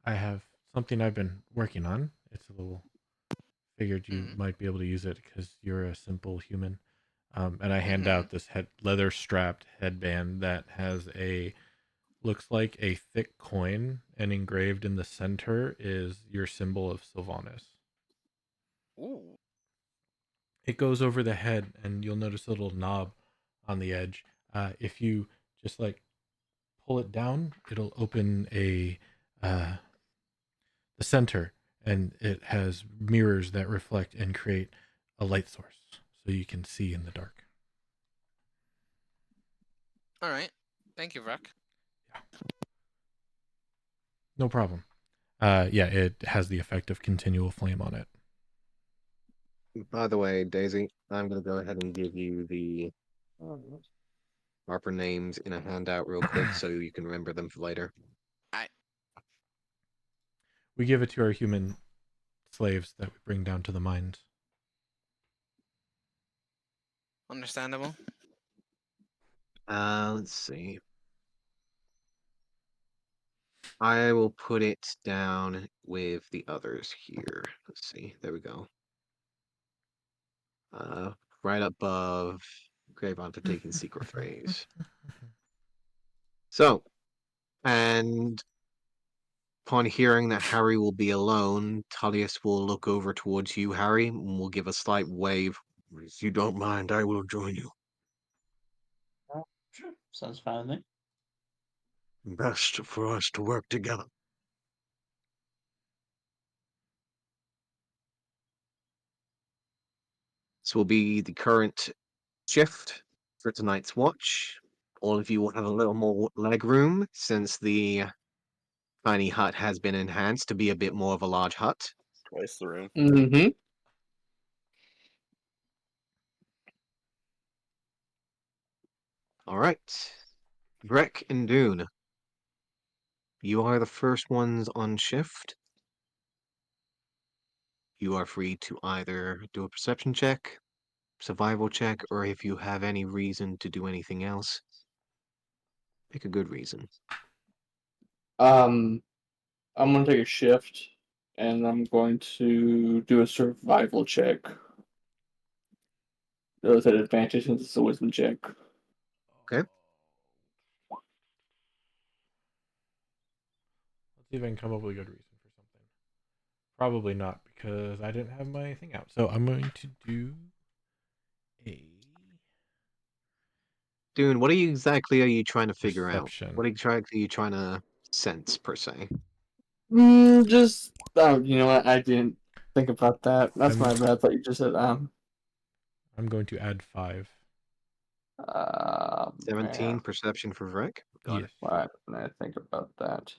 Speaker 8: have something I've been working on. It's a little. Figured you might be able to use it because you're a simple human. And I hand out this leather strapped headband that has looks like a thick coin, and engraved in the center is your symbol of Sylvanas.
Speaker 2: Ooh.
Speaker 8: It goes over the head, and you'll notice a little knob on the edge. If you just like pull it down, it'll open the center, and it has mirrors that reflect and create a light source, so you can see in the dark.
Speaker 2: All right. Thank you, Vrak.
Speaker 8: No problem. Yeah, it has the effect of continual flame on it.
Speaker 1: By the way, Daisy, I'm going to go ahead and give you the Harper names in a handout real quick so you can remember them for later.
Speaker 8: We give it to our human slaves that we bring down to the mines.
Speaker 2: Understandable.
Speaker 1: Let's see. I will put it down with the others here. Let's see. There we go. Right above Gravon for taking secret phrase. So, and upon hearing that Harry will be alone, Tullius will look over towards you, Harry, and will give a slight wave.
Speaker 6: If you don't mind, I will join you.
Speaker 9: Sure, sounds fine with me.
Speaker 6: Best for us to work together.
Speaker 1: This will be the current shift for tonight's watch. All of you will have a little more leg room since the tiny hut has been enhanced to be a bit more of a large hut.
Speaker 3: Twice the room.
Speaker 4: Mm-hmm.
Speaker 1: All right. Breck and Dune, you are the first ones on shift. You are free to either do a perception check, survival check, or if you have any reason to do anything else, pick a good reason.
Speaker 4: I'm gonna take a shift, and I'm going to do a survival check. Those at advantage since it's a wisdom check.
Speaker 1: Okay.
Speaker 8: Let's see if I can come up with a good reason for something. Probably not because I didn't have my thing out. So I'm going to do a
Speaker 1: Dune, what exactly are you trying to figure out?
Speaker 8: perception.
Speaker 1: What exactly are you trying to sense, per se?
Speaker 4: Just you know what? I didn't think about that. That's my bad. I thought you just said
Speaker 8: I'm going to add 5.
Speaker 1: 17
Speaker 4: yeah.
Speaker 1: perception for Vreck? Got
Speaker 8: Yes.
Speaker 1: it.
Speaker 4: Why didn't I think about that?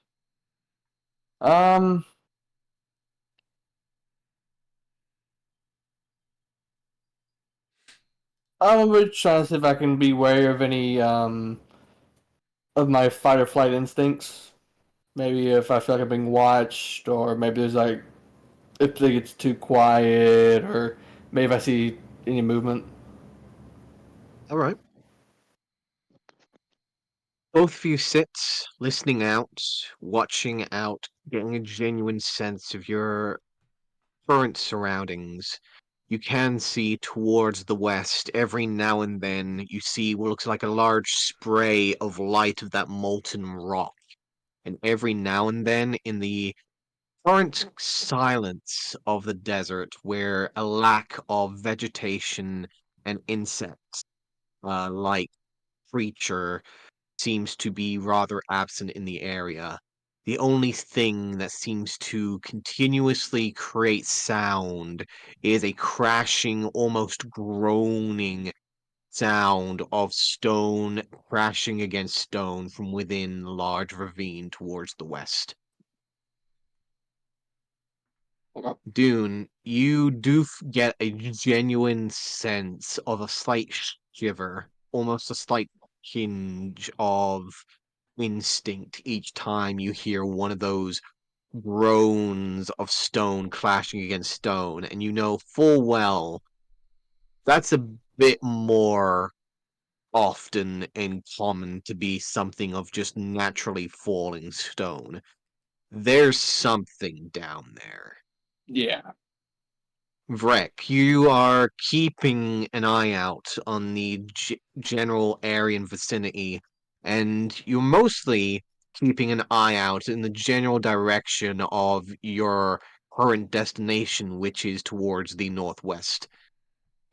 Speaker 4: I'm gonna try to see if I can be wary of any of my fight or flight instincts. Maybe if I feel like I'm being watched, or maybe there's like if it gets too quiet, or maybe if I see any movement.
Speaker 1: All right. Both of you sit, listening out, watching out, getting a genuine sense of your current surroundings. You can see towards the west, every now and then, you see what looks like a large spray of light of that molten rock. And every now and then, in the current silence of the desert, where a lack of vegetation and insects like creature seems to be rather absent in the area. The only thing that seems to continuously create sound is a crashing, almost groaning sound of stone crashing against stone from within the large ravine towards the west.
Speaker 4: Okay.
Speaker 1: Dune, you do get a genuine sense of a slight shiver, almost a slight hinge of instinct each time you hear one of those groans of stone clashing against stone, and you know full well that's a bit more often and common to be something of just naturally falling stone. There's something down there.
Speaker 4: Yeah.
Speaker 1: Vrek, you are keeping an eye out on the general area and vicinity, and you're mostly keeping an eye out in the general direction of your current destination, which is towards the northwest.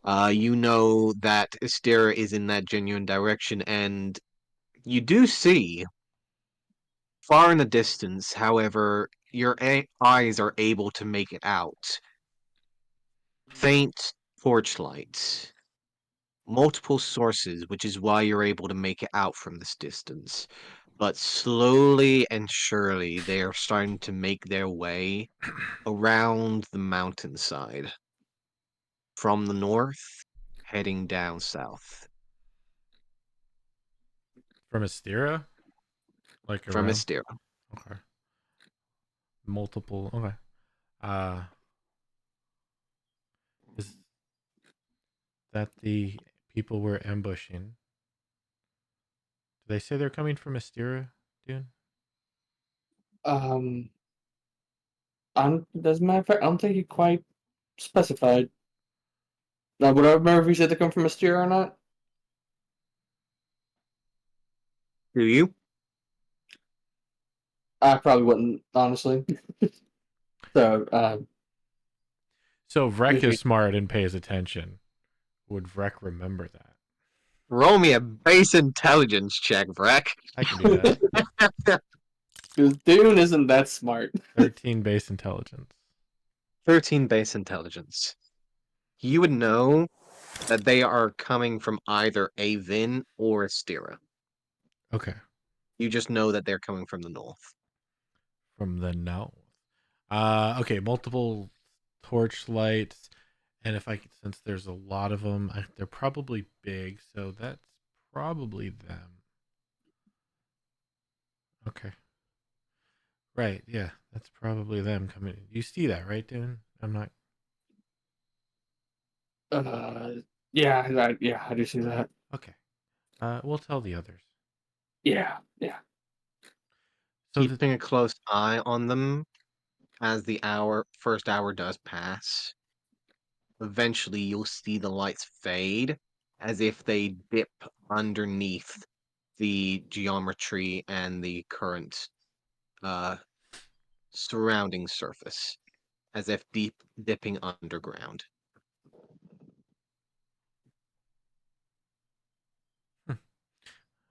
Speaker 1: You know that Astera is in that genuine direction, and you do see, far in the distance, however, your eyes are able to make it out. Faint torchlight, multiple sources, which is why you're able to make it out from this distance. But slowly and surely, they are starting to make their way around the mountainside from the north, heading down south.
Speaker 8: From Astera? Like
Speaker 1: From
Speaker 8: around?
Speaker 1: Astera.
Speaker 8: Okay. Multiple. Okay. Uh, is that the people we're ambushing? Do they say they're coming from Astera, dude?
Speaker 4: As a matter of fact, I don't think he quite specified. Now, would I remember if he said they come from Mysteria or not?
Speaker 1: Do you?
Speaker 4: I probably wouldn't, honestly. So,
Speaker 8: So Vrek
Speaker 4: if he-
Speaker 8: is smart and pays attention. Would Vrek remember that?
Speaker 1: Roll me a base intelligence check, Vrek.
Speaker 8: I can do that.
Speaker 4: because Dune isn't that smart.
Speaker 8: 13 base intelligence.
Speaker 1: 13 base intelligence. You would know that they are coming from either a Vin or a Stira.
Speaker 8: Okay.
Speaker 1: You just know that they're coming from the north.
Speaker 8: From the north. Okay, multiple torch lights. And if I could, since there's a lot of them, they're probably big, so that's probably them. Okay. Right, yeah, that's probably them coming. You see that, right, Dune? I'm not.
Speaker 4: Yeah, I do see that.
Speaker 8: Okay. We'll tell the others.
Speaker 4: Yeah.
Speaker 8: So
Speaker 1: Keeping a close eye on them as the first hour does pass. Eventually, you'll see the lights fade as if they dip underneath the geometry and the current surrounding surface, as if dipping underground.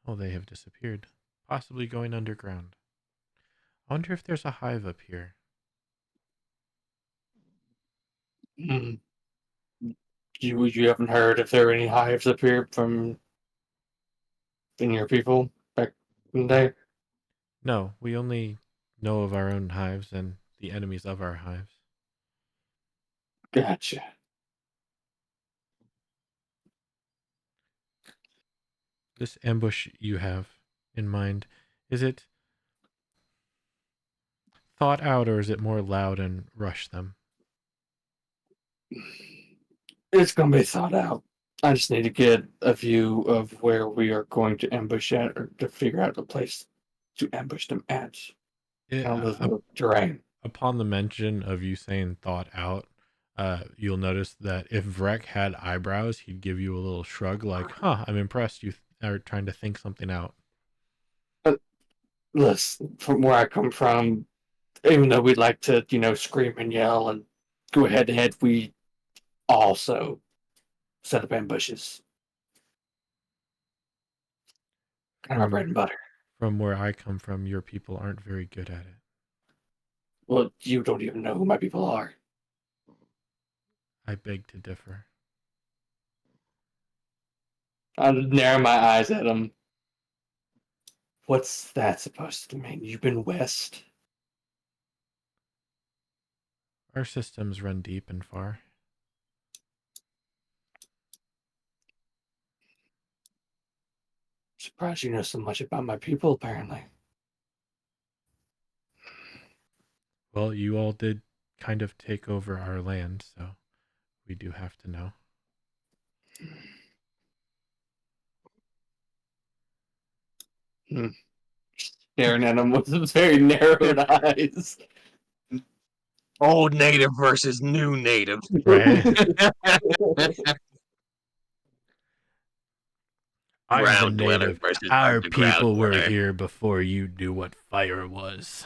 Speaker 8: oh, they have disappeared. Possibly going underground. I wonder if there's a hive up here.
Speaker 4: Hmm. You haven't heard if there are any hives up here from your people back in the day?
Speaker 8: No, we only know of our own hives and the enemies of our hives.
Speaker 4: Gotcha.
Speaker 8: This ambush you have in mind, is it thought out or is it more loud and rush them?
Speaker 4: It's gonna be thought out. I just need to get a view of where we are going to ambush at, or to figure out a place to ambush them at.
Speaker 8: It,
Speaker 4: Kind of the terrain.
Speaker 8: upon the mention of you saying thought out, you'll notice that if Vrek had eyebrows, he'd give you a little shrug like, huh, I'm impressed you are trying to think something out.
Speaker 4: Listen, from where I come from, even though we'd like to, scream and yell and go head to head, we also set up ambushes. Kind of my bread and butter.
Speaker 8: From where I come from, your people aren't very good at it.
Speaker 4: Well, you don't even know who my people are.
Speaker 8: I beg to differ.
Speaker 4: I'll narrow my eyes at him. What's that supposed to mean? You've been west?
Speaker 8: Our systems run deep and far.
Speaker 4: Surprised you know so much about my people, apparently.
Speaker 8: Well, you all did kind of take over our land, so we do have to know.
Speaker 4: Staring at him with very narrowed eyes.
Speaker 6: Old native versus new native.
Speaker 8: Right? I'm the
Speaker 6: Ground dweller
Speaker 8: native.
Speaker 6: versus
Speaker 8: Our
Speaker 6: underground
Speaker 8: people were
Speaker 6: dweller.
Speaker 8: here before you knew what fire was.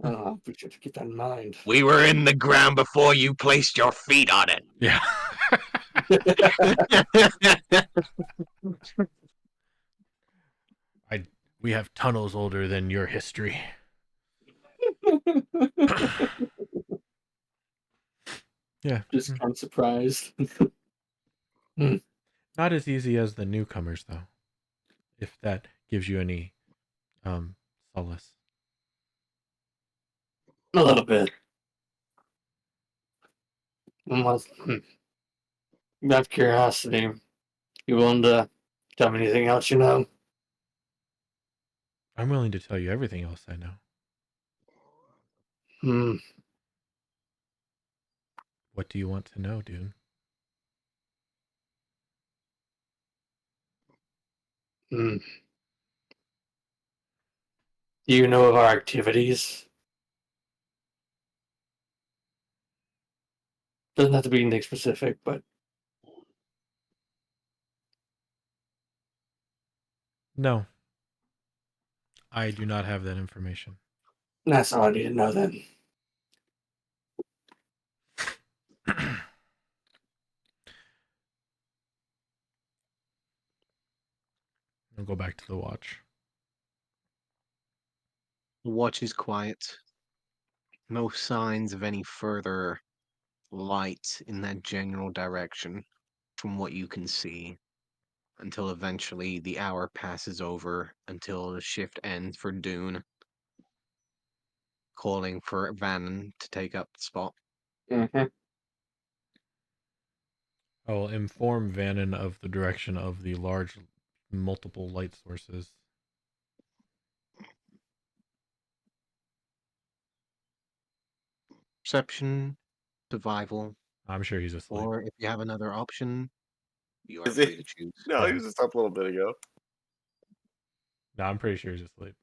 Speaker 4: Oh, we should keep that in mind.
Speaker 6: We were in the ground before you placed your feet on it.
Speaker 8: Yeah. We have tunnels older than your history. Yeah.
Speaker 4: Just kind of surprised.
Speaker 8: Not as easy as the newcomers, though. If that gives you any solace.
Speaker 4: A little bit. Unless, out of curiosity, you willing to tell me anything else you know?
Speaker 8: I'm willing to tell you everything else I know.
Speaker 4: Hmm.
Speaker 8: What do you want to know, Dune?
Speaker 4: Hmm.
Speaker 7: Do you know of our activities? Doesn't have to be anything specific, but
Speaker 8: No, I do not have that information.
Speaker 7: that's all I need to know then.
Speaker 8: I'll go back to the watch.
Speaker 1: The watch is quiet. No signs of any further light in that general direction from what you can see until eventually the hour passes over until the shift ends for Dune, calling for Vannon to take up the spot.
Speaker 7: Mm-hmm.
Speaker 8: I will inform Vannon of the direction of the large multiple light sources.
Speaker 1: Perception, survival,
Speaker 8: I'm sure he's asleep.
Speaker 1: or if you have another option, you are
Speaker 3: Is he?
Speaker 1: free to choose.
Speaker 3: No, he
Speaker 8: Yeah.
Speaker 3: was just up a little bit ago.
Speaker 8: No, I'm pretty sure he's asleep.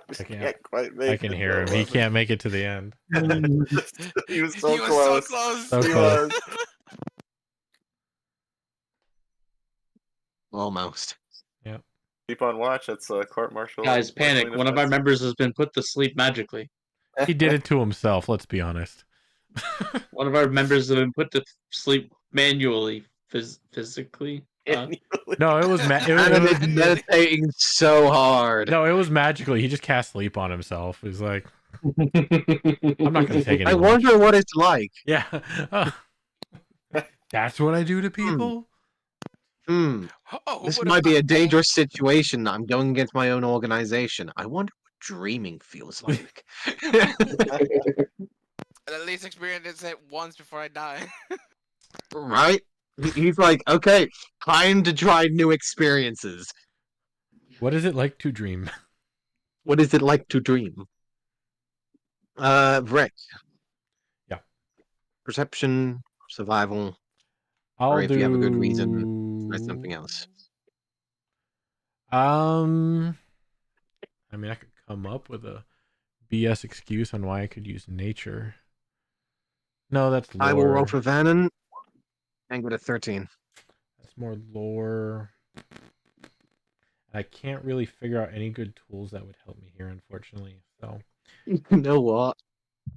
Speaker 3: Just
Speaker 8: can't-
Speaker 3: can't quite make
Speaker 8: I can
Speaker 3: it,
Speaker 8: hear him.
Speaker 3: though,
Speaker 8: He
Speaker 3: was
Speaker 8: can't make it to the end.
Speaker 3: he was so
Speaker 2: He was
Speaker 3: close.
Speaker 2: so close.
Speaker 8: So
Speaker 3: He
Speaker 8: close.
Speaker 3: was.
Speaker 1: Almost.
Speaker 3: Keep on watch. That's court martial.
Speaker 9: Guys, panic. One of our members has been put to sleep magically.
Speaker 8: He did it to himself, let's be honest.
Speaker 9: One of our members has been put to sleep manually, physically.
Speaker 8: No, it was
Speaker 1: Vannon is meditating so hard.
Speaker 8: no, it was magically. He just cast sleep on himself. He's like, I'm not going to take any.
Speaker 1: I wonder what it's like.
Speaker 8: Yeah, that's what I do to people.
Speaker 1: Hmm.
Speaker 2: Oh, who
Speaker 1: This
Speaker 2: would've
Speaker 1: might be a
Speaker 2: thought-
Speaker 1: dangerous situation. I'm going against my own organization. I wonder what dreaming feels like.
Speaker 2: At least experience it once before I die.
Speaker 1: Right? He's like, okay, time to try new experiences.
Speaker 8: What is it like to dream?
Speaker 1: What is it like to dream? Rick.
Speaker 8: Yeah.
Speaker 1: Perception, survival,
Speaker 8: I'll
Speaker 1: or if
Speaker 8: do.
Speaker 1: you have a good reason, try something else.
Speaker 8: I mean, I could come up with a BS excuse on why I could use nature. No, that's lore.
Speaker 1: I will roll for Vannon and go to 13.
Speaker 8: That's more lore. I can't really figure out any good tools that would help me here, unfortunately. So,
Speaker 1: You know what?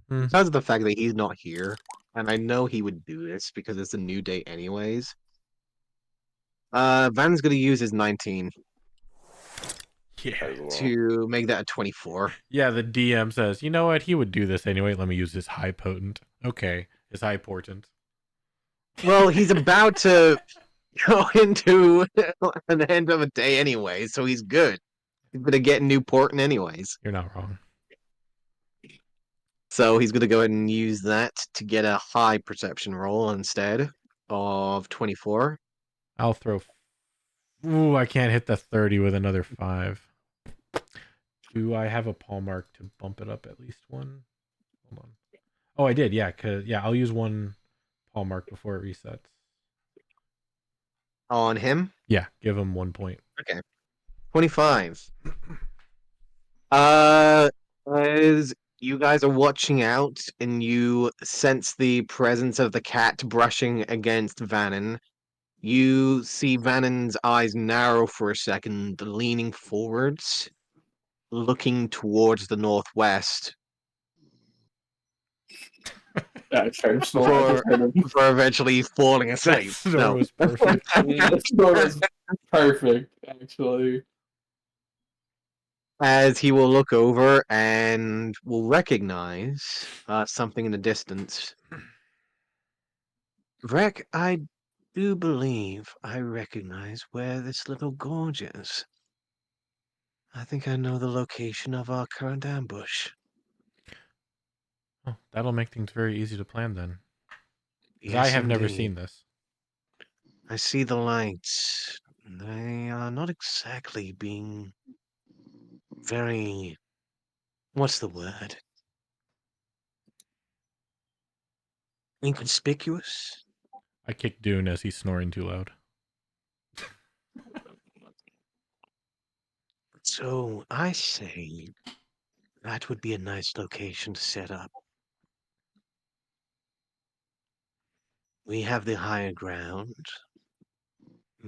Speaker 8: Hmm.
Speaker 1: Because of the fact that he's not here, and I know he would do this because it's a new day anyways. Van's gonna use his 19
Speaker 8: yeah,
Speaker 1: to make that a 24.
Speaker 8: yeah. The DM says, you know what? He would do this anyway. Let me use his high potent. Okay, his high portent.
Speaker 1: Well, he's about to go into an end of a day anyway, so he's good. He's gonna get new portent anyways.
Speaker 8: You're not wrong.
Speaker 1: So he's gonna go ahead and use that to get a high perception roll instead of 24.
Speaker 8: I'll throw. Ooh, I can't hit the 30 with another 5. Do I have a paw mark to bump it up at least one? Hold on. Oh, I did. Yeah, I'll use one paw mark before it resets.
Speaker 1: On him.
Speaker 8: Yeah, give him 1 point.
Speaker 1: Okay. 25. As you guys are watching out and you sense the presence of the cat brushing against Vannon, you see Vannon's eyes narrow for a second, leaning forwards, looking towards the northwest,
Speaker 4: I started snoring.
Speaker 1: before eventually falling asleep.
Speaker 8: That snore was perfect.
Speaker 4: That snore was perfect, actually.
Speaker 1: As he will look over and will recognize something in the distance. Vrek, I do believe I recognize where this little gorge is. I think I know the location of our current ambush.
Speaker 8: Oh, that'll make things very easy to plan then. 'Cause
Speaker 1: Yes,
Speaker 8: I have never
Speaker 1: indeed.
Speaker 8: seen this.
Speaker 1: I see the lights. They are not exactly being very. What's the word? Inconspicuous?
Speaker 8: I kicked Dune as he's snoring too loud.
Speaker 6: So I say that would be a nice location to set up. We have the higher ground.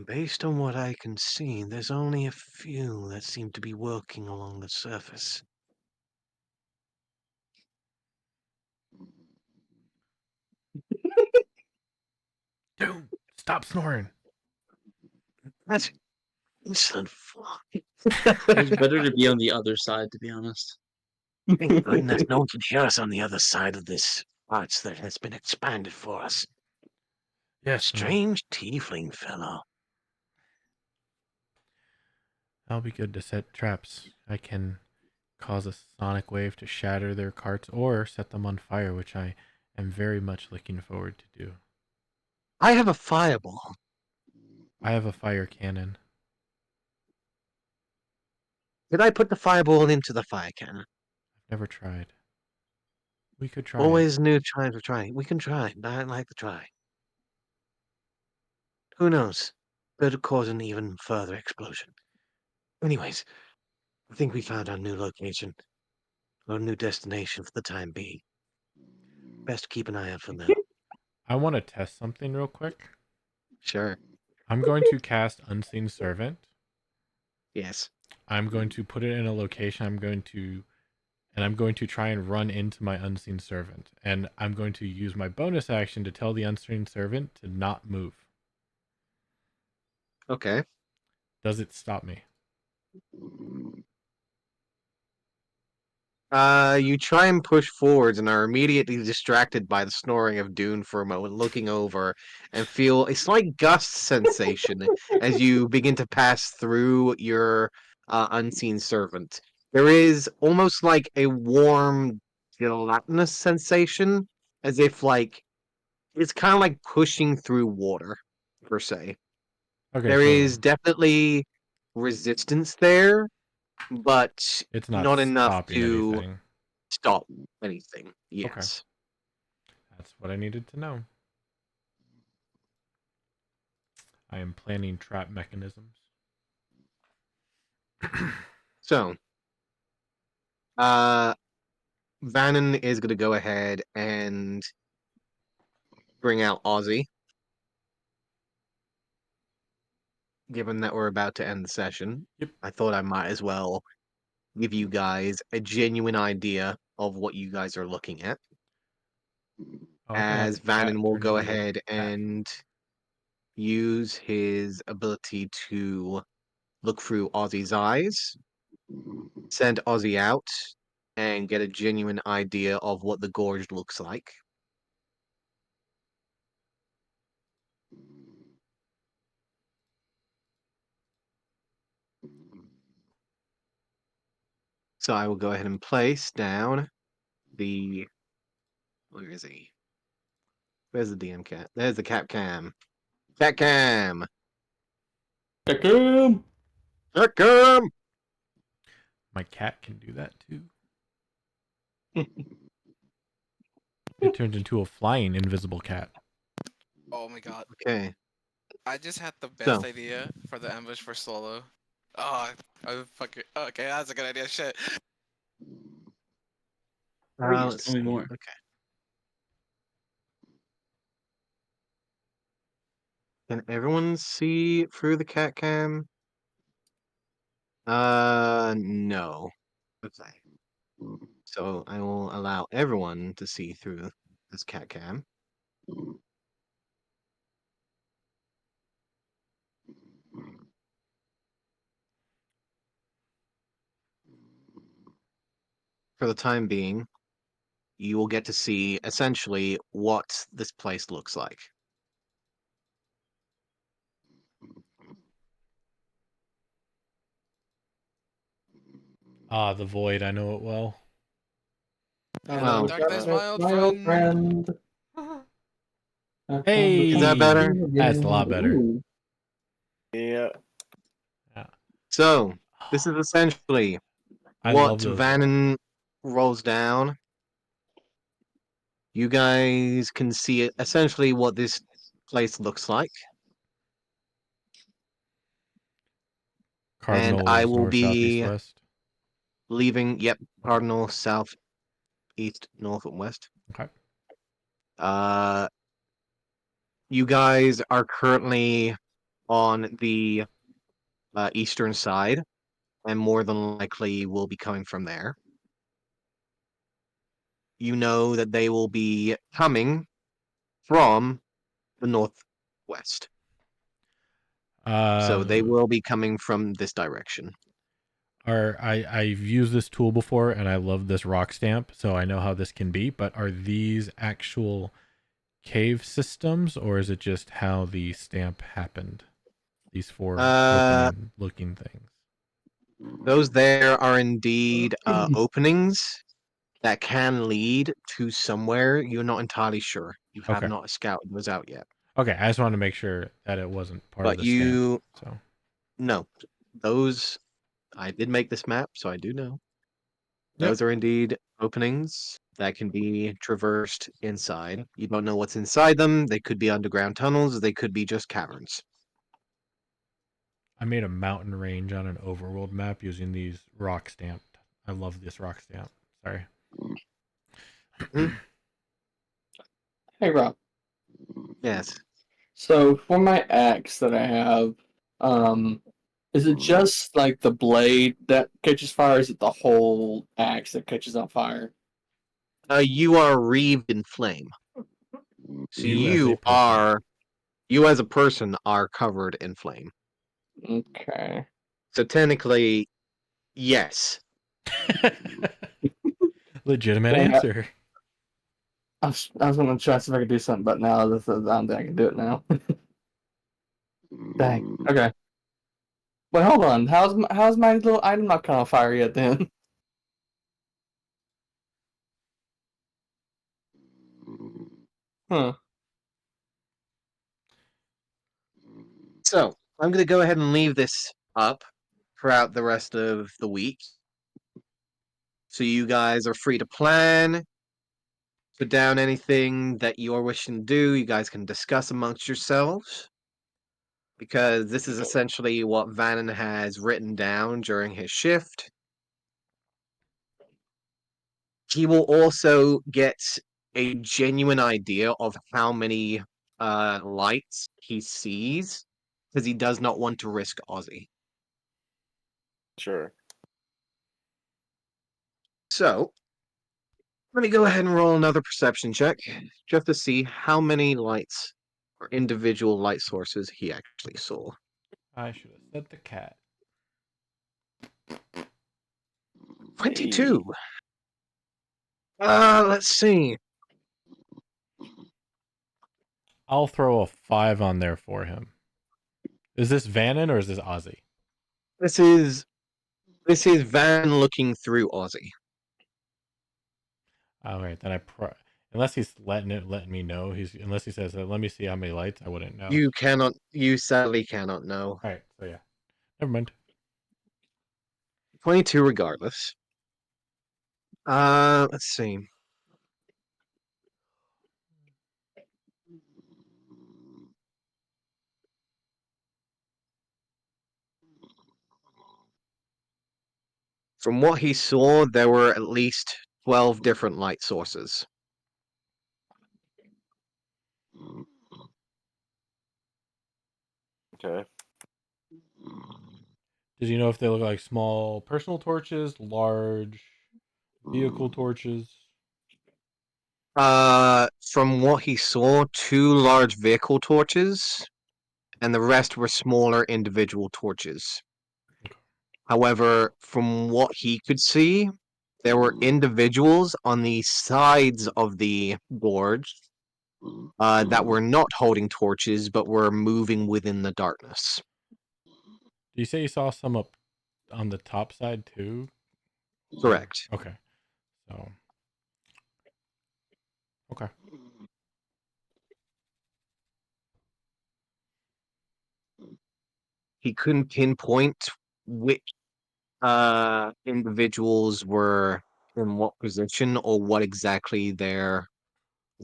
Speaker 6: Based on what I can see, there's only a few that seem to be working along the surface.
Speaker 8: Dude, stop snoring.
Speaker 6: That's insolent fuck.
Speaker 9: It's better to be on the other side, to be honest.
Speaker 6: Thank goodness no one can hear us on the other side of this arch that has been expanded for us.
Speaker 8: Yes,
Speaker 6: Strange tiefling fellow.
Speaker 8: that'll be good to set traps. I can cause a sonic wave to shatter their carts or set them on fire, which I am very much looking forward to do.
Speaker 6: I have a fireball.
Speaker 8: I have a fire cannon.
Speaker 6: Did I put the fireball into the fire cannon?
Speaker 8: I've never tried. We could try it.
Speaker 6: Always new trying to try. We can try, but I'd like to try. Who knows? Could cause an even further explosion. Anyways, I think we found our new location. Our new destination for the time being. Best keep an eye out for them.
Speaker 8: I want to test something real quick.
Speaker 1: Sure.
Speaker 8: I'm going to cast Unseen Servant.
Speaker 1: Yes.
Speaker 8: I'm going to put it in a location. I'm going to try and run into my Unseen Servant. And I'm going to use my bonus action to tell the Unseen Servant to not move.
Speaker 1: Okay.
Speaker 8: Does it stop me?
Speaker 1: You try and push forwards and are immediately distracted by the snoring of Dune for a moment, looking over and feel a slight gust sensation as you begin to pass through your unseen servant. There is almost like a warm, gelatinous sensation, as if like it's kind of like pushing through water, per se.
Speaker 8: Okay,
Speaker 1: There
Speaker 8: so
Speaker 1: is definitely resistance there, but
Speaker 8: it's not
Speaker 1: not enough
Speaker 8: stopping
Speaker 1: to
Speaker 8: anything.
Speaker 1: stop anything.
Speaker 8: Okay.
Speaker 1: Yes.
Speaker 8: That's what I needed to know. I am planning trap mechanisms.
Speaker 1: So, uh, Vannon is going to go ahead and bring out Ozzy, given that we're about to end the session.
Speaker 8: Yep.
Speaker 1: I thought I might as well give you guys a genuine idea of what you guys are looking at.
Speaker 8: Oh, I can have
Speaker 1: As
Speaker 8: the cat
Speaker 1: Vannon will
Speaker 8: turn
Speaker 1: go
Speaker 8: into a
Speaker 1: ahead
Speaker 8: cat.
Speaker 1: and use his ability to look through Ozzy's eyes, send Ozzy out, and get a genuine idea of what the gorge looks like. So I will go ahead and place down the. Where is he? Where's the DM cat? There's the Cap Cam. Cat Cam!
Speaker 4: Take him.
Speaker 1: Cat Cam!
Speaker 8: My cat can do that too. It turns into a flying invisible cat.
Speaker 2: Oh my god.
Speaker 1: Okay.
Speaker 2: I just had the
Speaker 1: So.
Speaker 2: best idea for the ambush for solo. Oh, I fucking okay. That's a good idea. Shit.
Speaker 9: Please
Speaker 1: Let's
Speaker 9: tell me
Speaker 1: see.
Speaker 9: more.
Speaker 1: Okay. Can everyone see through the Cat Cam? No. Okay. So I will allow everyone to see through this Cat Cam. For the time being, you will get to see essentially what this place looks like.
Speaker 8: Ah, the void. I know it well.
Speaker 1: Well,
Speaker 2: Darkness,
Speaker 4: Darkness,
Speaker 2: my old
Speaker 4: my old
Speaker 2: friend.
Speaker 4: friend. I've come to
Speaker 8: Hey,
Speaker 1: Is that
Speaker 4: find
Speaker 1: better?
Speaker 4: you
Speaker 8: that's a
Speaker 4: again.
Speaker 8: lot better.
Speaker 4: Ooh.
Speaker 3: Yeah.
Speaker 8: Yeah.
Speaker 1: So this is essentially
Speaker 8: I
Speaker 1: what
Speaker 8: love those.
Speaker 1: Vannon rolls down. You guys can see it, essentially what this place looks like. And I
Speaker 8: Cardinals,
Speaker 1: will
Speaker 8: north, south, east,
Speaker 1: be
Speaker 8: west.
Speaker 1: leaving. Yep, cardinal, south, east, north, and west.
Speaker 8: Okay.
Speaker 1: You guys are currently on the eastern side, and more than likely will be coming from there. You know that they will be coming from the northwest. So they will be coming from this direction.
Speaker 8: I've used this tool before and I love this rock stamp, so I know how this can be, but are these actual cave systems or is it just how the stamp happened? These four opening looking things.
Speaker 1: Those there are indeed openings that can lead to somewhere. You're not entirely sure. You have
Speaker 8: Okay.
Speaker 1: not scouted those out yet.
Speaker 8: Okay, I just wanted to make sure that it wasn't part of
Speaker 1: But
Speaker 8: the stamp. So
Speaker 1: no, those, I did make this map, so I do know.
Speaker 8: Yep.
Speaker 1: Those are indeed openings that can be traversed inside. You don't know what's inside them. They could be underground tunnels. They could be just caverns.
Speaker 8: I made a mountain range on an overworld map using these rock stamped. I love this rock stamp. Sorry.
Speaker 4: Hey, Rob.
Speaker 1: Yes.
Speaker 4: So for my axe that I have, is it just like the blade that catches fire? Or is it the whole axe that catches on fire?
Speaker 1: You are wreathed in flame. So
Speaker 8: You as a person.
Speaker 1: you as a person are covered in flame.
Speaker 4: Okay.
Speaker 1: So technically, yes.
Speaker 8: Legitimate
Speaker 4: Dang,
Speaker 8: answer.
Speaker 4: I was gonna try to see if I could do something, but now I don't think I can do it now. Dang. Okay. Wait, hold on. How's my little item not caught on fire yet? Then. Huh.
Speaker 1: So I'm going to go ahead and leave this up throughout the rest of the week. So you guys are free to plan, put down anything that you're wishing to do. You guys can discuss amongst yourselves. Because this is essentially what Vannon has written down during his shift. He will also get a genuine idea of how many lights he sees, because he does not want to risk Ozzy.
Speaker 3: Sure.
Speaker 1: So, let me go ahead and roll another perception check, just to see how many lights or individual light sources he actually saw.
Speaker 8: I should have said the cat.
Speaker 1: 22. Let's see.
Speaker 8: I'll throw a 5 on there for him. Is this Vannon or is this Ozzy?
Speaker 1: This is Van looking through Ozzy.
Speaker 8: All right, then unless he's letting me know. Unless he says, "Let me see how many lights," I wouldn't know.
Speaker 1: You sadly cannot know.
Speaker 8: All right, so yeah, never mind.
Speaker 1: 22 regardless. Let's see. From what he saw, there were at least 12 different light sources.
Speaker 3: Okay.
Speaker 8: Did you know if they look like small personal torches, large vehicle torches?
Speaker 1: From what he saw, 2 large vehicle torches, and the rest were smaller individual torches. However, from what he could see, there were individuals on the sides of the gorge that were not holding torches, but were moving within the darkness.
Speaker 8: Do you say you saw some up on the top side too?
Speaker 1: Correct.
Speaker 8: Okay. So. Okay.
Speaker 1: He couldn't pinpoint which individuals were in what position or what exactly their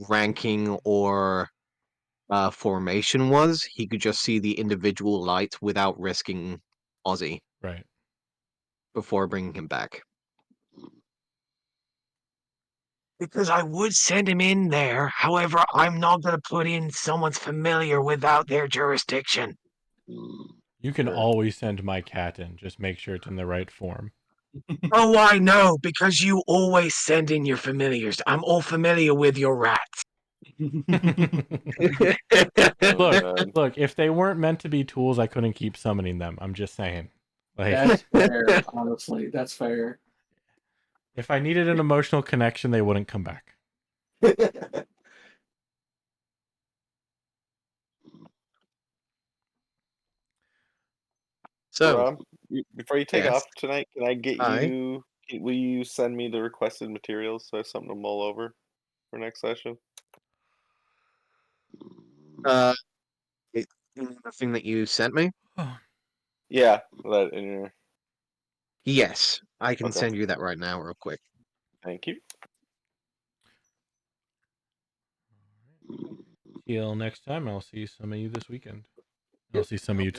Speaker 1: ranking or formation was. He could just see the individual lights without risking Ozzy.
Speaker 8: Right.
Speaker 1: before bringing him back.
Speaker 6: Because I would send him in there. However, I'm not going to put in someone's familiar without their jurisdiction.
Speaker 8: You can always send my cat in. Just make sure it's in the right form.
Speaker 6: Oh, I know, because you always send in your familiars. I'm all familiar with your rats.
Speaker 8: Look, if they weren't meant to be tools, I couldn't keep summoning them. I'm just saying. Like,
Speaker 4: That's fair, honestly. That's fair.
Speaker 8: if I needed an emotional connection, they wouldn't come back.
Speaker 1: So,
Speaker 3: Rob, before you take
Speaker 1: yes.
Speaker 3: off tonight, can I get
Speaker 1: Hi.
Speaker 3: you? Will you send me the requested materials so I have something to mull over for next session?
Speaker 1: Nothing that you sent me?
Speaker 3: Yeah, that in your.
Speaker 1: Yes, I can
Speaker 3: Okay.
Speaker 1: send you that right now, real quick.
Speaker 3: Thank you.
Speaker 8: Till next time, I'll see some of you this weekend. I'll see some of you